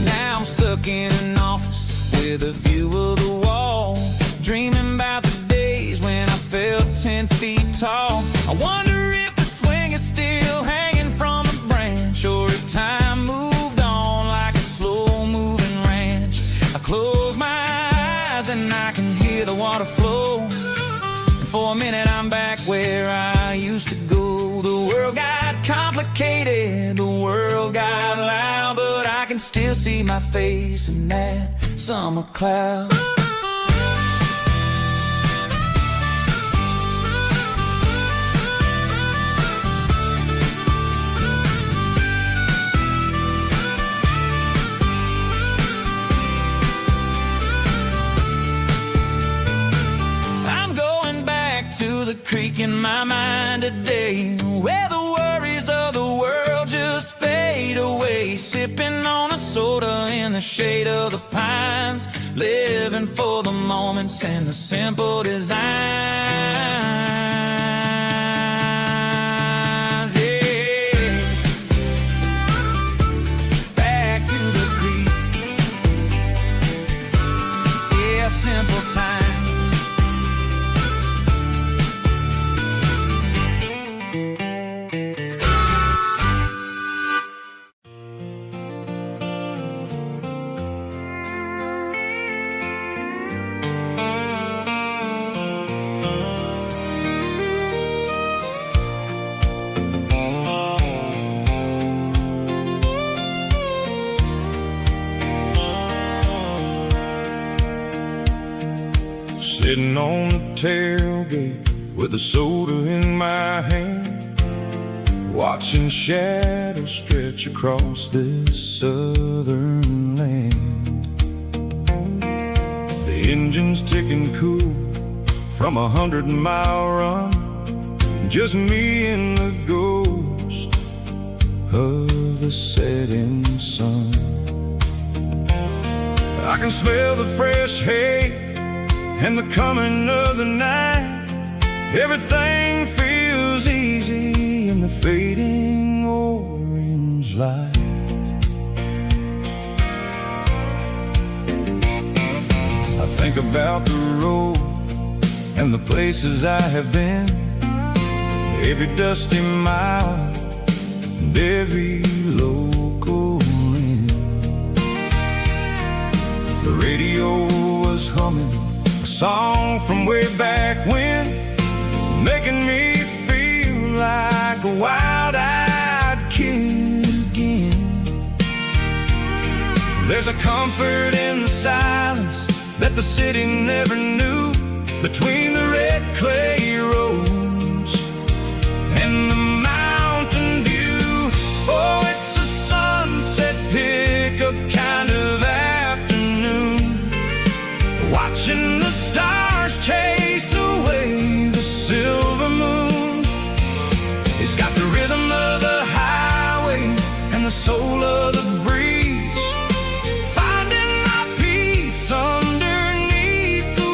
Speaker 2: Now I'm stuck in an office with a view of the wall, dreaming about the days when I felt 10 feet tall. I wonder if the swing is still hanging from a branch, or if time moved on like a slow-moving ranch. I close my eyes and I can hear the water flow, and for a minute I'm back where I used to go. The world got complicated, the world got loud, but I can still see my face in that summer cloud. To the creek in my mind today, where the worries of the world just fade away. Sipping on a soda in the shade of the pines, living for the moments and the simple designs. Yeah, back to the creek. Yeah, simple times.
Speaker 1: Sitting on the tailgate with a soda in my hand, watching shadows stretch across this southern land. The engine's ticking cool from 100-mile run, just me and the ghost of the setting sun. I can smell the fresh hay and the coming of the night. Everything feels easy in the fading orange light. I think about the road and the places I have been, every dusty mile and every local inn. The radio was humming a song from way back when, making me feel like a wild-eyed kid again. There's a comfort in the silence that the city never knew, between the red clay roads and the mountain view. Oh, it's a sunset pickup kind of afternoon, watching the stars chase away the silver moon. It's got the rhythm of the highway and the soul of the breeze, finding my peace underneath the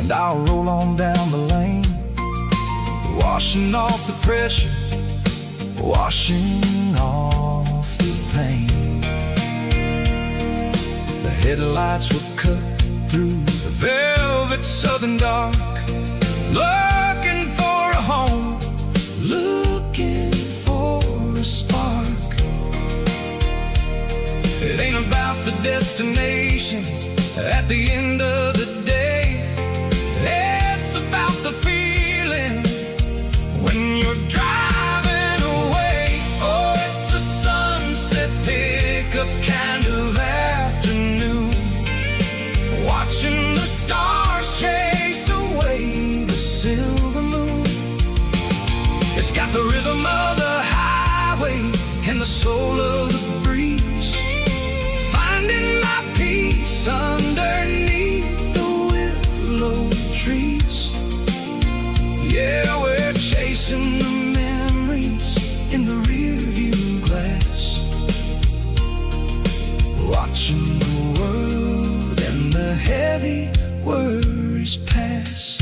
Speaker 2: and I'll roll on down the lane, washing off the pressure, washing off the pain. The headlights will cut through the velvet southern dark, looking for a home, looking for a spark. It ain't about the destination at the end of the day, it's about the feeling when you're driving away. Oh, it's a sunset pickup kind of afternoon, watching the stars chase away the silver moon. It's got the rhythm of the highway and the soul of the breeze, finding my peace underneath the willow trees. Yeah, we're chasing the memories in the rearview glass, watching the world and the heavy worries pass.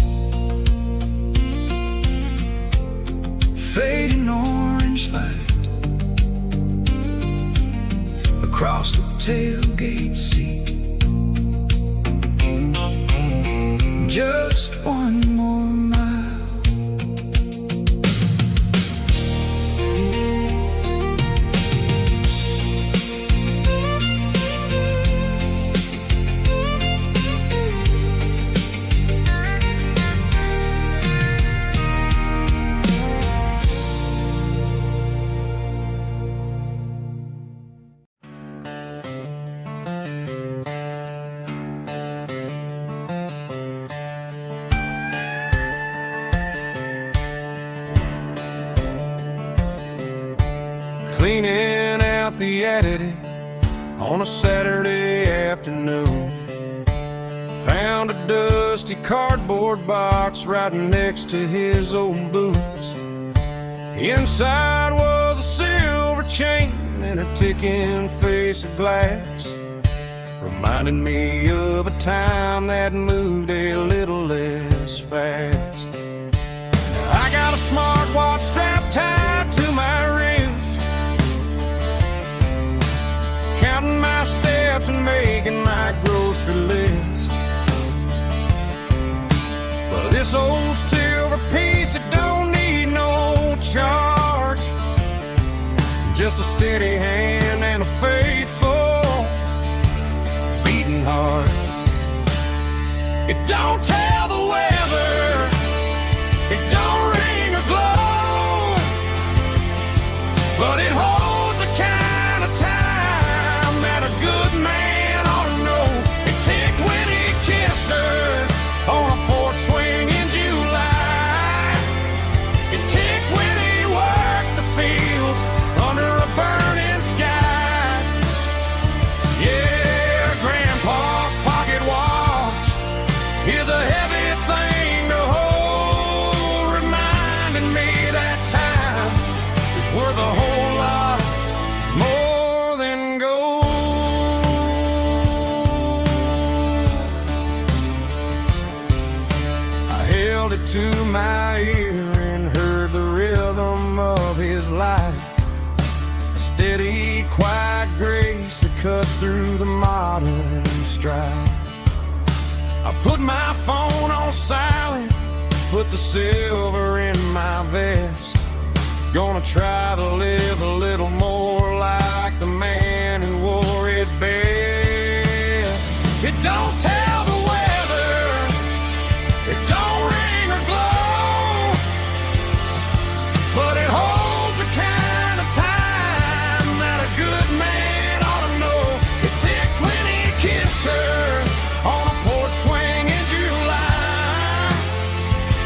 Speaker 2: Fading orange light across the tailgate seat. Just one more mile.
Speaker 1: Cleaning out the attic on a Saturday afternoon, found a dusty cardboard box right next to his old boots. Inside was a silver chain and a ticking face of glass, reminding me of a time that moved a little less fast. Now I got a smartwatch strapped tied to my wrist, counting my steps and making my grocery list. Well, this old silver piece, it don't need no charge, just a steady hand and a faithful beating heart. It don't tell the weather, it don't ring or glow, but it holds the kind of time that a good man ought to know. It ticked when he kissed her on a porch swing in July. It ticked when he worked the fields under a burning sky. Yeah, Grandpa's pocket watch is a heavy thing to hold, reminding me that time is worth a whole lot more than gold. I held it to my ear and heard the rhythm of his life, a steady, quiet grace that cut through the modern strife. I put my phone on silent, put the silver in my vest, gonna try to live a little more like the man who wore it best. It don't tell the weather, it don't ring or glow, but it holds the kind of time that a good man ought to know. It ticked when he kissed her on a porch swing in July.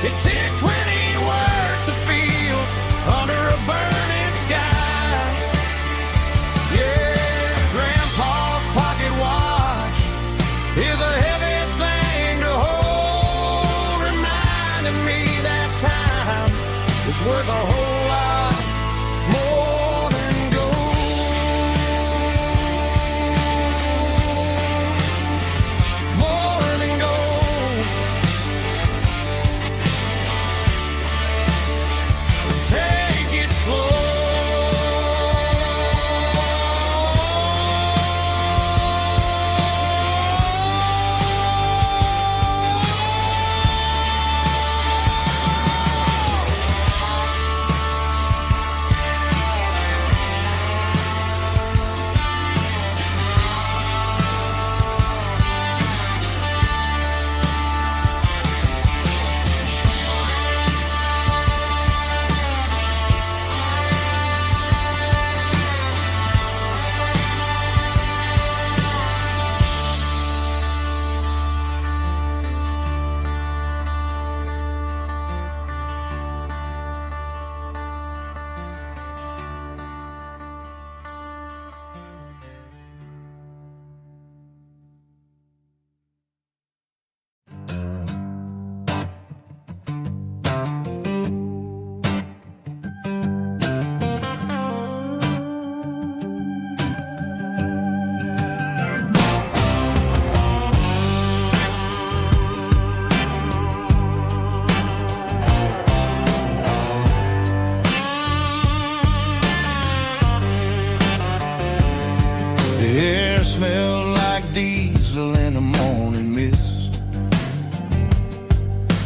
Speaker 1: It ticked when he worked the fields under a burning sky. Yeah, Grandpa's pocket watch is a heavy thing to hold, reminding me that time is worth a whole lot more than gold. More than gold.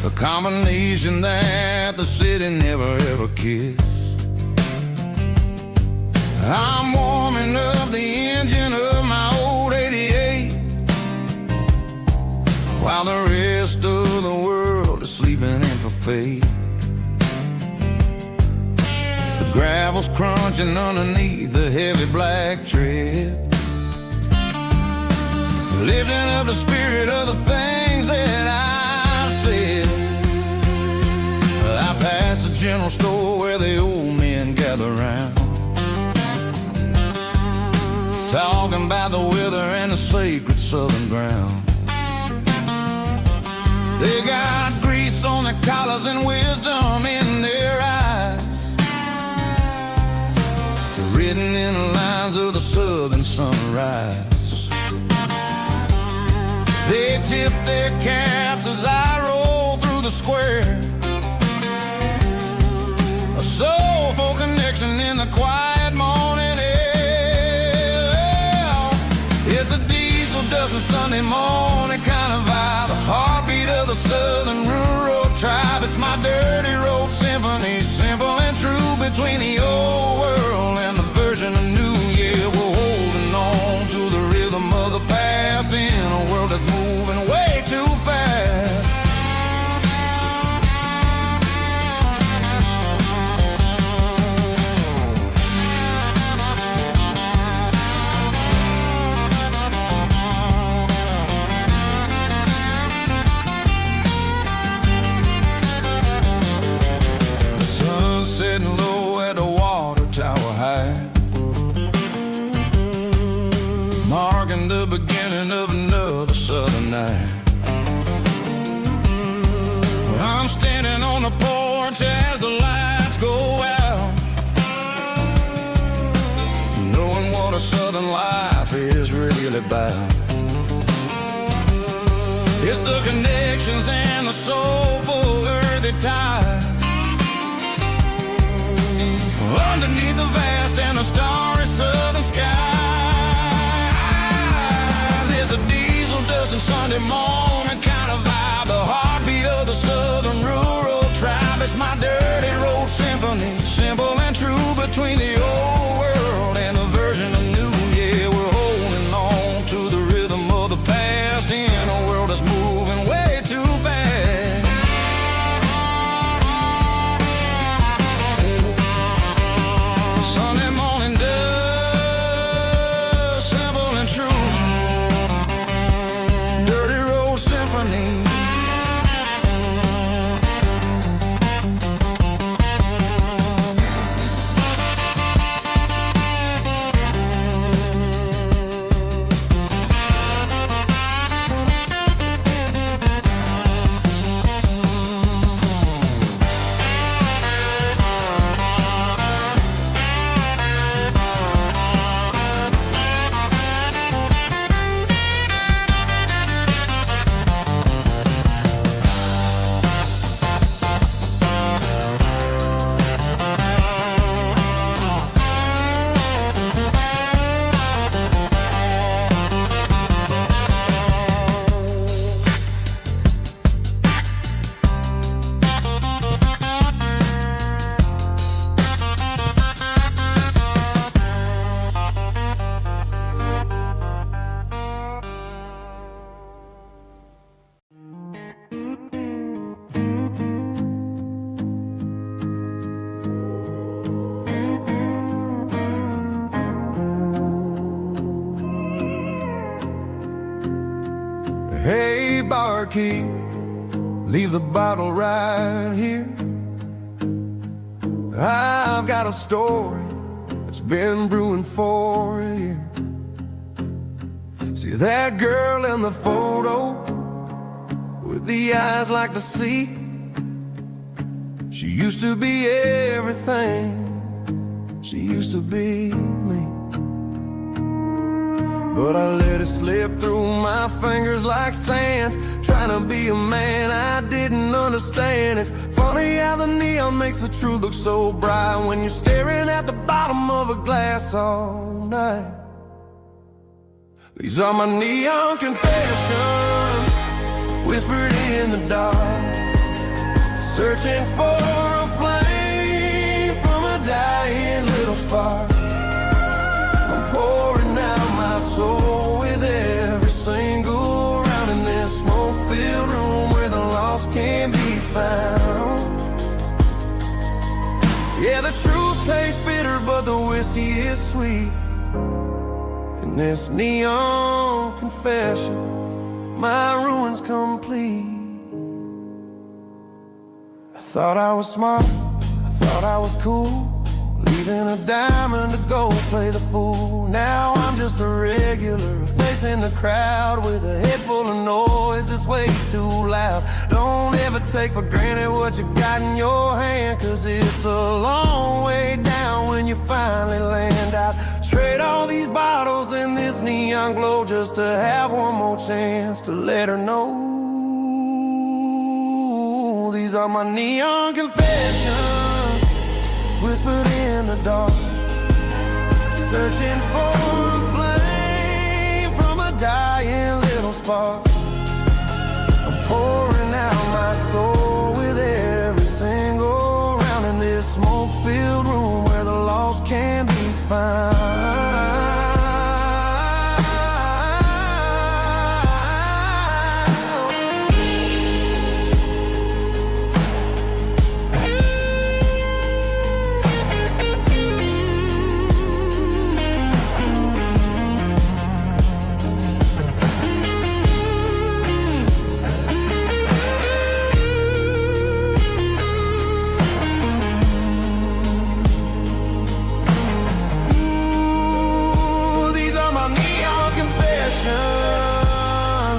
Speaker 1: a combination that the city never ever kissed. I'm warming up the engine of my old 88, while the rest of the world is sleeping in for fate. The gravel's crunching underneath the heavy black tread, lifting up the spirit of the things that I said. I passed the general store where the old men gather round, talking about the weather and the sacred southern ground. They got grease on their collars and wisdom in their eyes, written in the lines of the southern sunrise. They tip their caps as I roll through the square, a soulful connection in the quiet morning air. It's a diesel dusting Sunday morning kind of vibe, a heartbeat of the southern rural tribe. It's my dirty road symphony, simple and true, between the old world and the version of new. Yeah, we're holding on to the rhythm of the past in a world that's moving way too fast. Sitting low at the water tower high, marking the beginning of another southern night. I'm standing on the porch as the lights go out, knowing what a southern life is really about. It's the connections and the soulful earthy ties, underneath the vast and the starry southern skies. It's a diesel dusting Sunday morning kind of vibe, the heartbeat of the southern rural tribe. It's my dirty road symphony, simple and true, between the old world and the version of new. Yeah, we're holding on to the rhythm of the past in a world that's moving way too fast. Sunday morning dust, simple and true, dirty road symphony. Hey, barkeep, leave the bottle right here. I've got a story that's been brewing for a year. See that girl in the photo with the eyes like the sea? She used to be everything, she used to be me. But I let it slip through my fingers like sand, trying to be a man I didn't understand. It's funny how the neon makes the truth look so bright when you're staring at the bottom of a glass all night. These are my neon confessions, whispered in the dark. searching for a flame from a dying little spark. I'm pouring out my soul with every single round in this smoke-filled room where the lost can be found. Yeah, the truth tastes bitter, but the whiskey is sweet. In this neon confession, my ruin's complete. I thought I was smart, I thought I was cool, leaving a diamond to go play the fool. Now I'm just a regular, facing the crowd with a head full of noise that's way too loud. Don't ever take for granted what you got in your hand, cause it's a long way down when you finally land out. Trade all these bottles and this neon glow just to have one more chance to let her know. These are my neon confessions, whispered in the dark, searching for a flame from a dying little spark. I'm pouring out my soul with every single round in this smoke-filled room where the lost can be found.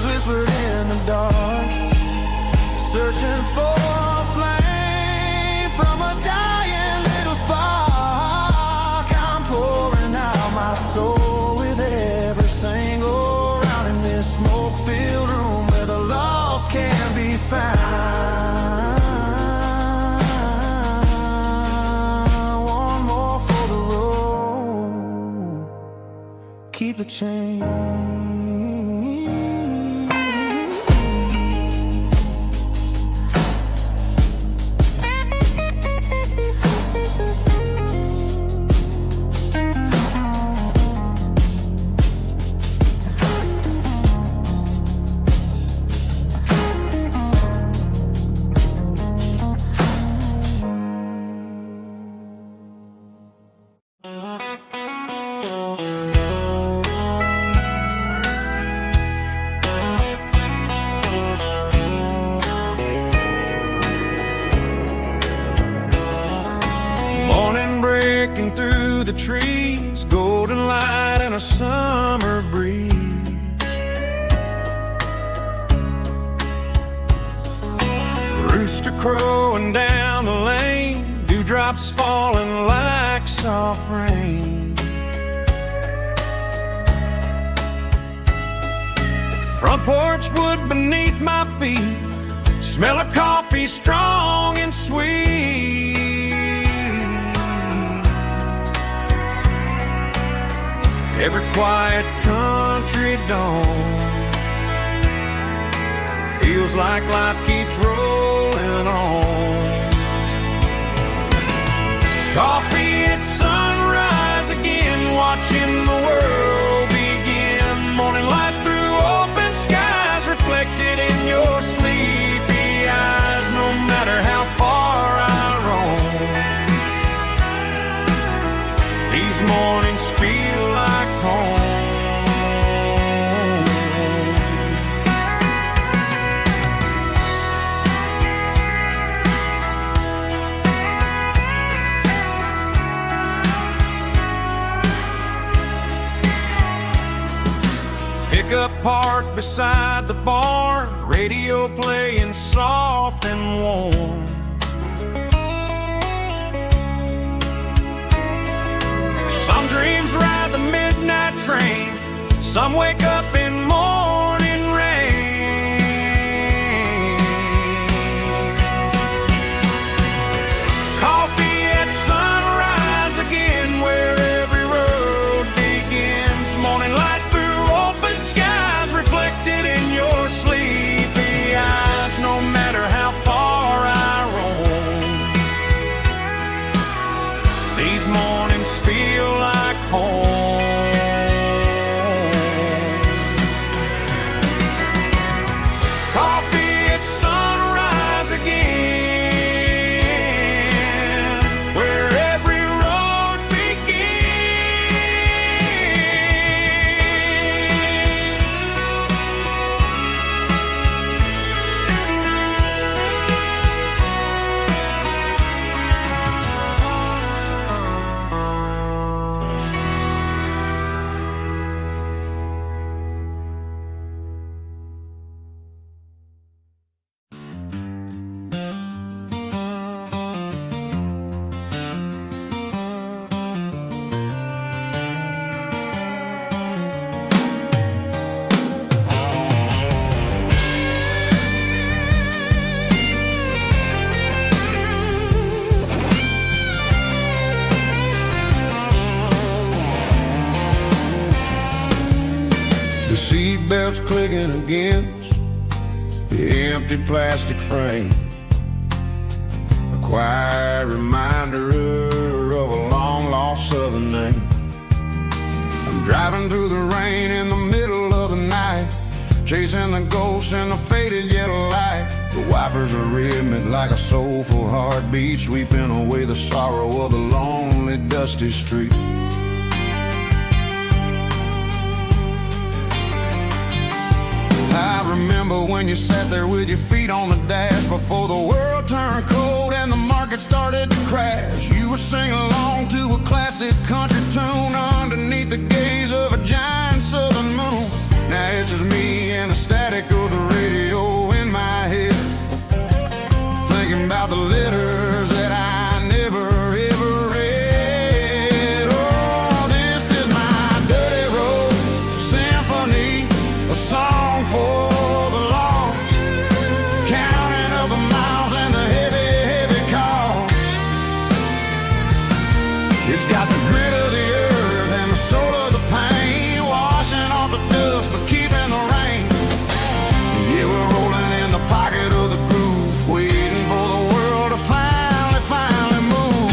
Speaker 1: Whispered in the dark, searching for a flame from a dying little spark. I'm pouring out my soul with every single round in this smoke-filled room where the lost can be found. One more for the road, keep the change. Breaking through the trees, golden light and a summer breeze. Rooster crowing down the lane, dewdrops falling like soft rain. Front porch wood beneath my feet, smell of coffee strong and sweet. Every quiet country dawn feels like life keeps rolling on. Coffee at sunrise again, watching the world begin. Morning light through open skies, reflected in your sleepy eyes. No matter how far I roam, these mornings feel like home. Pickup parked beside the barn, radio playing soft and warm. Some dreams ride the midnight train, some wake up in morning rain. Coffee at sunrise again, where every road begins. Morning light through open skies, reflected in your sleepy eyes. No matter how far I roam, digging against the empty plastic frame. A quiet reminder of a long-lost southern name. I'm driving through the rain in the middle of the night, chasing the ghosts in the faded yellow light. The wipers are rhythmic like a soulful heartbeat, sweeping away the sorrow of the lonely, dusty street. I remember when you sat there with your feet on the dash, before the world turned cold and the market started to crash. You were singing along to a classic country tune underneath the gaze of a giant southern moon. Now it's just me and the static of the radio in my head, thinking about the letters that I never ever read. Oh, this is my dirty road symphony, a song for the lost, counting up the miles and the heavy, heavy cost. It's got the grit of the earth and the soul of the pain, washing off the dust but keeping the rain. Yeah, we're rolling in the pocket of the groove, waiting for the world to finally move.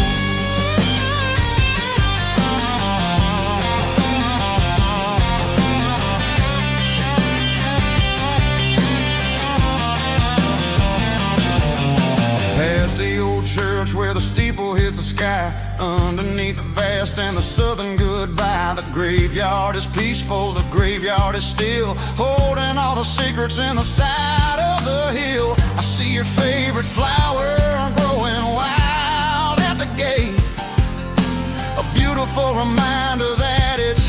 Speaker 1: Past the old church where the steeple hits the sky, underneath the vast and the southern goodbye. The graveyard is peaceful, the graveyard is still, holding all the secrets in the side of the hill. I see your favorite flower growing wild at the gate, a beautiful reminder that it's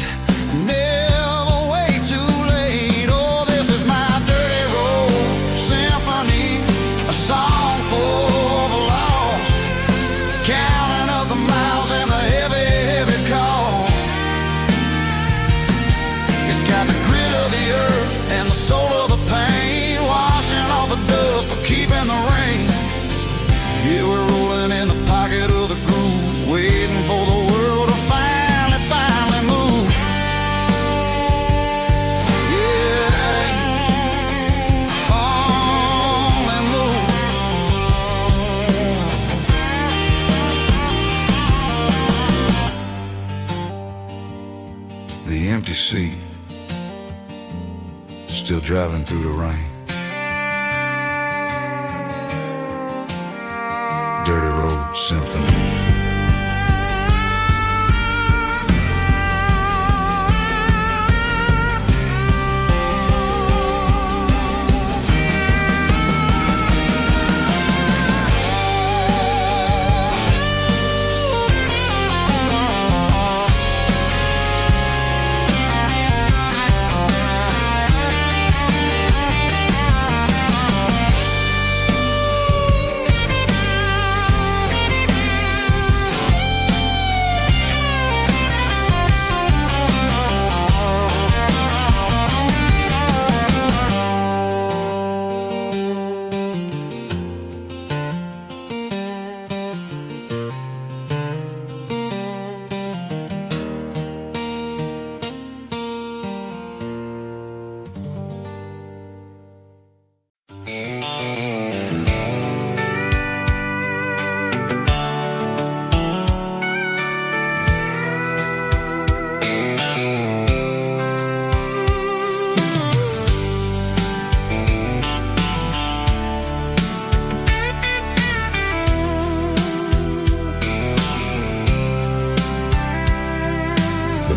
Speaker 1: never way too late. Oh, this is my dirty road symphony, a song for the lost, counting up the miles and the heavy, heavy call. It's got the grit of the earth and the soul of the pain, washing off the dust but keeping the rain. Yeah, we're rolling in the pocket of the groove, waiting for the world to finally move. Yeah, finally move. The empty seat, still driving through the rain. Dirty road symphony.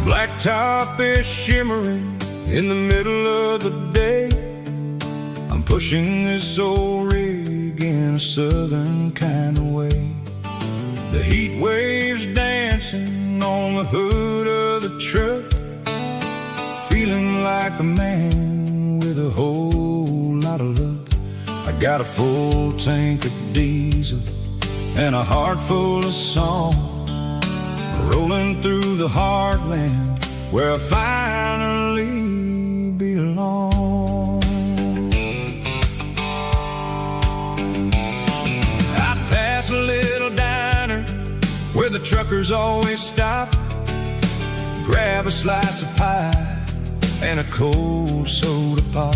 Speaker 1: Blacktop is shimmering in the middle of the day. I'm pushing this old rig in a southern kind of way. The heat waves dancing on the hood of the truck, feeling like a man with a whole lot of luck. I got a full tank of diesel and a heart full of song, rolling through the heartland where I finally belong. I pass a little diner where the truckers always stop, grab a slice of pie and a cold soda pop.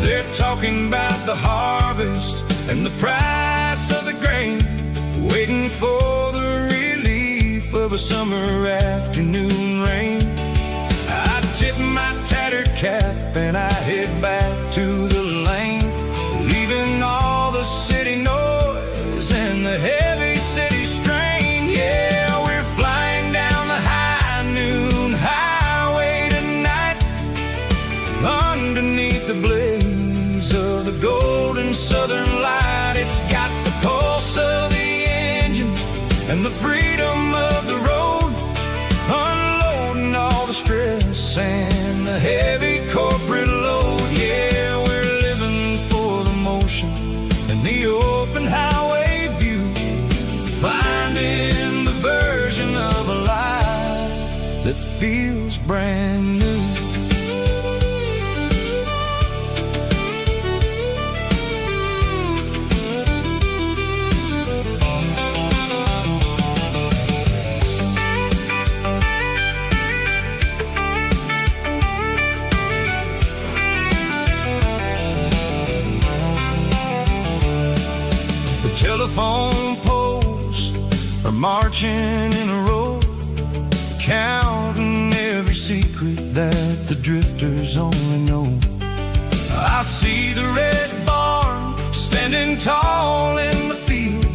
Speaker 1: They're talking about the harvest and the price of the grain, waiting for the relief of a summer afternoon rain. I tip my tattered cap and I head back to the lane, leaving all the city noise and the heavy city strain. Yeah, we're flying down the high noon highway tonight, underneath the blaze of the golden southern light. It's got the pulse of the engine and the freedom of the road, unloading all the stress and the heavy corporate load. Yeah, we're living for the motion and the open highway view, finding the version of a life that feels brand new. Telephone poles are marching in a row, counting every secret that the drifters only know. I see the red barn standing tall in the field,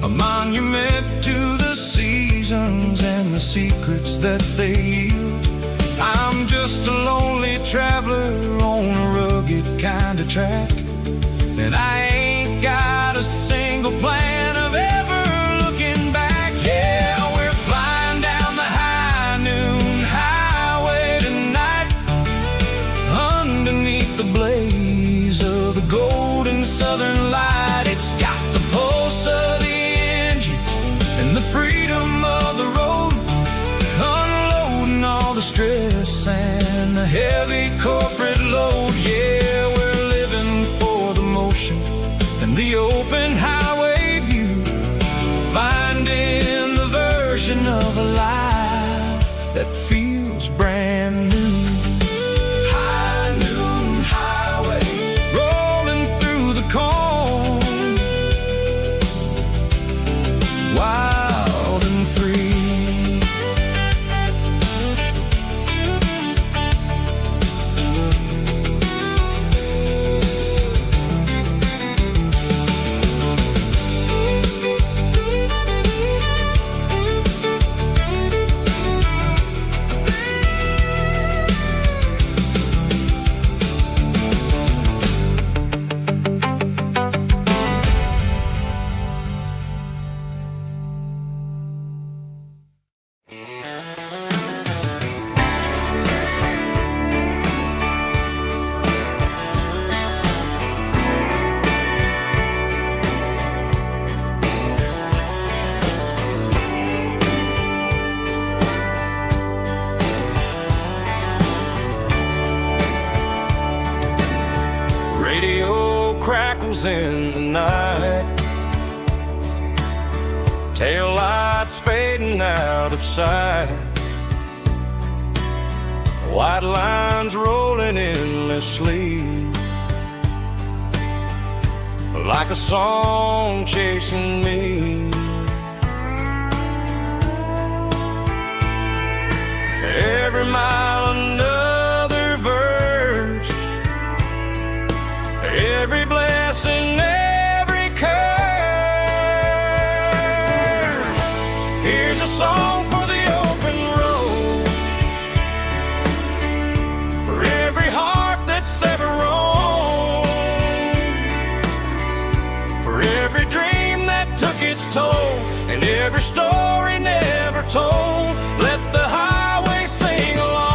Speaker 1: a monument to the seasons and the secrets that they yield. I'm just a lonely traveler on a rugged kind of track, and I ain't got a single plan of ever looking back. Yeah, we're flying down the high noon highway tonight, underneath the blaze of the golden southern light. It's got the pulse of the engine and the freedom of the road, unloading all the stress and the heavy corporate load. Yeah, we're living for the motion and the open highway view, finding the version of a life that feels brand new. High noon highway, rolling through the corn, wild and free. Radio crackles in the night, tail lights fading out of sight, white lines rolling endlessly, like a song chasing me. Every mile another verse, every blessing, every curse. Here's a song for the open road, for every heart that's ever roamed, for every dream that took its toll, and every story never told. Let the highway sing along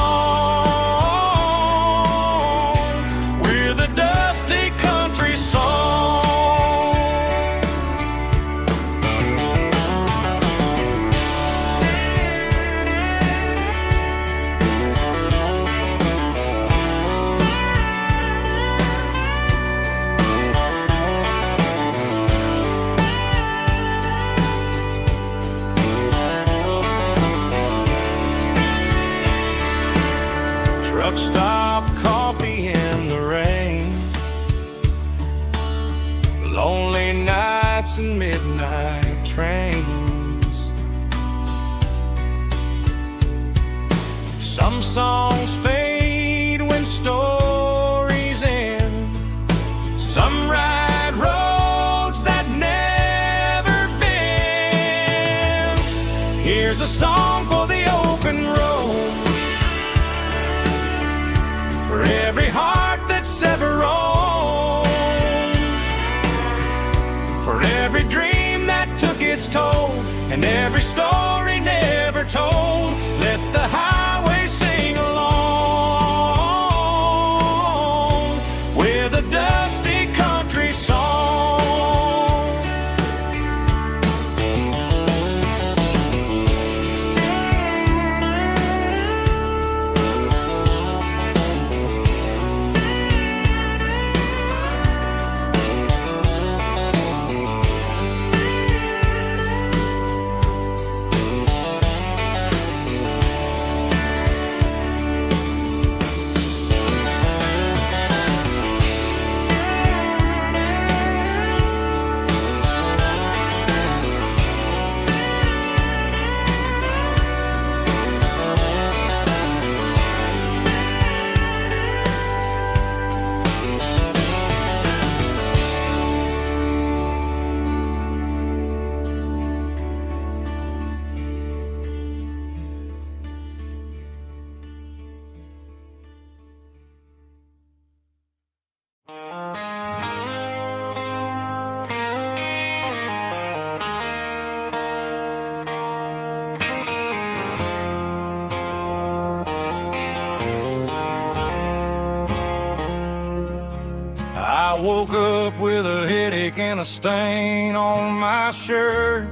Speaker 1: with a dusty country song.
Speaker 2: midnight trains. Some songs fade when stories end. Some ride roads that never bend. Here's a song for the open road, for every heart that's ever roamed, for every dream that took its toll, and every story never told. Let the highway sing along with a dusty country song. I woke up with a headache and a stain on my shirt.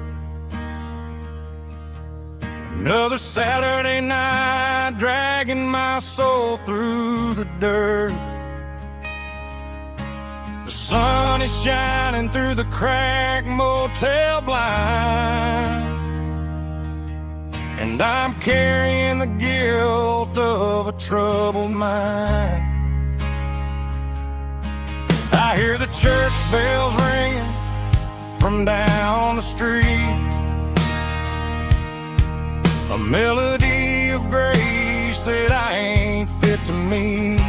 Speaker 2: Another Saturday night dragging my soul through the dirt. The sun is shining through the cracked motel blind, and I'm carrying the guilt of a troubled mind. I hear the church bells ringing from down the street, a melody of grace that I ain't fit to meet.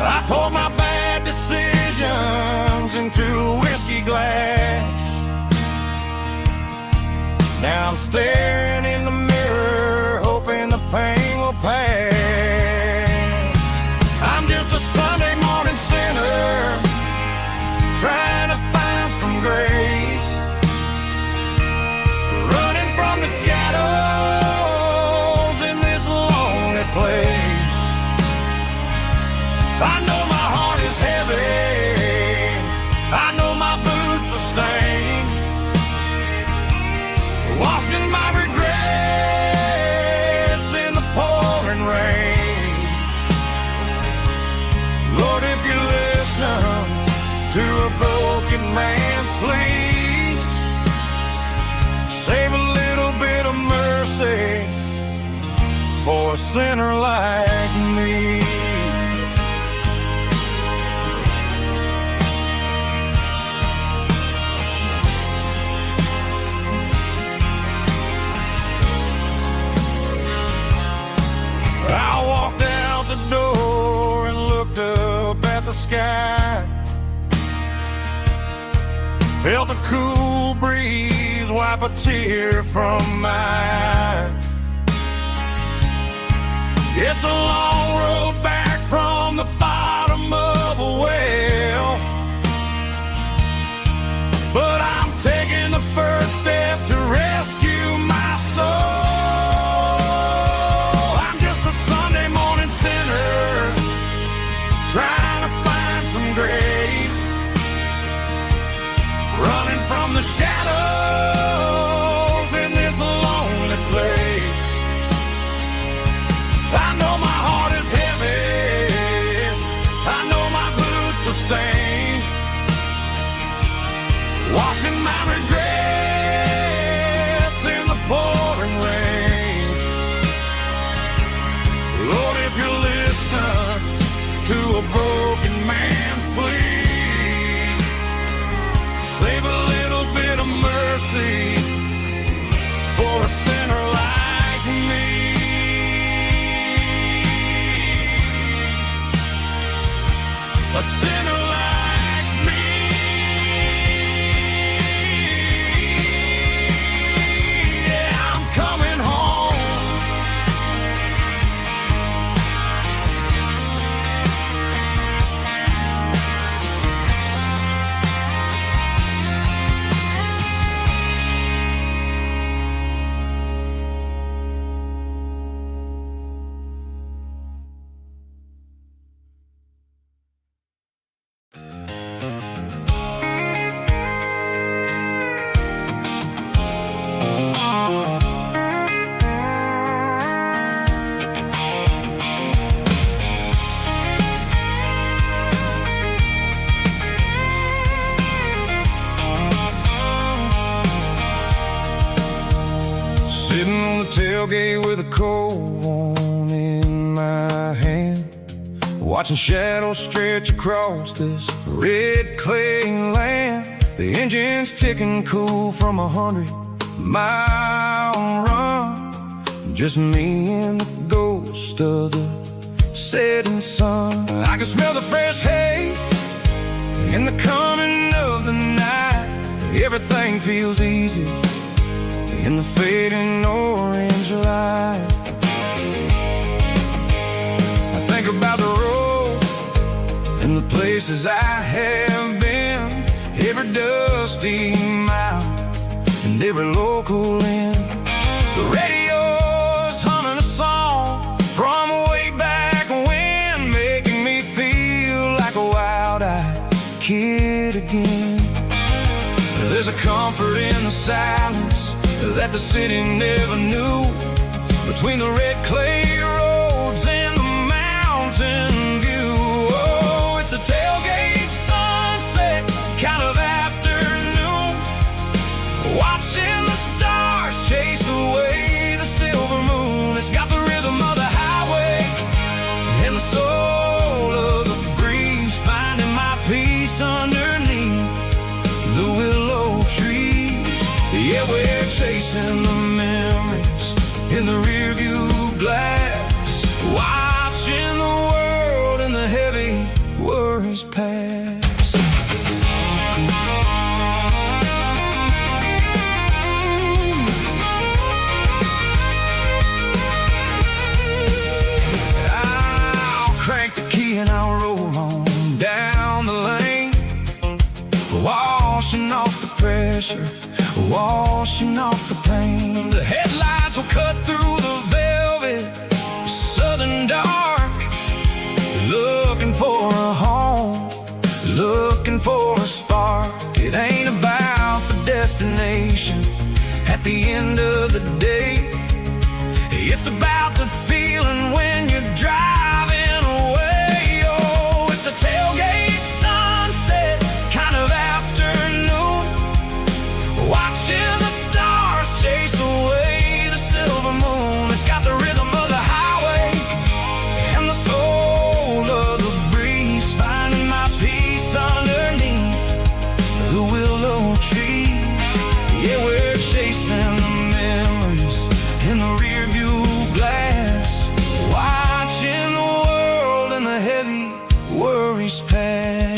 Speaker 2: I poured my bad decisions into a whiskey glass. Now I'm staring in the mirror, hoping the pain will pass. I'm just a Sunday morning sinner, trying to find some grace, running from the shadows in this lonely place. I know my heart is heavy, I know my boots are stained, washing my regrets in the pouring rain. Lord, if you listen to a broken man's plea, save a little bit of mercy for a sinner like me. I walked out the door and looked up at the sky, felt a cool breeze wipe a tear from my eye. It's a long road back from the bottom of a well, but I'm taking the first step to rescue my soul. Trying to find some grace, running from the shadows in this lonely place. I know my heart is heavy, I know my boots are stained, washing my regrets in the pouring rain. Lord, if you listen to a broken man's plea, a sinner like me. Yeah, I'm coming home.
Speaker 1: Sitting on the tailgate with a cold one in my hand, watching shadows stretch across this red clay land. The engine's ticking cool from 100-mile run. Just me and the ghost of the setting sun. I can smell the fresh hay in the coming of the night. Everything feels easy in the fading orange light. I think about the road and the places I have been, every dusty mile and every local inn. The radio's humming a song from way back when, making me feel like a wild-eyed kid again. There's a comfort in the silence that the city never knew, between the red clay roads and the mountain view. Oh, it's a tailgate sunset kind of afternoon, watching the stars chase away the silver moon. It's got the rhythm of the highway and the soul of the breeze, finding my peace underneath the willow trees. Yeah, we're chasing the memories in the rearview glass, watching the world and the heavy worries pass. I'll crank the key and I'll roll on down the lane, washing off the pressure, washing off the pain. The headlights will cut through the velvet southern dark, looking for a home, looking for a spark. It ain't about the destination at the end of the day, it's about the feeling when you're driving away. Oh, it's a tailgate sunset kind of afternoon, watching the stars chase away the silver moon. It's got the rhythm of the highway and the soul of the breeze, finding my peace underneath the willow trees. Yeah, we're chasing the memories in the rearview glass, watching the world and the heavy worries pass.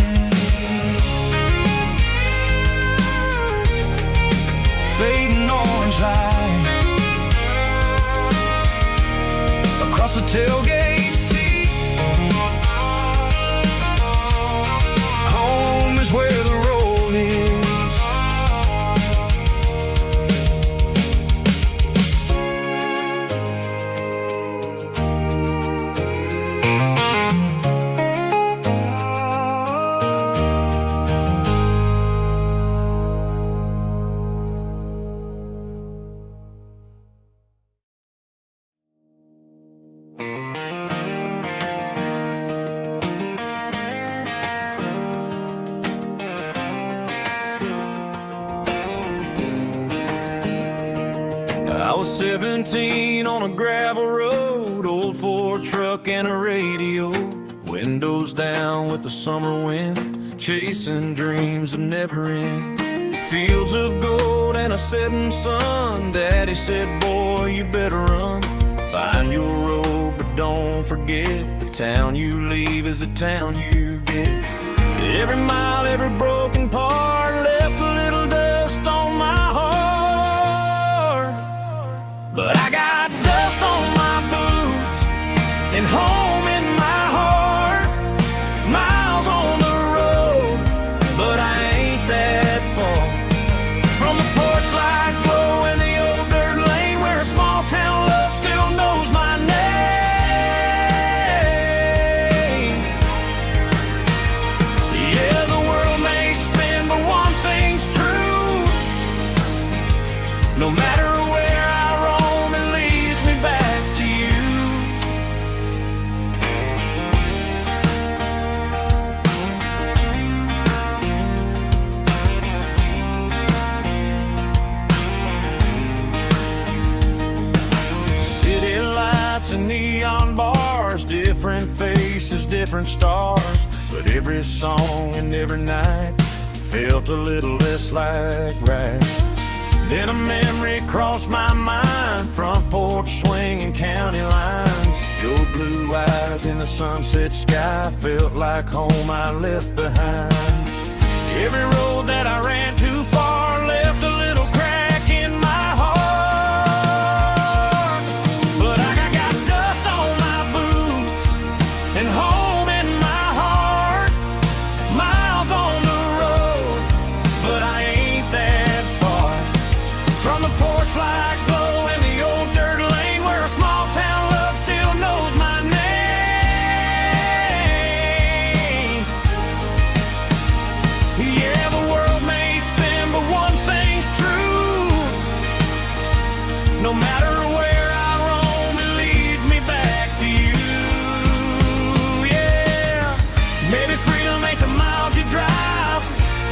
Speaker 1: Fading orange light across the tailgate seat. Home is where the road is.
Speaker 2: I was 17 on a gravel road, old Ford truck and a radio, windows down with the summer wind, chasing dreams that never end. Fields of gold and a setting sun. Daddy said, boy, you better run, find your road, but don't forget the town you leave is the town you get. Every mile, every broken part left a little dust on my heart. But I got dust on my boots and home in my heart. Miles on the road, but I ain't that far from the porch light glow in the old dirt lane where a small town love still knows my name. Yeah, the world may spin, but one thing's true. No matter where I roam, it leads me back to you. City lights and neon bars, different faces, different stars. But every song and every night felt a little less like right. Then a memory crossed my mind, front porch swinging county lines. Your blue eyes in the sunset sky felt like home I left behind. Every road that I ran too far left a little crack in my heart. But I got dust on my boots and home in my heart. Miles on the road, but I ain't that far from the porch light glow in the old dirt lane where a small town love still knows my name. Yeah, the world may spin, but one thing's true. No matter where I roam, it leads me back to you. Yeah, maybe freedom ain't the miles you drive.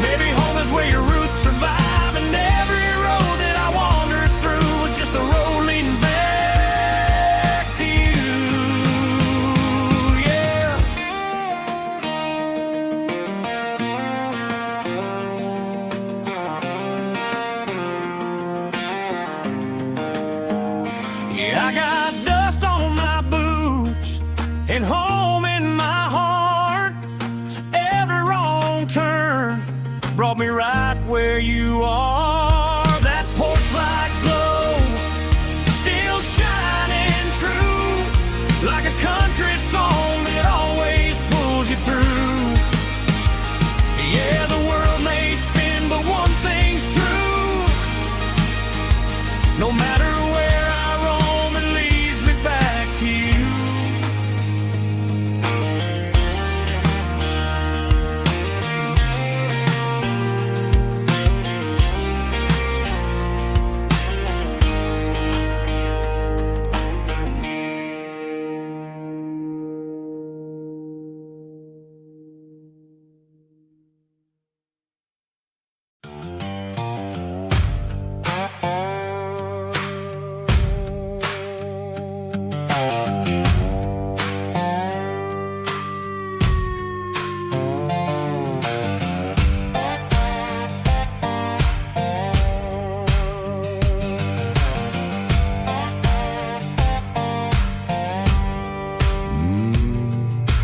Speaker 2: Maybe home is where your roots survive. And every road that I wandered through was just a road leading back to you. Yeah. Yeah, I got dust on my boots and home in my heart. Every wrong turn brought me right where you are. That porch light glow still shining true, like a country song that always pulls you through. Yeah, the world may spin, but one thing's true. No matter where I roam, it leads me back to you.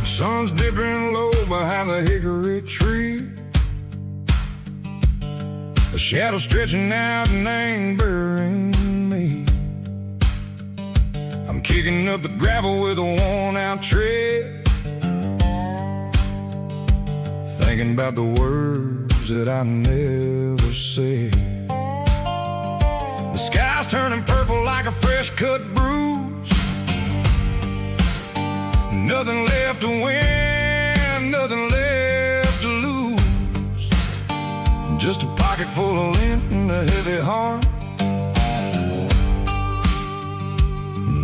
Speaker 1: Sun's dipping low behind the hickory tree. A shadow stretching out and angering me. I'm kicking up the gravel with a worn-out tread, thinking about the words that I never said. The sky's turning purple like a fresh-cut bruise. Nothing left to win, nothing left to lose. Just a pocket full of lint and a heavy heart,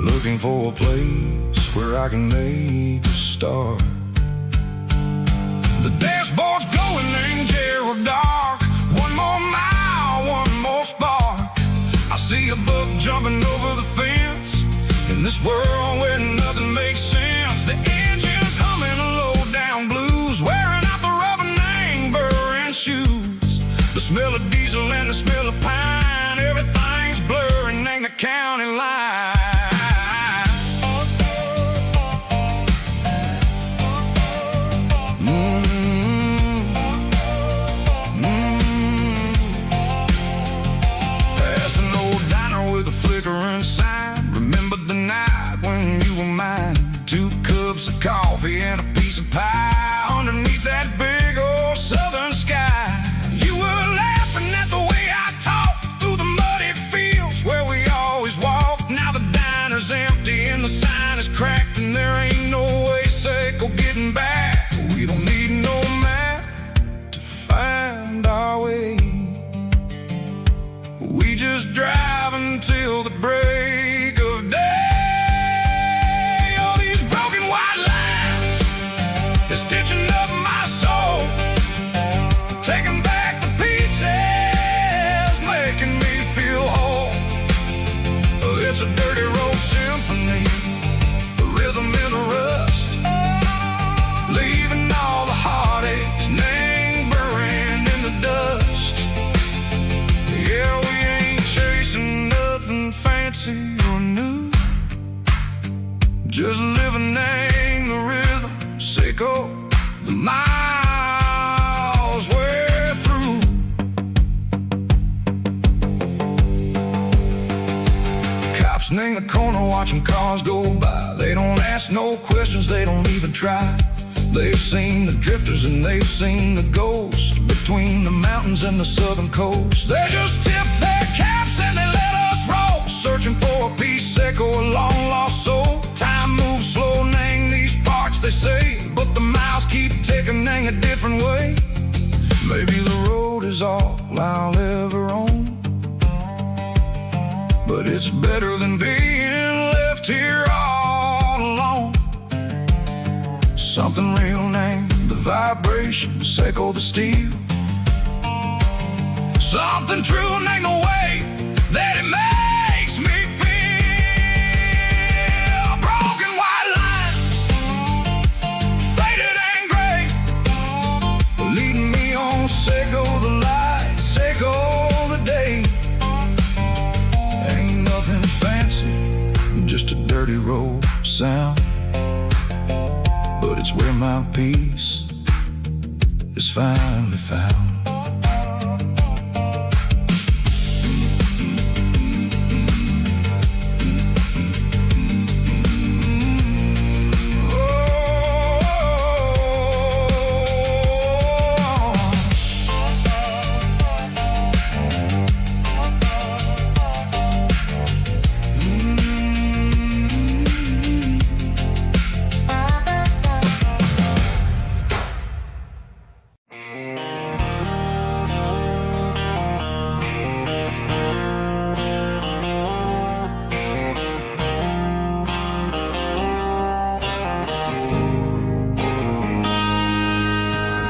Speaker 1: looking for a place where I can make a start. The dashboard's glowing in Gerald dark. One more mile, one more spark. I see a buck jumping over the fence in this world where nothing makes sense. The engine's humming a low-down blues, wearing out the rubber name, burring shoes. The smell of diesel and the smell of pine, everything's blurring in the county line. Sitting in the corner watching cars go by. They don't ask no questions, they don't even try. They've seen the drifters and they've seen the ghosts between the mountains and the southern coast. They just tip their caps and they let us roll, searching for a piece or a long lost soul. Time moves slow, nang these parts they say, but the miles keep ticking, nang a different way. Maybe the road is all I'll ever own, but it's better than being left here all alone. Something real named the vibrations echo the steel. Something true named the way that it makes me feel. Broken white lines, faded and gray, leading me on, Seiko the light, Seiko the day. Ain't nothing fancy, just a dirty road sound, but it's where my peace is finally found.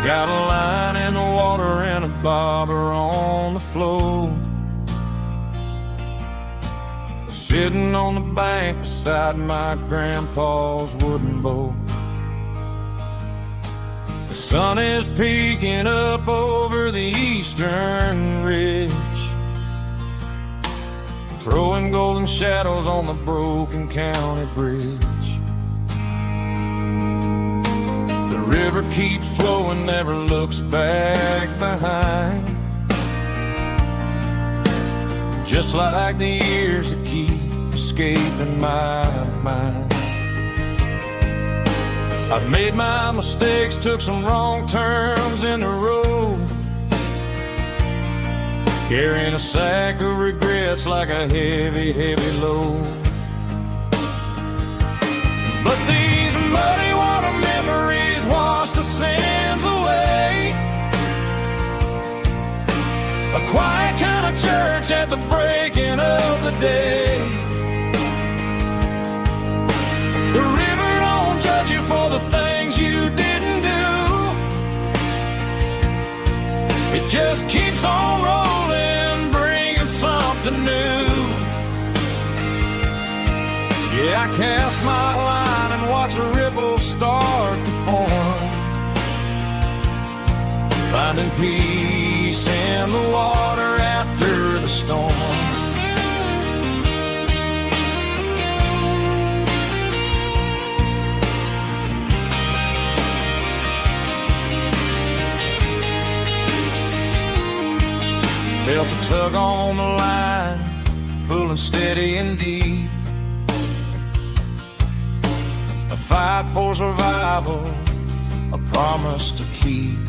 Speaker 2: Got a line in the water and a bobber on the floor, sitting on the bank beside my grandpa's wooden boat. The sun is peeking up over the eastern ridge, throwing golden shadows on the broken county bridge. The river keeps flowing, never looks back behind, just like the years that keep escaping my mind. I've made my mistakes, took some wrong turns in the road, carrying a sack of regrets like a heavy, heavy load. But these muddy water memories wash the sins away. A quiet kind of church at the breaking of the day. The river don't judge you for the things you didn't do. It just keeps on rolling, bringing something new. Yeah, I cast my line and watch a ripple start to form, finding peace in the water after the storm. Felt a tug on the line, pulling steady and deep. A fight for survival, a promise to keep.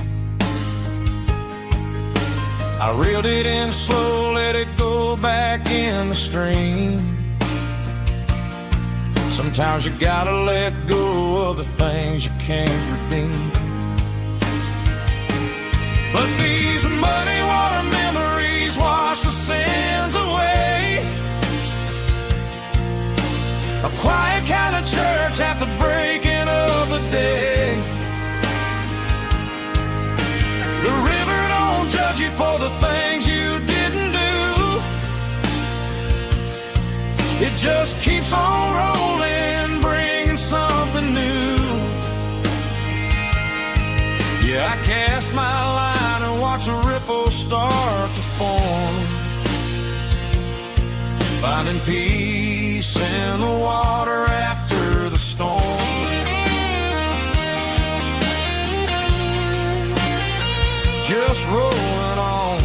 Speaker 2: I reeled it in slow, let it go back in the stream. Sometimes you gotta let go of the things you can't redeem. But these muddy water memories wash the sins away. A quiet kind of church at the breaking of the day. The river don't judge you for the things you didn't do. It just keeps on rolling, bringing something new. Yeah, I cast my line and watch a ripple start to form, finding peace in the water after the storm. Just rolling on.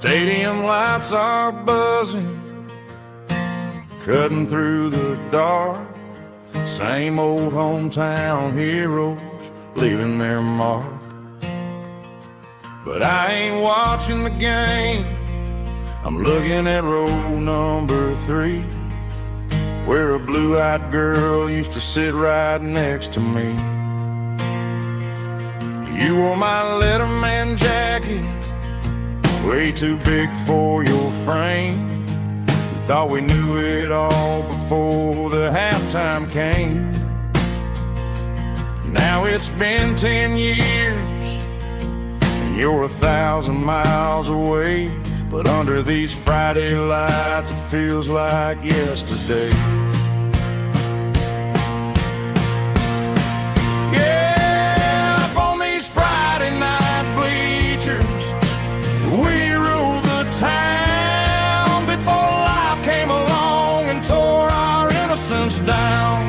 Speaker 1: Stadium lights are buzzing, cutting through the dark. Same old hometown heroes leaving their mark. But I ain't watching the game, I'm looking at row number 3, where a blue-eyed girl used to sit right next to me. You wore my Letterman jacket, way too big for your frame. We thought we knew it all before the halftime came. Now it's been 10 years, and you're 1,000 miles away. But under these Friday lights, it feels like yesterday. Yeah, up on these Friday night bleachers, we ruled the town before life came along and tore our innocence down.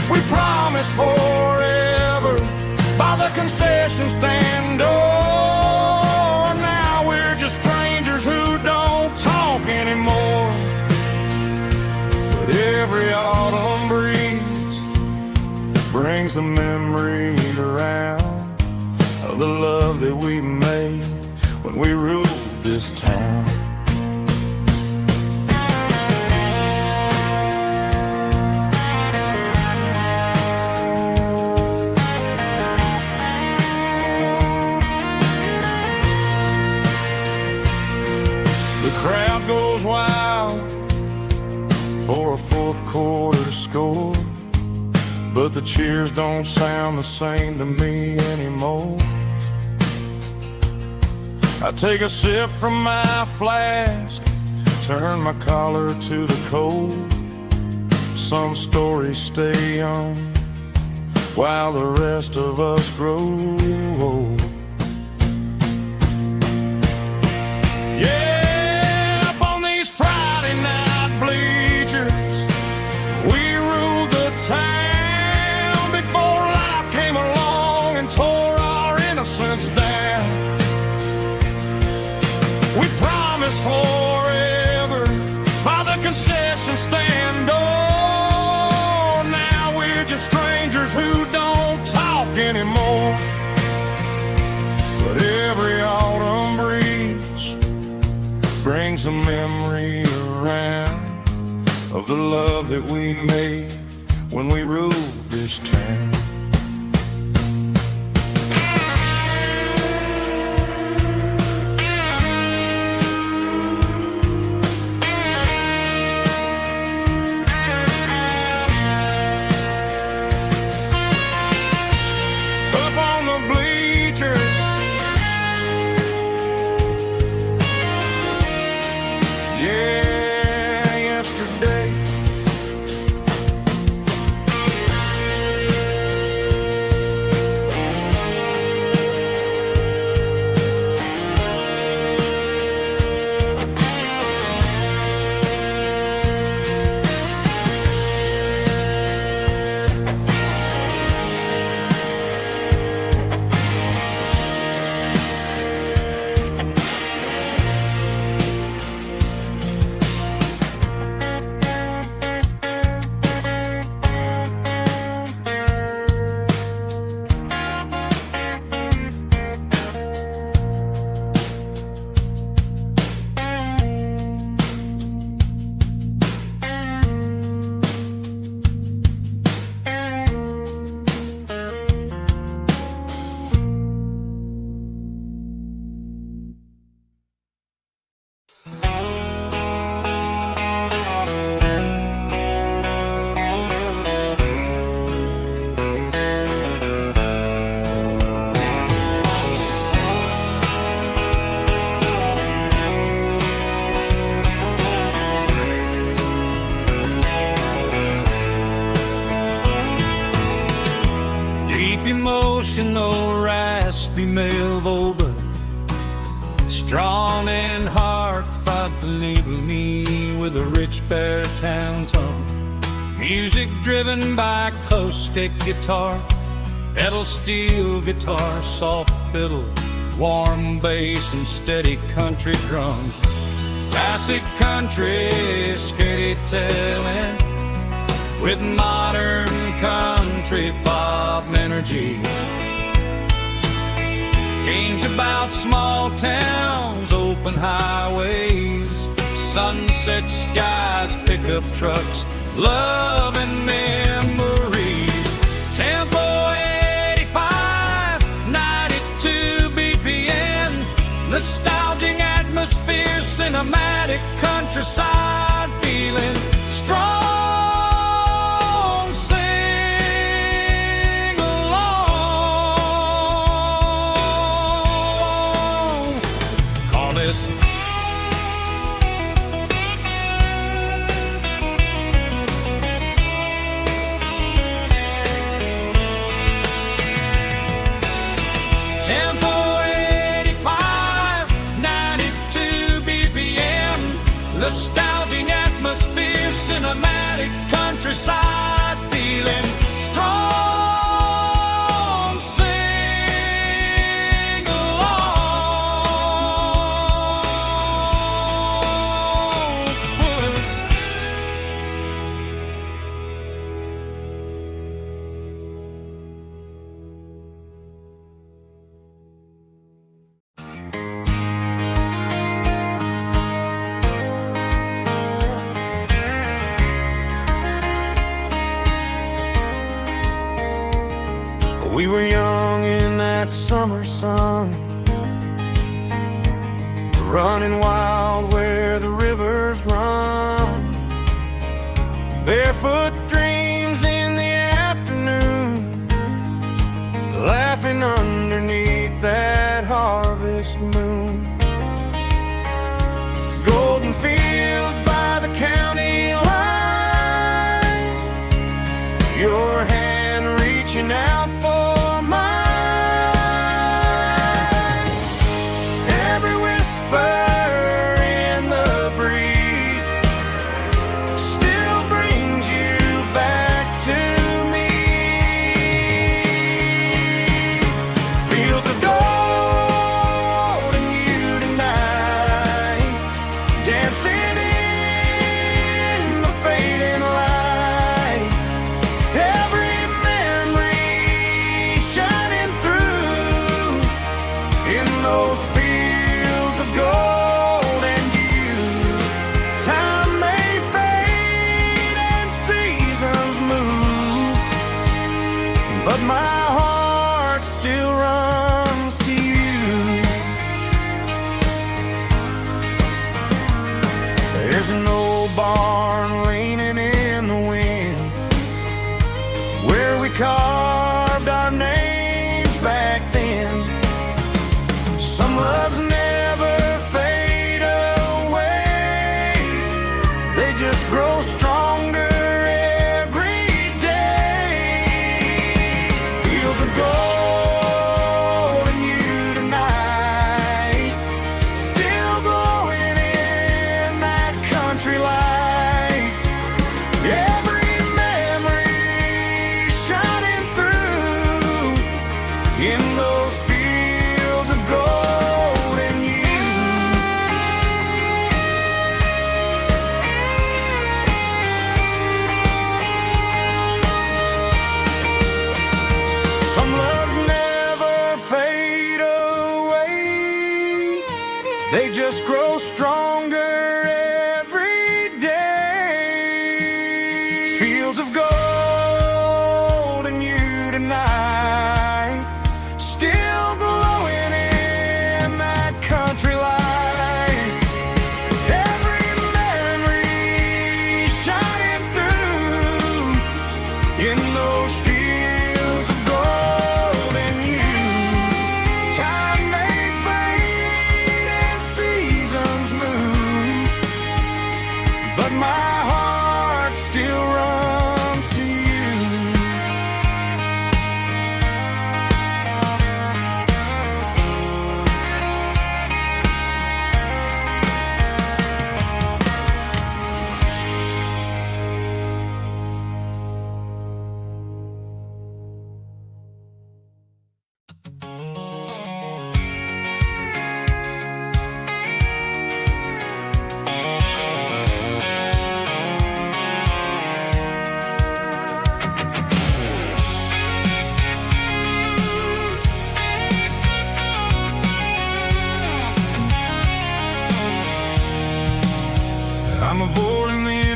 Speaker 1: We promised forever by the concession stand door. Now we're just strangers who don't talk anymore. But every autumn breeze brings the memory around of the love that we made when we ruled this town. The crowd goes wild for a fourth quarter score, but the cheers don't sound the same to me anymore. I take a sip from my flask, turn my collar to the cold. Some stories stay young while the rest of us grow old. Yeah, up on these Friday night bleachers, we ruled the town before life came along and tore our innocence down. We promised forever by the concession stand door. Now we're just strangers who don't talk anymore. But every autumn breeze brings a memory around of the love that we made when we ruled this town. Up on the bleachers, yeah, yesterday. Deep emotional, raspy male vulva, strong and hard, fought to label me with a rich baritone tone. Music driven by close stick guitar, pedal steel guitar, soft fiddle,
Speaker 2: warm bass and steady country drums. Classic country skitty-tailing with modern country pop energy. Games about small towns, open highways, sunset skies, pickup trucks, love and memories. Tempo 85, 92 BPM, nostalgic atmosphere, cinematic countryside feeling, strong, sing along. Call this Tempo 85, 92 BPM, nostalgic atmosphere, cinematic countryside feeling, strong, sing along. Puss.
Speaker 1: We were young in that summer sun, running wild where the rivers run, barefoot dreams in the afternoon, laughing underneath that harvest moon. Golden fields by the county line, your hand reaching out for mine. Every whisper in the breeze still brings you back to me. Fields of gold and you tonight, dancing in the fading light. Every memory shining through in those fields of gold and you. Time may fade and seasons move, but my heart still runs to you. There's an old barn leaning in the wind where we carved our names back then. Some loves never fade away, they just grow stronger every day. Fields of gold and you tonight, still glowing in that country light. Every memory shining through in those fields of gold and you. Some loves never fade away, they just grow stronger every day. Fields of gold and you tonight, still glowing in that country light. Every memory shining through in those fields of gold and you. Time may fade and seasons move, but my heart still runs to you.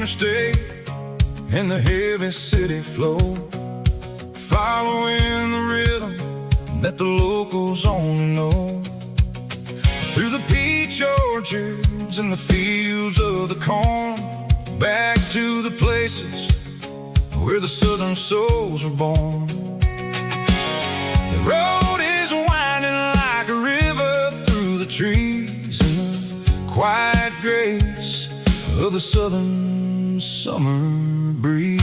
Speaker 1: interstate and the heavy city flow, following the rhythm that the locals only know. Through the peach orchards and the fields of the corn, back to the places where the southern souls were born. The road is winding like a river through the trees in the quiet grace of the southern summer breeze.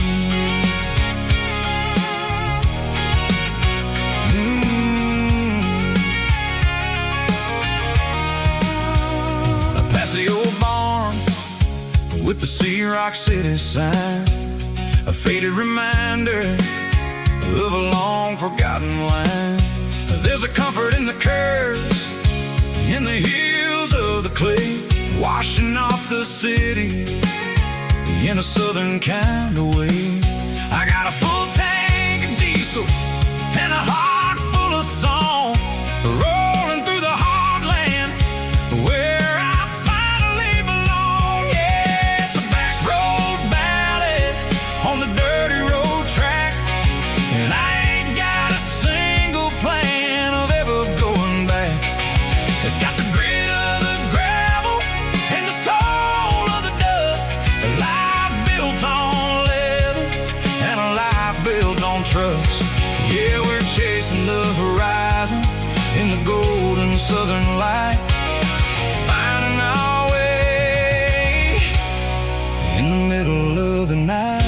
Speaker 1: Past the old barn with the Sea Rock City sign, a faded reminder of a long forgotten line. There's a comfort in the curves, in the hills of the clay, washing off the city in a southern kind of way. I got a full tank of diesel and a heart full of song, rolling through the heartland where I finally belong. Yeah, it's a back road ballad on the dirty road track, and I ain't got a single plan of ever going back. It's got the grit of the gravel and the soul of the dust, a life built on leather and a life built on trust. Yeah, we're chasing the horizon in the golden southern light, finding our way in the middle of the night.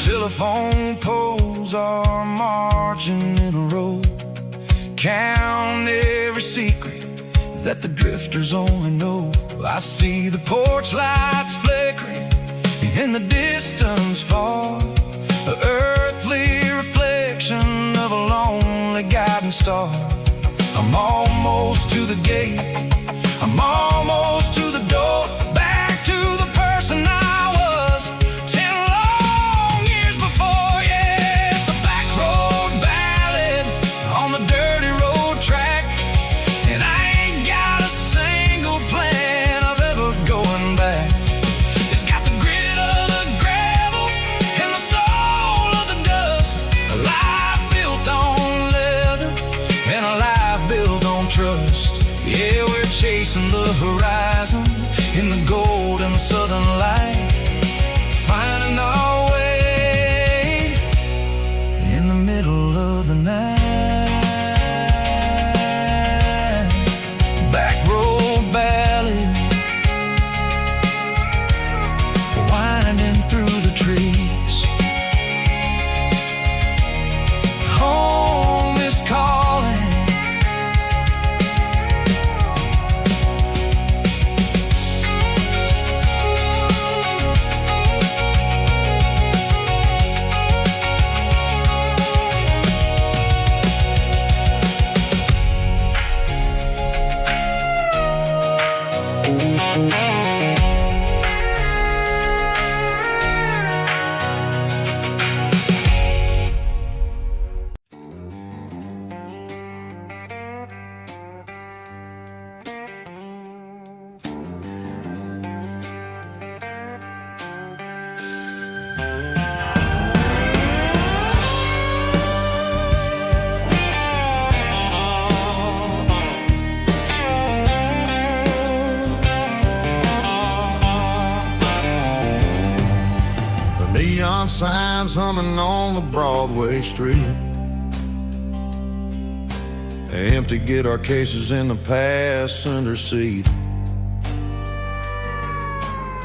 Speaker 1: Telephone poles are marching in a row, count every secret that the drifters only know. I see the porch lights flickering in the distance far, an earthly reflection of a lonely guiding star. I'm almost to the gate, I'm almost to the door, back to the person I was 10 long years before. Yeah, it's a back road ballad on the dirty road track, and I ain't got a single plan of ever going back. It's got the grit of the gravel and the soul of the dust, a life built on leather and a life built on trust. Yeah, we're chasing the horizon in the golden southern light, finding our way in the middle of the night. Back road ballad, winding through the trees. Home is calling. Neon signs humming on the Broadway street, empty guitar cases in the passenger seat.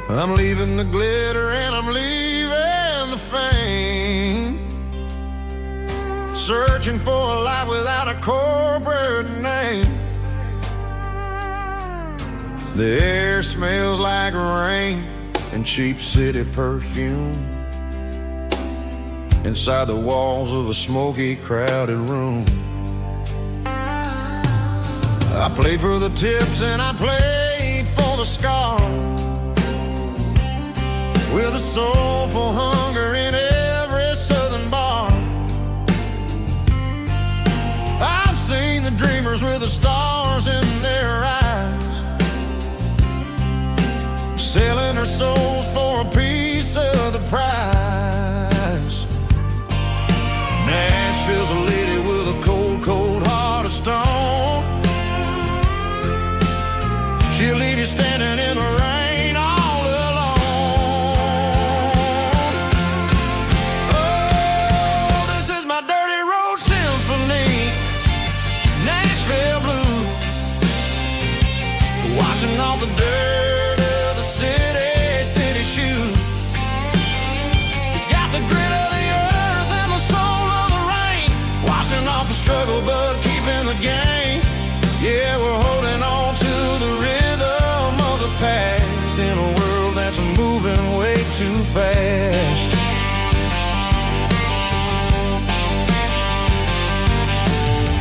Speaker 1: I'm leaving the glitter and I'm leaving the fame, searching for a life without a corporate name. The air smells like rain and cheap city perfume inside the walls of a smoky, crowded room. I played for the tips and I played for the scars, with a soulful hunger in every southern bar. I've seen the dreamers with the stars in their eyes, selling their souls for a piece of the prize. Nashville's a lady with a cold, cold heart of stone. She'll leave you standing in the rain all alone. Oh, this is my dirty road symphony, Nashville blues, washing off the dirt of the city shoes. It's got the grit of the earth and the soul of the rain, washing off the struggle but keeping the game. Yeah, we're holding on to the rhythm of the past in a world that's moving way too fast.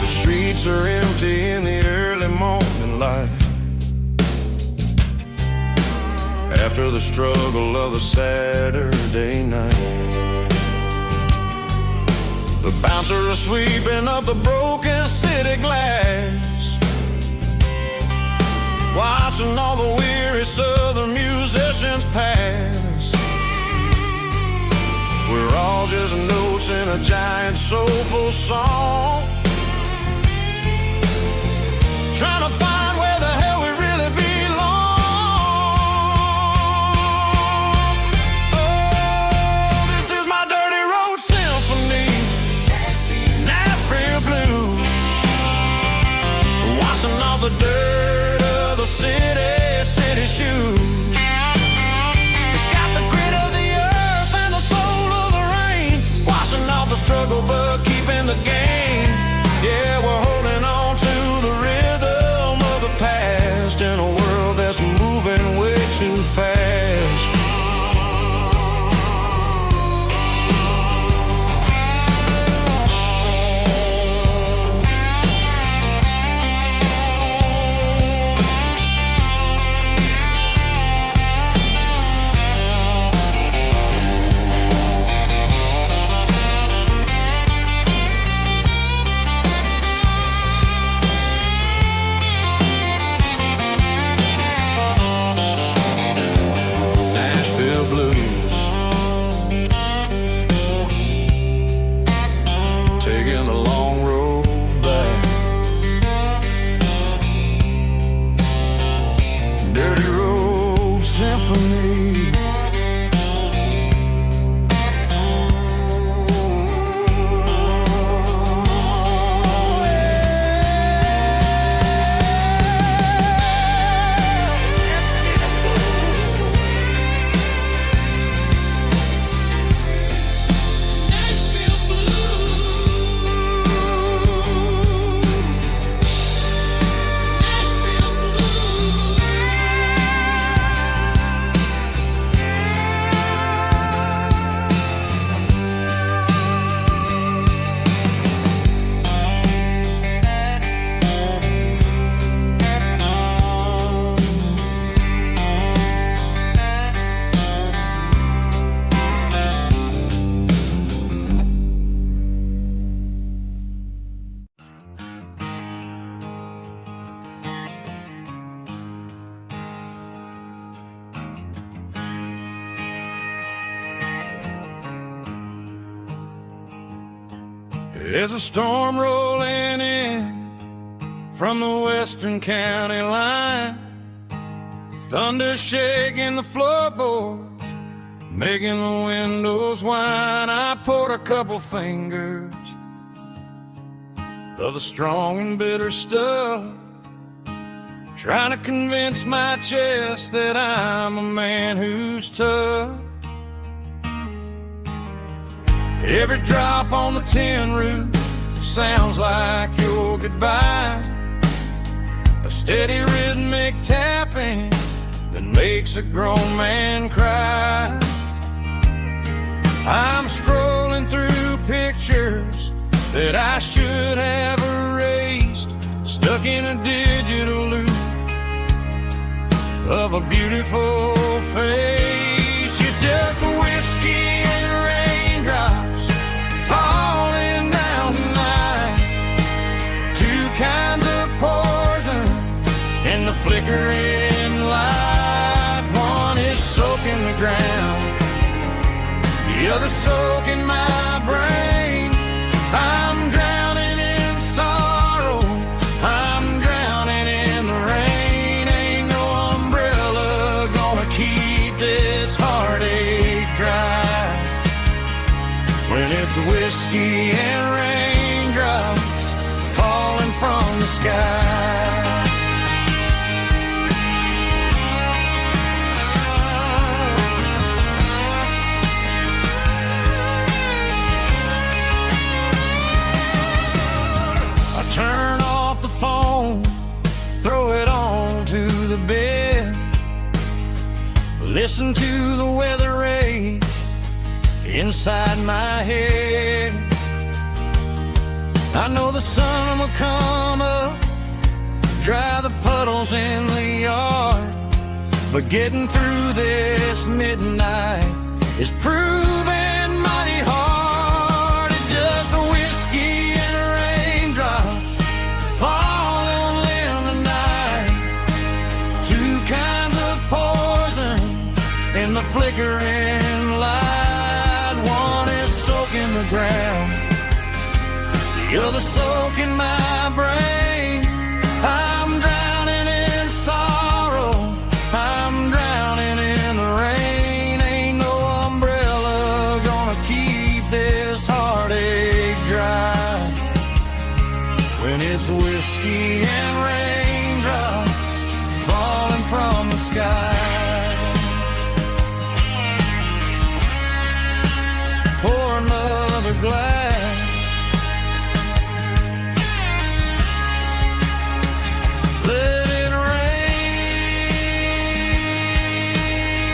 Speaker 1: The streets are empty in the early morning light, after the struggle of the Saturday night. The bouncer is sweeping up the broken city glass, watching all the weary southern musicians pass. We're all just notes in a giant soulful song, trying to find where the hell we really belong. Oh, this is my dirty road symphony, Nashville blues, washing off the dirt of the city shoes. It's got the grit of the earth and the soul of the rain, washing off the struggle but keeping the game. Yeah, we're holding on to the rhythm of the past in a world that's moving way too fast. Nashville blues, taking the long road back. Dirty road symphony. There's a storm rolling in from the western county line, thunder shaking the floorboards, making the windows whine. I poured a couple fingers of the strong and bitter stuff, trying to convince my chest that I'm a man who's tough. Every drop on the tin roof sounds like your goodbye, a steady rhythmic tapping that makes a grown man cry. I'm scrolling through pictures that I should have erased,
Speaker 2: stuck in a digital loop of a beautiful face. It's just whiskey and raindrops falling down tonight. Two kinds of poison in the flickering light. One is soaking the ground, the other soaking my brain. I'm drowning in sorrow, I'm drowning in the rain. Ain't no umbrella gonna keep this heartache dry when it's whiskey and raindrops falling from the sky. Turn off the phone, throw it on to the bed, listen to the weather rage inside my head. I know the sun will come up, dry the puddles in the yard, but getting through this midnight is proving mighty hard. It's just a whiskey and raindrops falling in the night. Two kinds of poison in the flickering light. One is soaking the ground, the other soaking my brain. I'm drowning in sorrow, I'm drowning in the rain. Ain't no umbrella gonna keep this heartache dry when it's whiskey and rain.